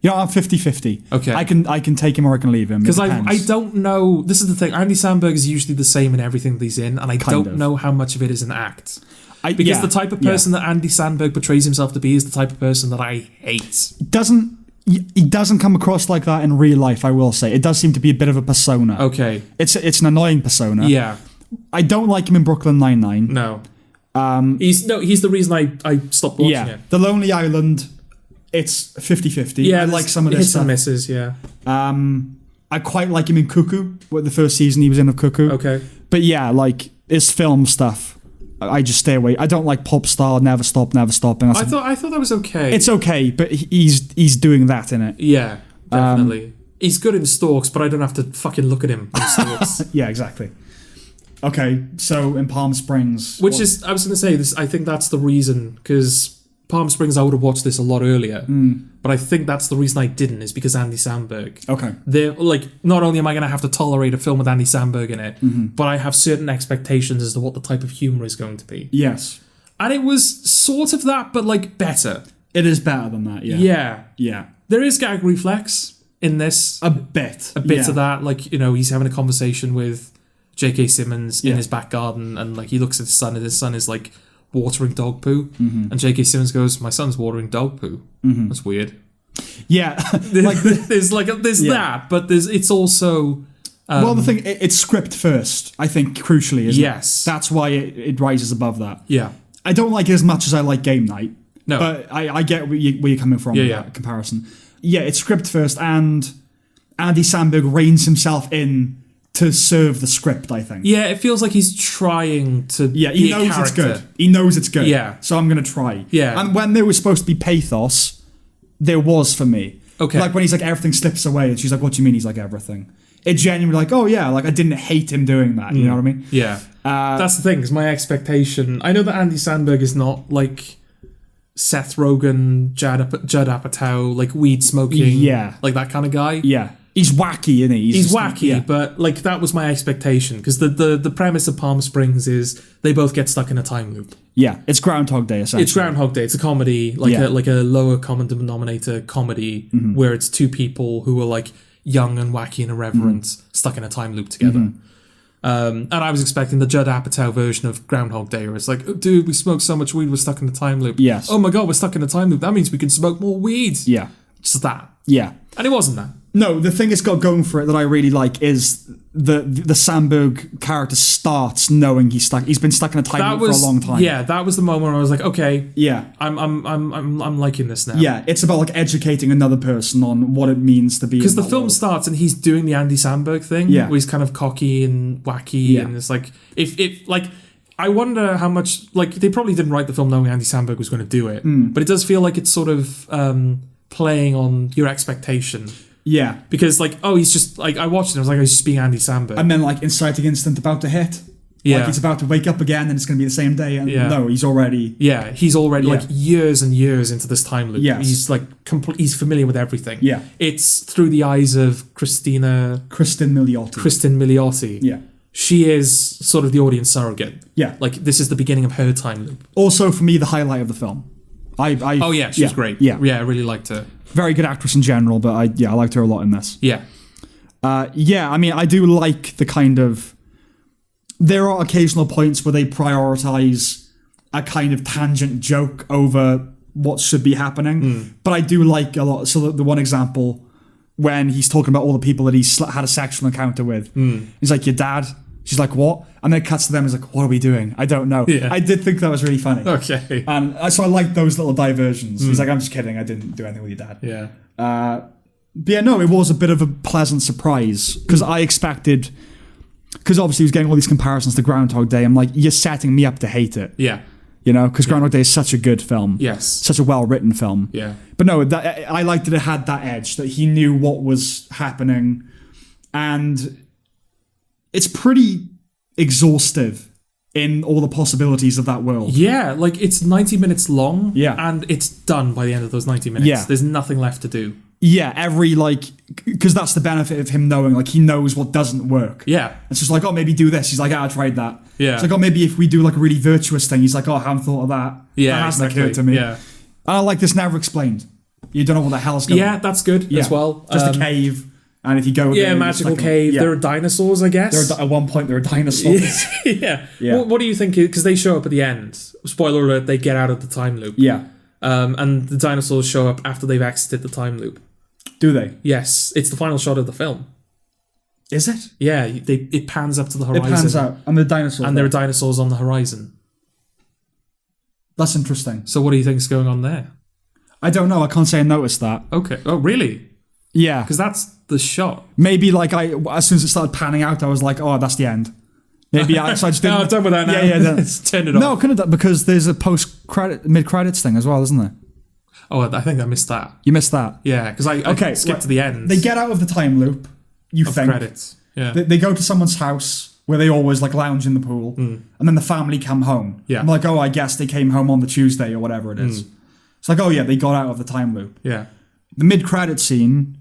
I'm 50-50. Okay. I can take him or I can leave him. Because I don't know. This is the thing. Andy Samberg is usually the same in everything that he's in, and I don't know how much of it is an act. Because the type of person that Andy Samberg portrays himself to be is the type of person that I hate. He doesn't come across like that in real life, I will say. It does seem to be a bit of a persona. Okay. It's an annoying persona. Yeah. I don't like him in Brooklyn Nine-Nine. No. He's the reason I stopped watching it. The Lonely Island, it's 50-50. Yeah, I like some of this hits stuff. and misses, yeah. I quite like him in Cuckoo, the first season he was in of Cuckoo. Okay. But yeah, like his film stuff, I just stay away. I don't like Pop Star, Never Stop. And I thought that was okay. it's okay, but he's doing that in it. Yeah, definitely. He's good in Storks, but I don't have to fucking look at him in Storks. Yeah, exactly. Okay, so in Palm Springs, I was going to say this. I think that's the reason, because Palm Springs, I would have watched this a lot earlier, but I think that's the reason I didn't, is because Andy Samberg. Okay. They're like, not only am I going to have to tolerate a film with Andy Samberg in it, but I have certain expectations as to what the type of humor is going to be. Yes. And it was sort of that, but like better. It is better than that, yeah. Yeah. Yeah. There is gag reflex in this. A bit of that. Like, he's having a conversation with J.K. Simmons in his back garden, and like he looks at his son, and his son is like watering dog poo, and J.K. Simmons goes, "My son's watering dog poo." That's weird. Yeah, there's that, but it's also well, the thing, it's script first, I think, crucially, isn't it? Yes, that's why it rises above that. Yeah, I don't like it as much as I like Game Night. No, but I get where you're coming from. With that comparison. Yeah, it's script first, and Andy Samberg reins himself in to serve the script, I think. Yeah, it feels like he's trying to. Yeah, he knows it's good. He knows it's good. Yeah, so I'm gonna try. Yeah, and when there was supposed to be pathos, there was for me. Okay, like when he's like everything slips away, and she's like, "What do you mean?" He's like everything. It genuinely like, oh yeah, like I didn't hate him doing that. You know what I mean? Yeah, that's the thing. Because my expectation, I know that Andy Samberg is not like Seth Rogen, Judd Apatow, like weed smoking, like that kind of guy. Yeah. He's wacky, isn't he? He's wacky, but like that was my expectation, because the premise of Palm Springs is they both get stuck in a time loop. Yeah, it's Groundhog Day, essentially. It's Groundhog Day. It's a comedy, like a lower common denominator comedy, where it's two people who are like young and wacky and irreverent, stuck in a time loop together. And I was expecting the Judd Apatow version of Groundhog Day, where it's like, oh, dude, we smoked so much weed, we're stuck in a time loop. Yes. Oh my god, we're stuck in a time loop. That means we can smoke more weed. Yeah. Just that. Yeah. And it wasn't that. No, the thing it's got going for it that I really like is the Samberg character starts knowing he's been stuck in a time loop for a long time. Yeah, that was the moment where I was like, okay, yeah, I'm liking this now. Yeah, it's about like educating another person on what it means to be. Because the film starts and he's doing the Andy Samberg thing, where he's kind of cocky and wacky, and it's like if like. I wonder how much, like, they probably didn't write the film knowing Andy Samberg was going to do it, but it does feel like it's sort of playing on your expectation. Yeah. Because, like, he's just, like, I watched it, I was like, he's just being Andy Samberg. And then, like, inciting instant about to hit. Yeah. Like, he's about to wake up again and it's going to be the same day. And no, he's already... Yeah, he's already, like, years and years into this time loop. Yes. He's, like, he's familiar with everything. Yeah. It's through the eyes of Kristen Milioti. Yeah. She is sort of the audience surrogate. Yeah. Like, this is the beginning of her time loop. Also, for me, the highlight of the film. Oh yeah, she was great. Yeah, I really liked her. Very good actress in general, but I liked her a lot in this. Yeah. I mean, I do like the kind of... There are occasional points where they prioritize a kind of tangent joke over what should be happening, but I do like a lot. So the one example, when he's talking about all the people that he's had a sexual encounter with, he's like, your dad? She's like, what? And then it cuts to them, he's like, what are we doing? I don't know. Yeah. I did think that was really funny. Okay. And so I like those little diversions. He's like, I'm just kidding, I didn't do anything with your dad. Yeah. But yeah, no, it was a bit of a pleasant surprise, because I expected... Because obviously he was getting all these comparisons to Groundhog Day. I'm like, you're setting me up to hate it. Yeah. You know, because Groundhog Day is such a good film. Yes. Such a well-written film. Yeah. But no, I liked that it had that edge, that he knew what was happening. And it's pretty exhaustive in all the possibilities of that world. Yeah, like it's 90 minutes long. Yeah. And it's done by the end of those 90 minutes. Yeah. There's nothing left to do. Yeah, because that's the benefit of him knowing, like, he knows what doesn't work. Yeah. It's just like, oh, maybe do this. He's like, I tried that. Yeah. It's like, oh, maybe if we do like a really virtuous thing, he's like, oh, I haven't thought of that. Yeah, that hasn't exactly. occurred to me. Yeah. And I like this never explained. You don't know what the hell's going on. Yeah, that's good as well. Just a cave. And if you go there... magical cave. There are dinosaurs, I guess. At one point, there are dinosaurs. Yeah. What do you think? Because they show up at the end. Spoiler alert, they get out of the time loop. Yeah. And the dinosaurs show up after they've exited the time loop. Do they? Yes. It's the final shot of the film. Is it? Yeah. It pans up to the horizon. It pans out. And the dinosaurs. And there are dinosaurs on the horizon. That's interesting. So what do you think's going on there? I don't know. I can't say I noticed that. Okay. Oh, really? Yeah. Because that's the shot. Maybe like as soon as it started panning out, I was like, oh, that's the end. Maybe I just didn't... No, I'm done with that now. Yeah. Let's turn it off. No, couldn't have, because there's a mid-credits thing as well, isn't there? Oh, I think I missed that. You missed that? Yeah, because I skipped to the end. They get out of the time loop, you think. Credits. Yeah. They go to someone's house where they always like lounge in the pool, and then the family come home. Yeah. I'm like, oh, I guess they came home on the Tuesday or whatever it is. It's like, oh yeah, they got out of the time loop. Yeah. The mid-credit scene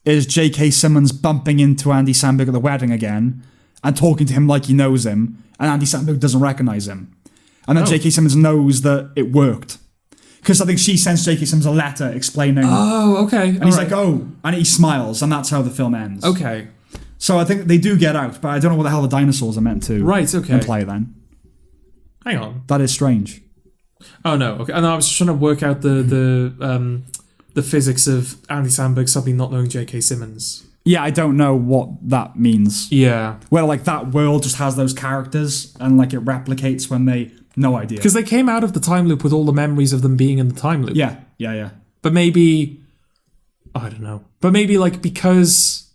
is J.K. Simmons bumping into Andy Samberg at the wedding again and talking to him like he knows him, and Andy Samberg doesn't recognize him. And then J.K. Simmons knows that it worked. Because I think she sends J.K. Simmons a letter explaining... Oh, okay. And he's like, oh, and he smiles, and that's how the film ends. Okay. So I think they do get out, but I don't know what the hell the dinosaurs are meant to imply then. Hang on. That is strange. Oh, no. Okay. And I was trying to work out the physics of Andy Samberg suddenly not knowing J.K. Simmons. Yeah, I don't know what that means. Yeah. Well, like, that world just has those characters, and, like, it replicates when they... No idea. Because they came out of the time loop with all the memories of them being in the time loop. Yeah. But maybe... I don't know. But maybe, like, because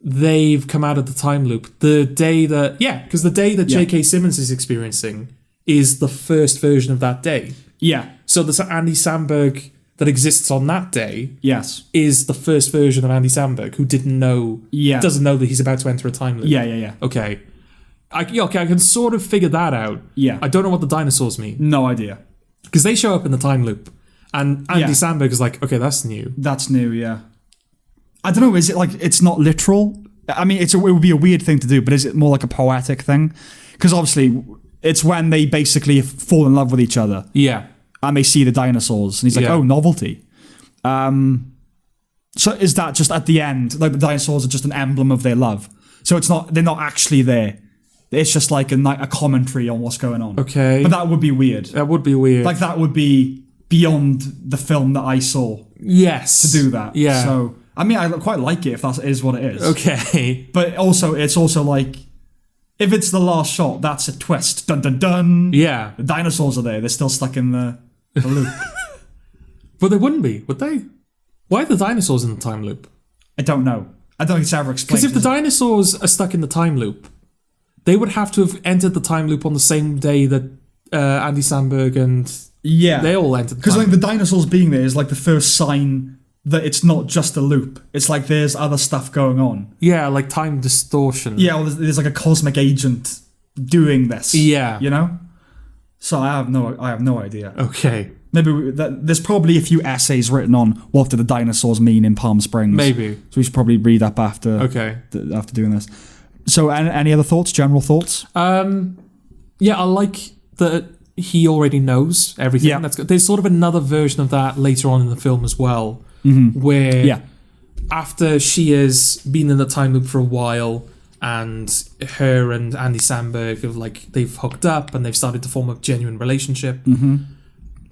they've come out of the time loop, the day that... Yeah, because the day that J.K. Simmons is experiencing is the first version of that day. Yeah. So the Andy Samberg that exists on that day is the first version of Andy Samberg, who doesn't know that he's about to enter a time loop. Yeah. Okay. I can sort of figure that out. Yeah. I don't know what the dinosaurs mean. No idea. Because they show up in the time loop. And Andy Samberg is like, okay, that's new. That's new, yeah. I don't know, is it like, it's not literal? I mean, it would be a weird thing to do, but is it more like a poetic thing? Because obviously, it's when they basically fall in love with each other. Yeah. And they see the dinosaurs. And he's like, oh, novelty. So is that just at the end, like the dinosaurs are just an emblem of their love? So they're not actually there. It's just like a commentary on what's going on. Okay. But that would be weird. That would be weird. Like, that would be beyond the film that I saw. Yes. To do that. Yeah. So, I mean, I quite like it if that is what it is. Okay. But also, it's also like, if it's the last shot, that's a twist. Dun, dun, dun. Yeah. The dinosaurs are there. They're still stuck in the loop. But they wouldn't be, would they? Why are the dinosaurs in the time loop? I don't know. I don't think it's ever explained. Because if the dinosaurs are stuck in the time loop, they would have to have entered the time loop on the same day that Andy Samberg and they all entered the time loop. Because like the dinosaurs being there is like the first sign that it's not just a loop. It's like there's other stuff going on. Yeah, like time distortion. Yeah, well, there's like a cosmic agent doing this. Yeah. You know? So I have no idea. Okay. Maybe there's probably a few essays written on what do the dinosaurs mean in Palm Springs. Maybe. So we should probably read up after doing this. So any other thoughts, general thoughts? Yeah, I like that he already knows everything. Yeah. There's sort of another version of that later on in the film as well, where after she has been in the time loop for a while, and her and Andy Samberg have they've hooked up and they've started to form a genuine relationship.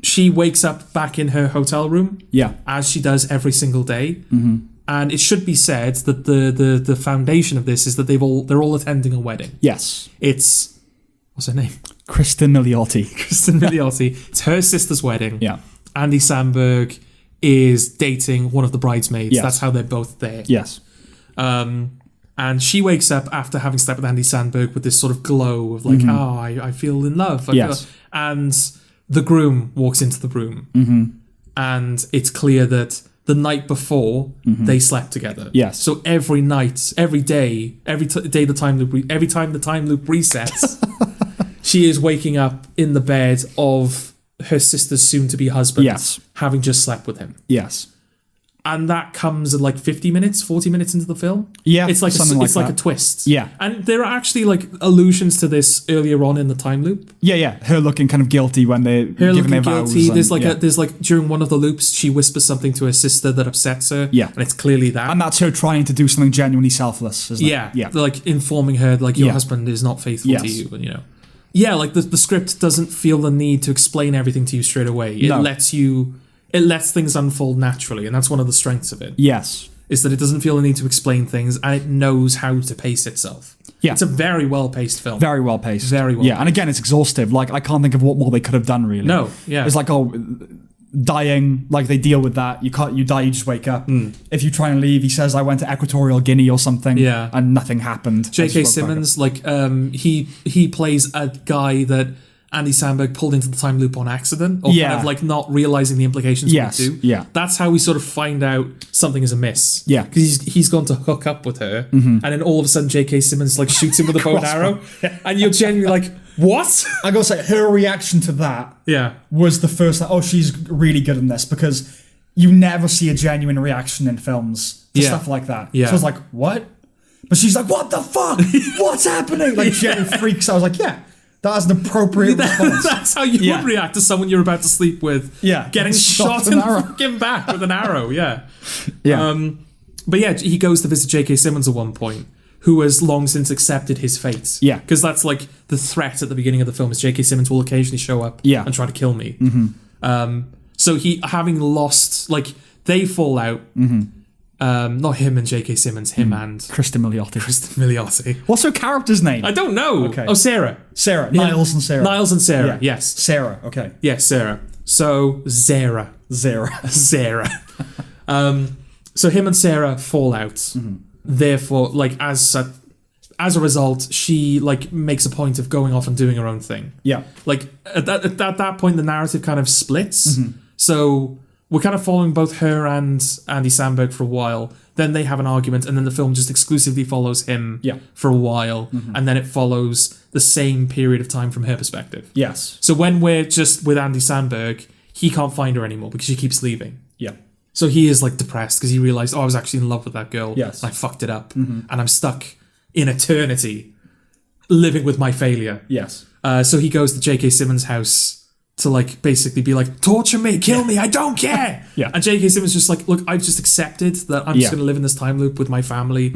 She wakes up back in her hotel room, as she does every single day. And it should be said that the foundation of this is that they're all attending a wedding. Yes. It's, what's her name? Kristen Milioti. Kristen Milioti. It's her sister's wedding. Yeah. Andy Samberg is dating one of the bridesmaids. Yes. That's how they're both there. Yes. And she wakes up after having slept with Andy Samberg with this sort of glow of I feel in love. And the groom walks into the room. And it's clear that the night before they slept together. Yes. So every night, every day, every time the time loop resets, she is waking up in the bed of her sister's soon-to-be husband, having just slept with him. Yes. And that comes at 40 minutes into the film. Yeah, it's like something a twist. Yeah, and there are actually allusions to this earlier on in the time loop. Yeah. Her looking kind of guilty when they're giving their vows. There's during one of the loops, she whispers something to her sister that upsets her. Yeah, and it's clearly that. And that's her trying to do something genuinely selfless. Isn't it? Yeah. Informing her your husband is not faithful to you, and the script doesn't feel the need to explain everything to you straight away. It lets things unfold naturally, and that's one of the strengths of it. Yes. Is that it doesn't feel the need to explain things, and it knows how to pace itself. Yeah. It's a very well-paced film. Very well-paced. Very well-paced. Yeah, and again, it's exhaustive. I can't think of what more they could have done, really. No, yeah. It's dying, they deal with that. You die, you just wake up. If you try and leave, he says, I went to Equatorial Guinea or something, and nothing happened. J.K. Simmons, he plays a guy that Andy Samberg pulled into the time loop on accident, or kind of not realizing the implications of it too. Yeah. That's how we sort of find out something is amiss. Yeah. Because he's gone to hook up with her, and then all of a sudden J.K. Simmons shoots him with a bow and arrow, and you're genuinely what? I gotta say, her reaction to that was the first, she's really good in this, because you never see a genuine reaction in films to stuff like that. Yeah. So I was like, what? But she's like, what the fuck? What's happening? Jenny freaks. I was like, that is an appropriate response. That's how you would react to someone you're about to sleep with. Yeah. Getting shot in the fucking back with an arrow. Yeah. Yeah. But he goes to visit J.K. Simmons at one point, who has long since accepted his fate. Yeah. Because that's the threat at the beginning of the film is J.K. Simmons will occasionally show up and try to kill me. So he, having lost, they fall out. Not him and J.K. Simmons, him and Kristen Milioti. What's her character's name? I don't know. Okay. Oh, Sarah. Niles and Sarah. Niles and Sarah, yes. Sarah, okay. Yes, Sarah. So, Zara. Zara. So him and Sarah fall out. Therefore, as a result, she makes a point of going off and doing her own thing. Yeah. At that point, the narrative kind of splits. So we're kind of following both her and Andy Samberg for a while. Then they have an argument, and then the film just exclusively follows him for a while, and then it follows the same period of time from her perspective. Yes. So when we're just with Andy Samberg, he can't find her anymore because she keeps leaving. Yeah. So he is depressed because he realized, I was actually in love with that girl. Yes. And I fucked it up, and I'm stuck in eternity living with my failure. Yes. So he goes to J.K. Simmons' house to basically be torture me, kill me, I don't care. Yeah. And J.K. Simmons just look, I've just accepted that I'm just going to live in this time loop with my family,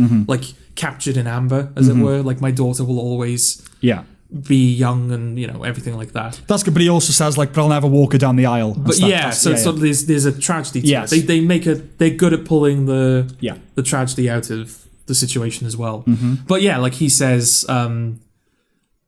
captured in amber, as it were. My daughter will always be young and, everything like that. That's good, but he also says, but I'll never walk her down the aisle. But there's a tragedy to it. They're good at pulling the tragedy out of the situation as well. But he says,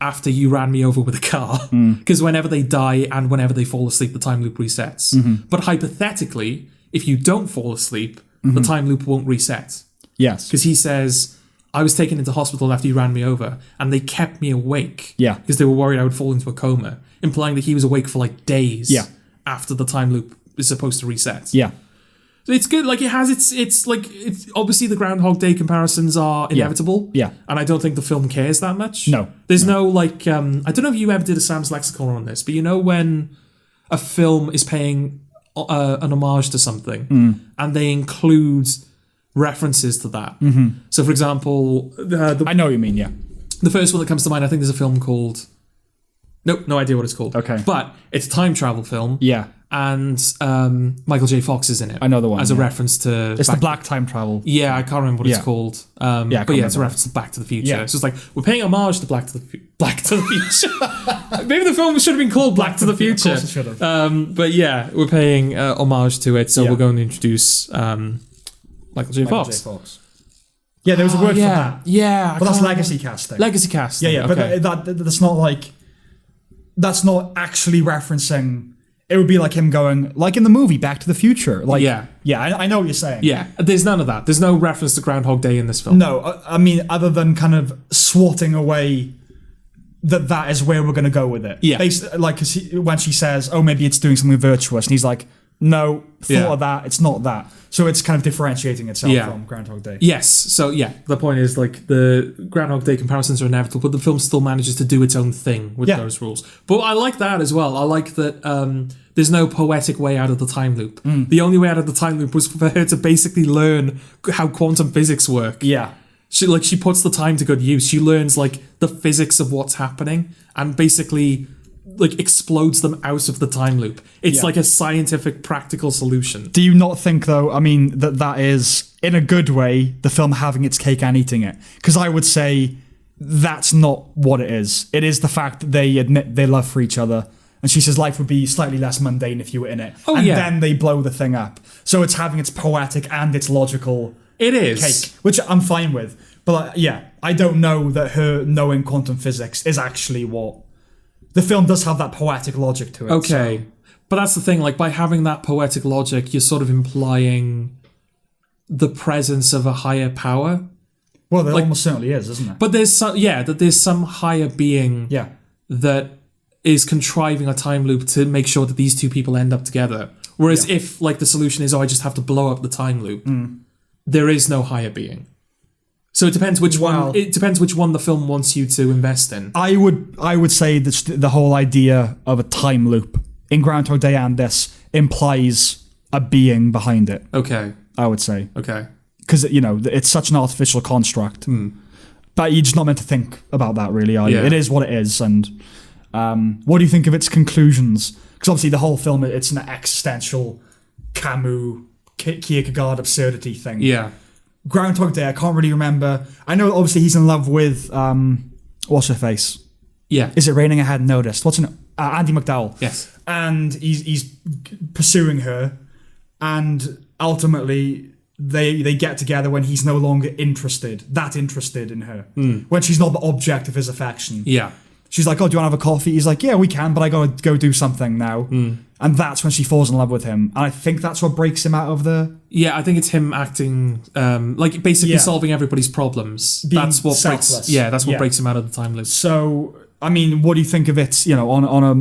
after you ran me over with a car, because whenever they die and whenever they fall asleep, the time loop resets. But hypothetically, if you don't fall asleep, the time loop won't reset. Yes. Because he says, I was taken into hospital after you ran me over, and they kept me awake. Yeah. Because they were worried I would fall into a coma, implying that he was awake for days after the time loop is supposed to reset. Yeah. So it's good. It has it's obviously the Groundhog Day comparisons are inevitable. Yeah. And I don't think the film cares that much. No. There's no I don't know if you ever did a Sam's Lexicon on this, but when a film is paying an homage to something and they include references to that. So for example, I know what you mean, yeah. The first one that comes to mind, I think there's a film called Nope, no idea what it's called. Okay. But it's a time travel film. Yeah. And Michael J. Fox is in it. I know the one. As a reference to... It's the black time travel. Yeah, I can't remember what it's called. But yeah, it's a reference to Back to the Future. Yeah. So it's like, we're paying homage to Back to the Future. Maybe the film should have been called Black to the Future. Of course it should have. But yeah, we're paying homage to it. So we're going to introduce Michael J. Fox. Yeah, there was a word for that. Yeah. But that's legacy casting. Legacy casting. Yeah, okay. but that's not like... That's not actually referencing... It would be like him going, like in the movie Back to the Future. Like, yeah, I know what you're saying. Yeah, there's none of that. There's no reference to Groundhog Day in this film. No, I mean, other than kind of swatting away that is where we're going to go with it. Yeah. Like, when she says, oh, maybe it's doing something virtuous, and he's like, no, thought of that, it's not that. So it's kind of differentiating itself from Groundhog Day. Yes, so yeah, the point is, like, the Groundhog Day comparisons are inevitable, but the film still manages to do its own thing with those rules. But I like that as well. I like that there's no poetic way out of the time loop. The only way out of the time loop was for her to basically learn how quantum physics work. Yeah. She puts the time to good use. She learns, like, the physics of what's happening and basically... like explodes them out of the time loop. It's like a scientific, practical solution. Do you not think, though, I mean, that is, in a good way, the film having its cake and eating it? Because I would say that's not what it is. It is the fact that they admit their love for each other. And she says life would be slightly less mundane if you were in it. Oh, and then they blow the thing up. So it's having its poetic and its logical cake, which I'm fine with. But I don't know that her knowing quantum physics is actually what... The film does have that poetic logic to it. Okay. So. But that's the thing, like, by having that poetic logic, you're sort of implying the presence of a higher power. Well, there almost certainly is, isn't it? But there's some higher being that is contriving a time loop to make sure that these two people end up together. Whereas if, like, the solution is, I just have to blow up the time loop, there is no higher being. So it depends which one. It depends which one the film wants you to invest in. I would say that the whole idea of a time loop in Groundhog Day and this implies a being behind it. Okay. I would say. Okay. Because it's such an artificial construct, but you're just not meant to think about that, really, are you? It is what it is. And what do you think of its conclusions? Because obviously the whole film, it's an existential Camus, Kierkegaard absurdity thing. Yeah. Groundhog Day, I can't really remember. I know obviously he's in love with what's her face? Yeah. Is it raining? I hadn't noticed. What's Andy McDowell? Yes. And he's pursuing her, and ultimately they get together when he's no longer interested in her. When she's not the object of his affection. Yeah. She's like, oh, do you want to have a coffee? He's like, yeah, we can, but I got to go do something now. And that's when she falls in love with him. And I think that's what breaks him out of the... Yeah, I think it's him acting, like, basically solving everybody's problems. That's what selfless. breaks him out of the time loop. So, I mean, what do you think of it, on a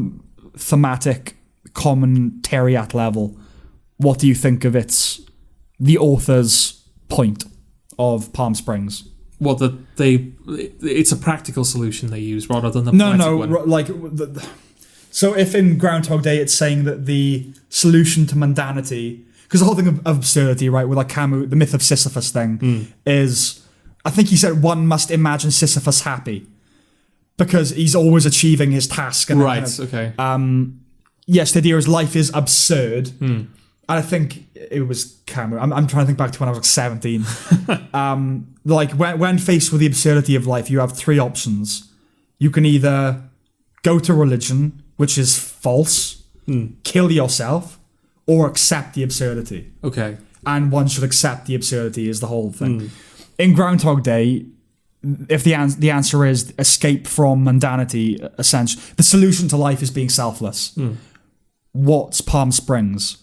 thematic commentariat level? What do you think of the author's point of Palm Springs? Well, it's a practical solution they use rather than the poetic one. So if in Groundhog Day it's saying that the solution to mundanity, because the whole thing of absurdity, right, with like Camus, the myth of Sisyphus thing, is, I think he said one must imagine Sisyphus happy, because he's always achieving his task. And okay. Yes, the idea is life is absurd. And I think it was Camus. I'm trying to think back to when I was like 17. Like when faced with the absurdity of life, you have three options. You can either go to religion, which is false, kill yourself, or accept the absurdity. Okay. And one should accept the absurdity is the whole thing. In Groundhog Day, if the answer is escape from mundanity, essentially, the solution to life is being selfless. What's Palm Springs?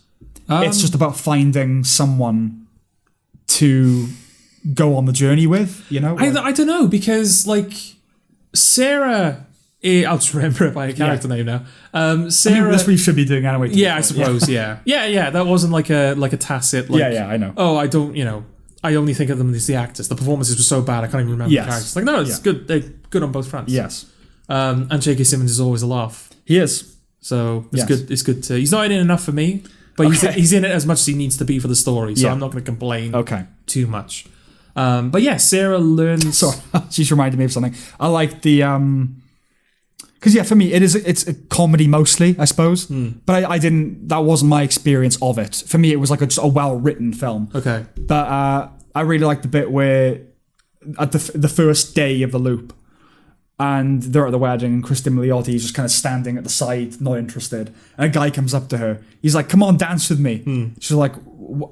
It's just about finding someone to go on the journey with, I don't know, because, like, Sarah... I'll just remember it by a character name now. Sarah... I mean, that's what you should be doing anyway. Yeah, I suppose, yeah. That wasn't like a tacit... Like, I know. Oh, I don't, I only think of them as the actors. The performances were so bad, I can't even remember the characters. Like, no, it's good. They're good on both fronts. Yes. And J.K. Simmons is always a laugh. He is. So it's good. It's good to... He's not in it enough for me, but he's in it as much as he needs to be for the story, so I'm not going to complain too much. But yeah, Sarah learns... Sorry, she's reminded me of something. I like the... Because for me, it's a comedy mostly, I suppose. But I didn't. That wasn't my experience of it. For me, it was like just a well-written film. Okay. But I really liked the bit where at the first day of the loop, and they're at the wedding, and Christine Milioti is just kind of standing at the side, not interested. And a guy comes up to her. He's like, "Come on, dance with me." She's like,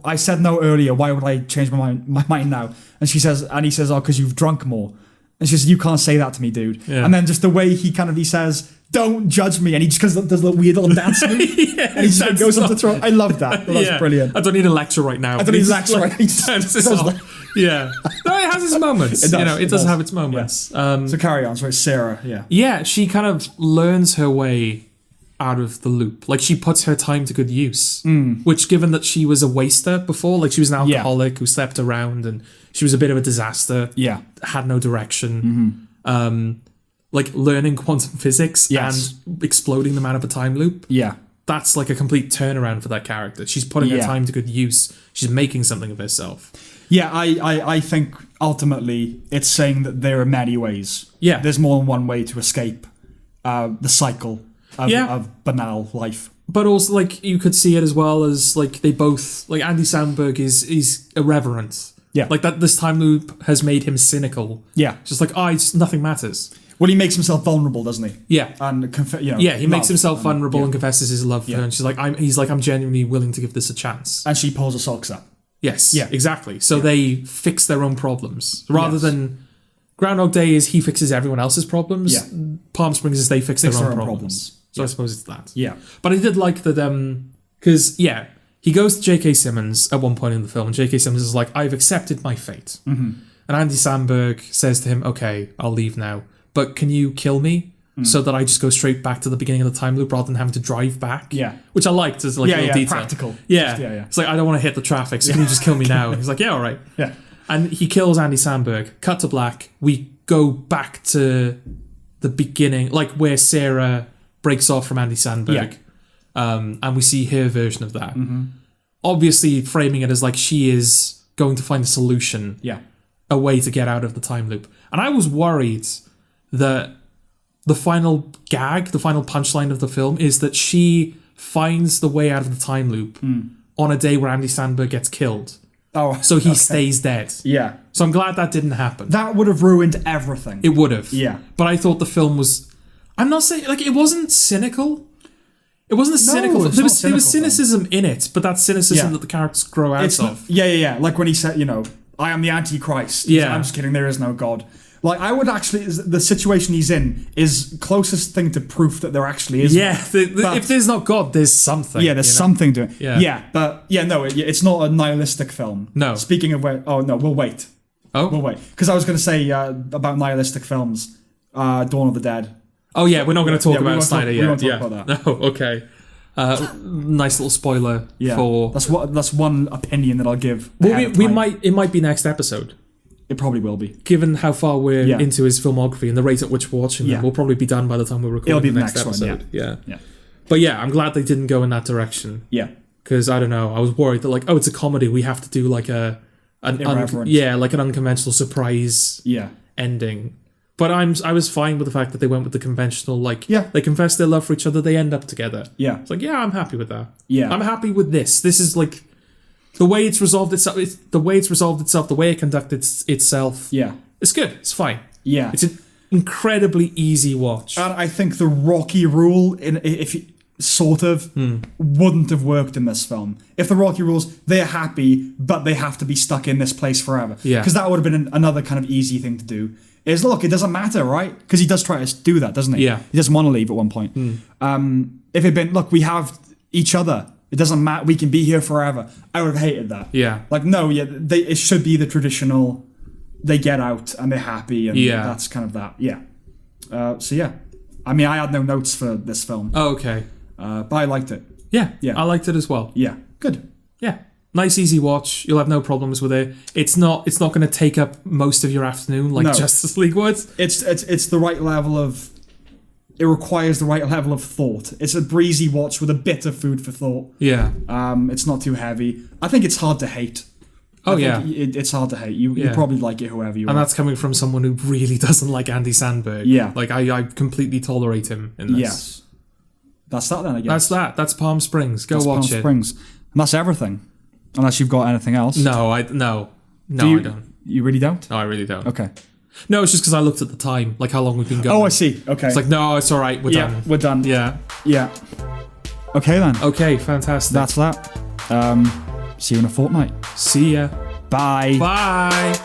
"I said no earlier. Why would I change my mind now?" And he says, "Oh, because you've drunk more." And she says, "You can't say that to me, dude." Yeah. And then just the way he says, "Don't judge me," and he just does a weird little dance move. And he just goes on to throw. I love that. That's brilliant. I don't need a lecture right now. I don't need a lecture right now. Yeah. No, it has its moments. It does. It does have its moments. Yeah. So carry on. So it's Sarah. Yeah. Yeah, she kind of learns her way out of the loop. Like, she puts her time to good use. Which, given that she was a waster before, like she was an alcoholic who slept around and she was a bit of a disaster. Yeah. Had no direction. Like learning quantum physics and exploding them out of a time loop. Yeah. That's like a complete turnaround for that character. She's putting her time to good use. She's making something of herself. Yeah, I think ultimately it's saying that there are many ways. Yeah. There's more than one way to escape the cycle of banal life. But also, like, you could see it as well as, like, they both... Like, Andy Samberg is irreverent. Yeah. Like, that this time loop has made him cynical. Yeah. Just like, nothing matters. Well, he makes himself vulnerable, doesn't he? Yeah. And, he makes himself vulnerable and confesses his love for her. And she's like, I'm genuinely willing to give this a chance. And she pulls her socks up. Yes. Yeah. Exactly. So they fix their own problems. Rather than... Groundhog Day is he fixes everyone else's problems. Yeah. Palm Springs is they fix their own problems. So I suppose it's that. Yeah. But I did like that, because, he goes to J.K. Simmons at one point in the film, and J.K. Simmons is like, I've accepted my fate. And Andy Samberg says to him, okay, I'll leave now, but can you kill me so that I just go straight back to the beginning of the time loop rather than having to drive back? Yeah. Which I liked as like a little detail. Practical. Yeah. It's like, I don't want to hit the traffic, so can you just kill me now? He's like, yeah, all right. Yeah. And he kills Andy Samberg. Cut to black. We go back to the beginning, like where Sarah breaks off from Andy Samberg. And we see her version of that. Obviously framing it as like she is going to find a solution. Yeah. A way to get out of the time loop. And I was worried that the final gag, the final punchline of the film is that she finds the way out of the time loop on a day where Andy Samberg gets killed. Oh, so he stays dead. Yeah. So I'm glad that didn't happen. That would have ruined everything. It would have. Yeah. But I thought the film was... I'm not saying... Like, it wasn't cynical. It wasn't a cynical film. There was cynicism in it, but that's cynicism that the characters grow out of. Like when he said, I am the Antichrist. Yeah. I'm just kidding, there is no God. Like, I would actually... The situation he's in is closest thing to proof that there actually is. Yeah, if there's not God, there's something. Yeah, there's something to it. Yeah, but... Yeah, no, it's not a nihilistic film. No. Speaking of... Oh, no, we'll wait. Oh? We'll wait. Because I was going to say about nihilistic films, Dawn of the Dead. Oh, yeah, we're not going to talk about Snyder yet. We won't talk about that. No, okay. Nice little spoiler for... That's one opinion that I'll give. Well, it might be next episode. It probably will be. Given how far we're into his filmography and the rate at which we're watching them, we'll probably be done by the time we're recording. It'll be the next episode. Yeah. But yeah, I'm glad they didn't go in that direction. Yeah. Because, I don't know, I was worried that, like, it's a comedy, we have to do, like, an unconventional surprise ending. But I was fine with the fact that they went with the conventional, like, they confess their love for each other, they end up together. Yeah. It's like, I'm happy with that. Yeah. I'm happy with this. This is, like... The way it's resolved itself, the way it conducted itself. Yeah. It's good. It's fine. Yeah. It's an incredibly easy watch. And I think the Rocky rule, wouldn't have worked in this film. If the Rocky rules, they're happy, but they have to be stuck in this place forever. Yeah. Because that would have been another kind of easy thing to do. Is, look, it doesn't matter, right? Because he does try to do that, doesn't he? Yeah. He doesn't want to leave at one point. If it'd been, look, we have each other. It doesn't matter. We can be here forever. I would have hated that. Yeah. Like, no, it should be the traditional, they get out and they're happy and that's kind of that. Yeah. I mean, I had no notes for this film. Oh, okay. But I liked it. Yeah. I liked it as well. Yeah. Good. Yeah. Nice, easy watch. You'll have no problems with it. It's not going to take up most of your afternoon like Justice League would. It's the right level of... It requires the right level of thought. It's a breezy watch with a bit of food for thought. Yeah. It's not too heavy. I think it's hard to hate. Oh, it's hard to hate. You probably like it whoever you are. And that's coming from someone who really doesn't like Andy Samberg. Yeah. Like, I completely tolerate him in this. Yes. That's that then, I guess. That's Palm Springs. Go watch it. Palm Springs. And that's everything. Unless you've got anything else. No, I don't. You really don't? No, I really don't. Okay. No, it's just because I looked at the time, like how long we've been going. Oh, I see. Okay. It's like, no, it's all right. We're done. We're done. Yeah. Yeah. Okay, then. Okay, fantastic. That's that. See you in a fortnight. See ya. Bye. Bye.